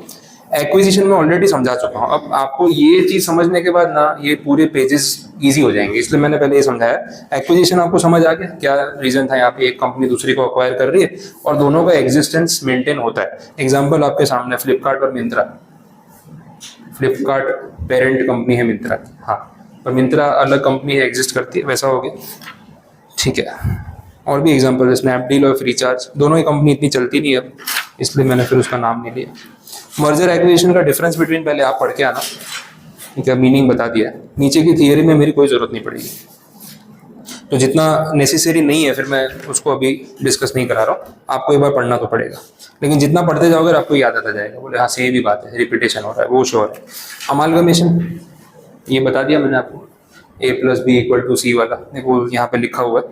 एक्विजिशन में ऑलरेडी समझा चुका हूँ, अब आपको ये चीज समझने के बाद ना ये पूरे पेजेस इजी हो जाएंगे, इसलिए मैंने पहले ये समझाया। एक्विजिशन आपको समझ आ गया क्या रीजन था, यहाँ पे एक कंपनी दूसरी को अक्वायर कर रही है और दोनों का एग्जिस्टेंस मेंटेन होता है। एग्जाम्पल आपके सामने फ्लिपकार्ट और मिंत्रा। फ्लिपकार्ट पेरेंट कंपनी है मिंत्रा की, हाँ, पर मिंत्रा अलग कंपनी है, एग्जिस्ट करती है, वैसा हो गया, ठीक है। और भी एग्जाम्पल है, स्नैपडील और फ्रीचार्ज, दोनों ही कंपनी इतनी चलती नहीं है अब, इसलिए मैंने फिर उसका नाम नहीं लिया। मर्जर एक्विजिशन का डिफरेंस बिटवीन पहले आप पढ़ के आना, ठीक है, मीनिंग बता दिया, नीचे की थियरी में मेरी कोई जरूरत नहीं पड़ेगी, तो जितना नेसेसरी नहीं है फिर मैं उसको अभी डिस्कस नहीं करा रहा हूँ, आपको एक बार पढ़ना तो पड़ेगा, लेकिन जितना पढ़ते जाओगे आपको याद आता जाएगा। बोले हाँ सेम ही बात है, रिपीटेशन हो रहा है, वो श्योर है। अमालगमेशन ये बता दिया मैंने आपको, A+B=C वाला, देखो यहाँ पे लिखा हुआ है,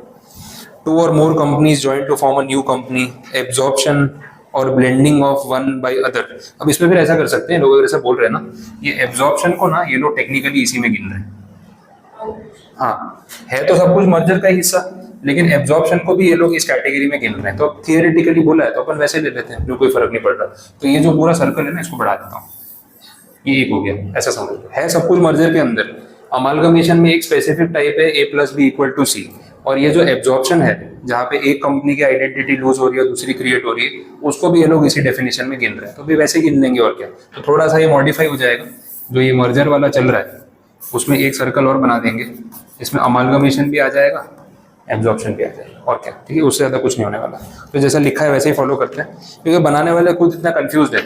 2 or more companies join to form a new company, absorption or blending of one by other. अब इसमें फिर ऐसा कर सकते हैं, लोग अगर ऐसा बोल रहे हैं ना, ये एब्जॉर्प्शन को ना ये लोग टेक्निकली इसी में गिन रहे हैं, हाँ, है तो सब कुछ मर्जर का ही हिस्सा, लेकिन एब्जॉर्प्शन को भी ये लोग इस कैटेगरी में गिन रहे हैं, तो थियोरेटिकली बोला है तो अपन वैसे ले लेते हैं, जो कोई फर्क नहीं पड़ रहा। तो ये जो पूरा सर्कल है ना, इसको बढ़ा देता हूँ, ये एक हो गया, ऐसा समझ लो। है सब कुछ मर्जर के अंदर। अमालगमेशन में एक स्पेसिफिक टाइप है A+B=C, और ये जो एब्जॉर्प्शन है, जहाँ पे एक कंपनी की आइडेंटिटी लूज हो रही है, दूसरी क्रिएट हो रही है, उसको भी ये लोग इसी डेफिनेशन में गिन रहे हैं, तो भी वैसे गिन लेंगे और क्या। तो थोड़ा सा ये मॉडिफाई हो जाएगा, जो ये मर्जर वाला चल रहा है उसमें एक सर्कल और बना देंगे, इसमें अमालगमेशन भी आ जाएगा, एब्जॉर्प्शन भी आ जाएगा, और क्या, ठीक है। उससे ज़्यादा कुछ नहीं होने वाला। तो जैसा लिखा है वैसे ही फॉलो करते हैं, क्योंकि बनाने वाले खुद इतना कंफ्यूज है,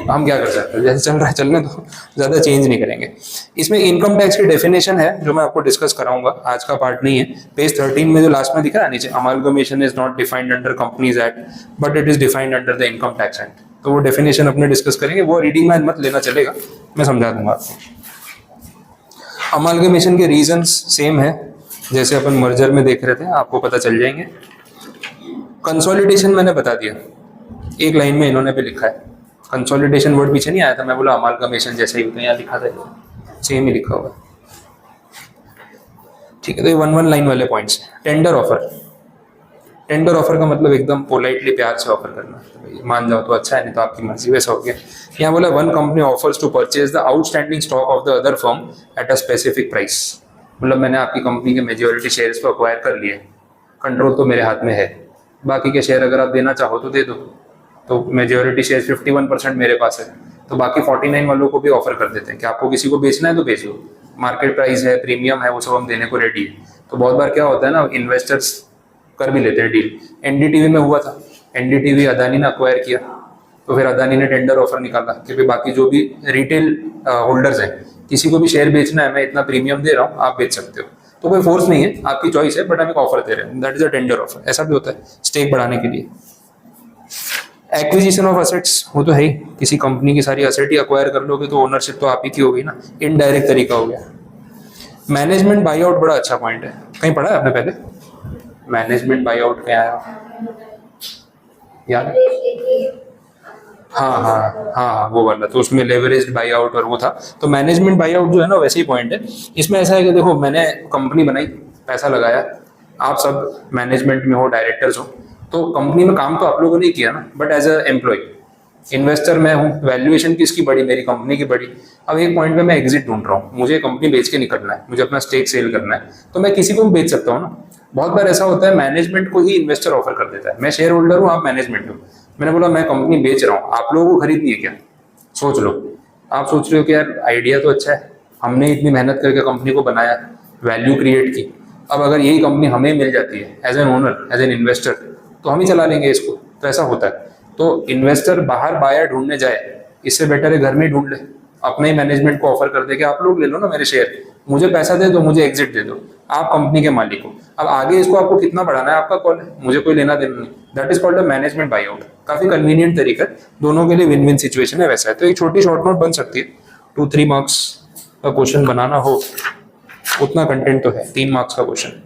हम क्या कर सकते हैं, जैसे चल रहा है चलने दो, ज़्यादा चेंज नहीं करेंगे। इसमें इनकम टैक्स की डेफिनेशन है, जो मैं आपको डिस्कस कराऊंगा, आज का पार्ट नहीं है। पेज 13 में जो लास्ट में दिखा है नीचे, amalgamation is not defined under companies act but it is defined under the income tax act, तो वो डेफिनेशन अपने डिस्कस करेंगे, वो रीडिंग में मत लेना चलेगा, मैं समझा दूंगा आपको। अमालगमेशन के रीजंस सेम है जैसे अपन मर्जर में देख रहे थे, आपको पता चल जाएंगे। कंसोलिडेशन मैंने बता दिया, एक लाइन में इन्होंने भी लिखा है। कंसोलिडेशन वर्ड पीछे नहीं आया था, मैं बोला अमालगमेशन जैसे ही होता है, यहाँ लिखा था, सेम ही लिखा हुआ, ठीक है। तो ये 1 लाइन वाले points. Tender offer, tender offer का मतलब एकदम पोलाइटली प्यार से ऑफर करना, मान जाओ तो अच्छा है, नहीं तो आपकी मर्जी, वैसा हो गया। यहाँ बोला one company offers to purchase the outstanding stock of the other firm at a specific price, मतलब मैंने आपकी कंपनी के मेजोरिटी शेयर्स को अक्वायर कर लिए, कंट्रोल तो मेरे हाथ में है, बाकी के शेयर अगर आप देना चाहो तो दे दो, तो मेजोरिटी शेयर 51% मेरे पास है, तो बाकी 49 वालों को भी ऑफर कर देते हैं कि आपको किसी को बेचना है तो बेच लो, मार्केट प्राइस है, प्रीमियम है, वो सब हम देने को रेडी है। तो बहुत बार क्या होता है ना, इन्वेस्टर्स कर भी लेते हैं डील। एनडीटीवी में हुआ था, एनडीटीवी अदानी ने अक्वायर किया, तो फिर अदानी ने टेंडर ऑफर निकाला कि भाई बाकी जो भी रिटेल होल्डर्स हैं, किसी को भी शेयर बेचना है, मैं इतना प्रीमियम दे रहा हूँ, आप बेच सकते हो, तो कोई फोर्स नहीं है, आपकी चॉइस है, बट हम एक ऑफर दे रहे हैं, that is a tender offer. ऐसा भी होता है स्टेक बढ़ाने के लिए। एक्विजिशन ऑफ असेट्स, वो तो है ही, किसी कंपनी की सारी असेट ही अक्वायर कर लोगे तो ओनरशिप तो आप ही की होगी ना, इनडायरेक्ट तरीका हो गया। मैनेजमेंट बाई आउट बड़ा अच्छा पॉइंट है, कहीं पढ़ा है आपने पहले? मैनेजमेंट बाई आउट क्या है याद है? हाँ, वो वाला, तो उसमें लेवरेज्ड बाई आउट और वो था। तो मैनेजमेंट बाई आउट जो है ना, वैसे ही पॉइंट है। इसमें ऐसा है कि देखो, मैंने कंपनी बनाई, पैसा लगाया, आप सब मैनेजमेंट में हो, डायरेक्टर्स हो, तो कंपनी में काम तो आप लोगों ने किया ना, but as a employee, investor मैं हूँ, वैल्यूएशन किसकी बढ़ी, मेरी कंपनी की बढ़ी। अब एक पॉइंट पे मैं एग्जिट ढूंढ रहा हूँ, मुझे कंपनी बेच के निकलना है, मुझे अपना स्टेक सेल करना है, तो मैं किसी को भी बेच सकता हूँ ना। बहुत बार ऐसा होता है, मैनेजमेंट को ही इन्वेस्टर ऑफर कर देता है, मैं शेयर होल्डर हूँ, आप मैनेजमेंट हो, मैंने बोला मैं कंपनी बेच रहा हूँ, आप लोगों को खरीदनी है क्या? सोच लो। आप सोच रहे हो कि यार आइडिया तो अच्छा है, हमने इतनी मेहनत करके कंपनी को बनाया, वैल्यू क्रिएट की, अब अगर यही कंपनी हमें मिल जाती है as an owner, as an investor, तो हम ही चला लेंगे इसको। तो ऐसा होता है। तो इन्वेस्टर बाहर बायर ढूंढने जाए, इससे बेटर है घर में ही ढूंढ ले, अपने ही मैनेजमेंट को ऑफर कर दे कि आप लोग ले लो ना मेरे शेयर, मुझे पैसा दे दो, मुझे एग्जिट दे दो, आप कंपनी के मालिक हो। अब आगे इसको आपको कितना बढ़ाना है आपका कॉल है, मुझे कोई लेना देना नहीं। That is called a management by out. काफी कन्वीनियंट तरीका है, दोनों के लिए विन विन सिचुएशन है। वैसा है तो एक छोटी शॉर्ट नोट बन सकती है, 2-3 मार्क्स का क्वेश्चन बनाना हो, उतना कंटेंट तो है, 3 मार्क्स का क्वेश्चन।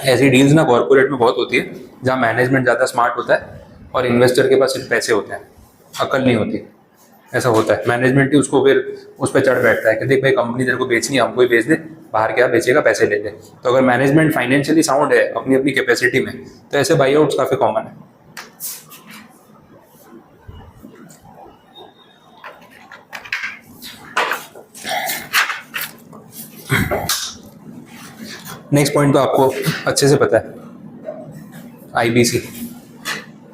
ऐसी डील्स ना कॉर्पोरेट में बहुत होती है, जहाँ मैनेजमेंट ज़्यादा स्मार्ट होता है और इन्वेस्टर के पास सिर्फ पैसे होते हैं, अकल नहीं होती। ऐसा होता है, मैनेजमेंट ही उसको फिर उस पर चढ़ बैठता है कि देख भाई कंपनी तेरे को बेचनी है, हमको ही बेच दे, बाहर क्या बेचेगा, पैसे ले ले। तो अगर मैनेजमेंट फाइनेंशियली साउंड है अपनी अपनी कैपेसिटी में, तो ऐसे बाई आउट्स काफ़ी कॉमन है। नेक्स्ट पॉइंट तो आपको अच्छे से पता है, आईबीसी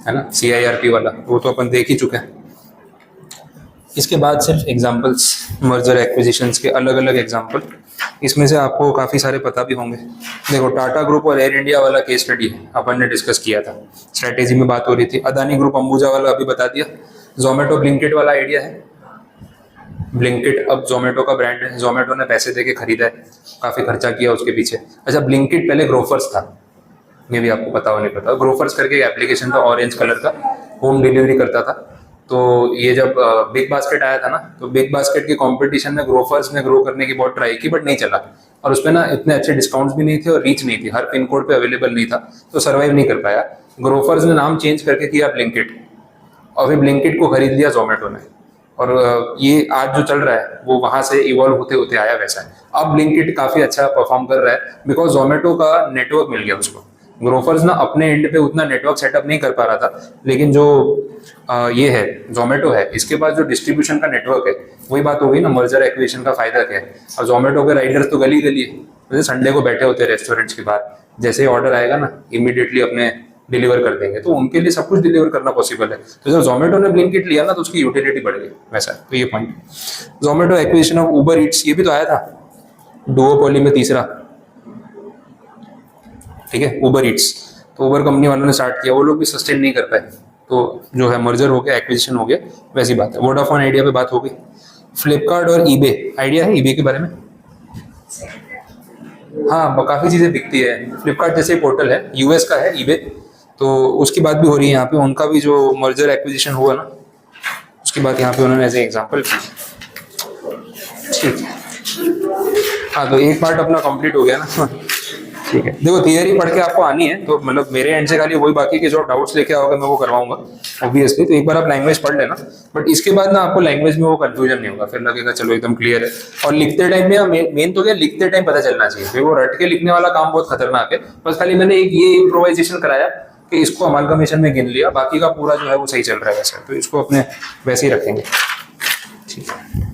है ना, सीआईआरपी वाला, वो तो अपन देख ही चुके हैं। इसके बाद सिर्फ एग्जांपल्स, मर्जर एक्विजिशंस के अलग अलग एग्जांपल, इसमें से आपको काफ़ी सारे पता भी होंगे। देखो, टाटा ग्रुप और एयर इंडिया वाला केस स्टडी अपन ने डिस्कस किया था, स्ट्रेटेजी में बात हो रही थी। अदानी ग्रुप अंबुजा वाला अभी बता दिया। जोमेटो ब्लिंकिट वाला आइडिया है, ब्लिंकिट अब जोमेटो का ब्रांड है, जोमेटो ने पैसे देके खरीदा है, काफ़ी खर्चा किया उसके पीछे। अच्छा, ब्लिंकिट पहले ग्रोफर्स था, ये भी आपको पता हो नहीं पता। ग्रोफर्स करके एक एप्लीकेशन था, ऑरेंज कलर का, होम डिलीवरी करता था। तो ये जब बिग बास्केट आया था ना, तो बिग बास्केट के कंपटीशन में ग्रोफर्स ने ग्रो करने की बहुत ट्राई की, बट नहीं चला। और उसमें ना इतने अच्छे डिस्काउंट्स भी नहीं थे और रीच नहीं थी, हर पिन कोड पे अवेलेबल नहीं था, तो सर्वाइव नहीं कर पाया। ग्रोफर्स ने नाम चेंज करके किया ब्लिंकिट, और फिर ब्लिंकिट को खरीद लिया जोमेटो ने, और ये आज जो चल रहा है वो वहां से इवॉल्व होते होते आया वैसा है। अब ब्लिंकिट काफी अच्छा परफॉर्म कर रहा है बिकॉज जोमेटो का नेटवर्क मिल गया उसको। ग्रोफर्स ना अपने एंड पे उतना नेटवर्क सेटअप नहीं कर पा रहा था, लेकिन जो ये है जोमेटो है, इसके पास जो डिस्ट्रीब्यूशन का नेटवर्क है, वही बात हो गई ना मर्जर एक्विजिशन का फायदा क्या है। और जोमेटो के राइडर्स तो गली गली है, जैसे संडे को बैठे होते हैं रेस्टोरेंट्स के बाहर, जैसे ही ऑर्डर आएगा ना इमीडिएटली अपने डिलीवर कर देंगे, तो उनके लिए सब कुछ डिलीवर करना पॉसिबल है। तो जब जोमेटो ने ब्लिंकिट लिया ना तो उसकी यूटिलिटी बढ़ गई वैसा। तो ये point, Zomato acquisition of Uber Yeats, ये भी तो आया था डुओपोली में तीसरा, ठीक है, उबर ईट्स। तो उबर कंपनी वालों ने स्टार्ट किया, वो लोग भी सस्टेन नहीं कर पाए, तो जो है मर्जर हो गया, एक्विजिशन हो गया, वैसी बात है। वोडाफोन आइडिया पे बात हो गई। फ्लिपकार्ट और ईबे, आइडिया है ईबे के बारे में? हाँ, काफी चीजें बिकती है। फ्लिपकार्ट जैसे पोर्टल है, यूएस का है ईबे, तो उसकी बात भी हो रही है यहाँ पे। उनका भी जो मर्जर एक्विजिशन हुआ ना, उसकी बात यहाँ पे उन्होंने एज ए एग्जाम्पल की। ठीक है, हाँ, तो एक पार्ट अपना कंप्लीट हो गया ना। ठीक है, देखो थियरी पढ़ के आपको आनी है, तो मतलब मेरे एंड से खाली वही बाकी के जो डाउट्स लेके आओगे मैं वो करवाऊंगा ऑब्वियसली। तो एक बार आप लैंग्वेज पढ़ लेना, बट इसके बाद ना आपको लैंग्वेज में वो कंफ्यूजन नहीं होगा, फिर लगेगा चलो एकदम क्लियर है। और लिखते टाइम में मेन तो क्या, लिखते टाइम पता चलना चाहिए, फिर वो रट के लिखने वाला काम बहुत खतरनाक है। बस खाली मैंने एक ये इम्प्रोवाइजेशन कराया कि इसको अमालगमेशन में गिन लिया, बाकी का पूरा जो है वो सही चल रहा है वैसे, तो इसको अपने वैसे ही रखेंगे। ठीक है।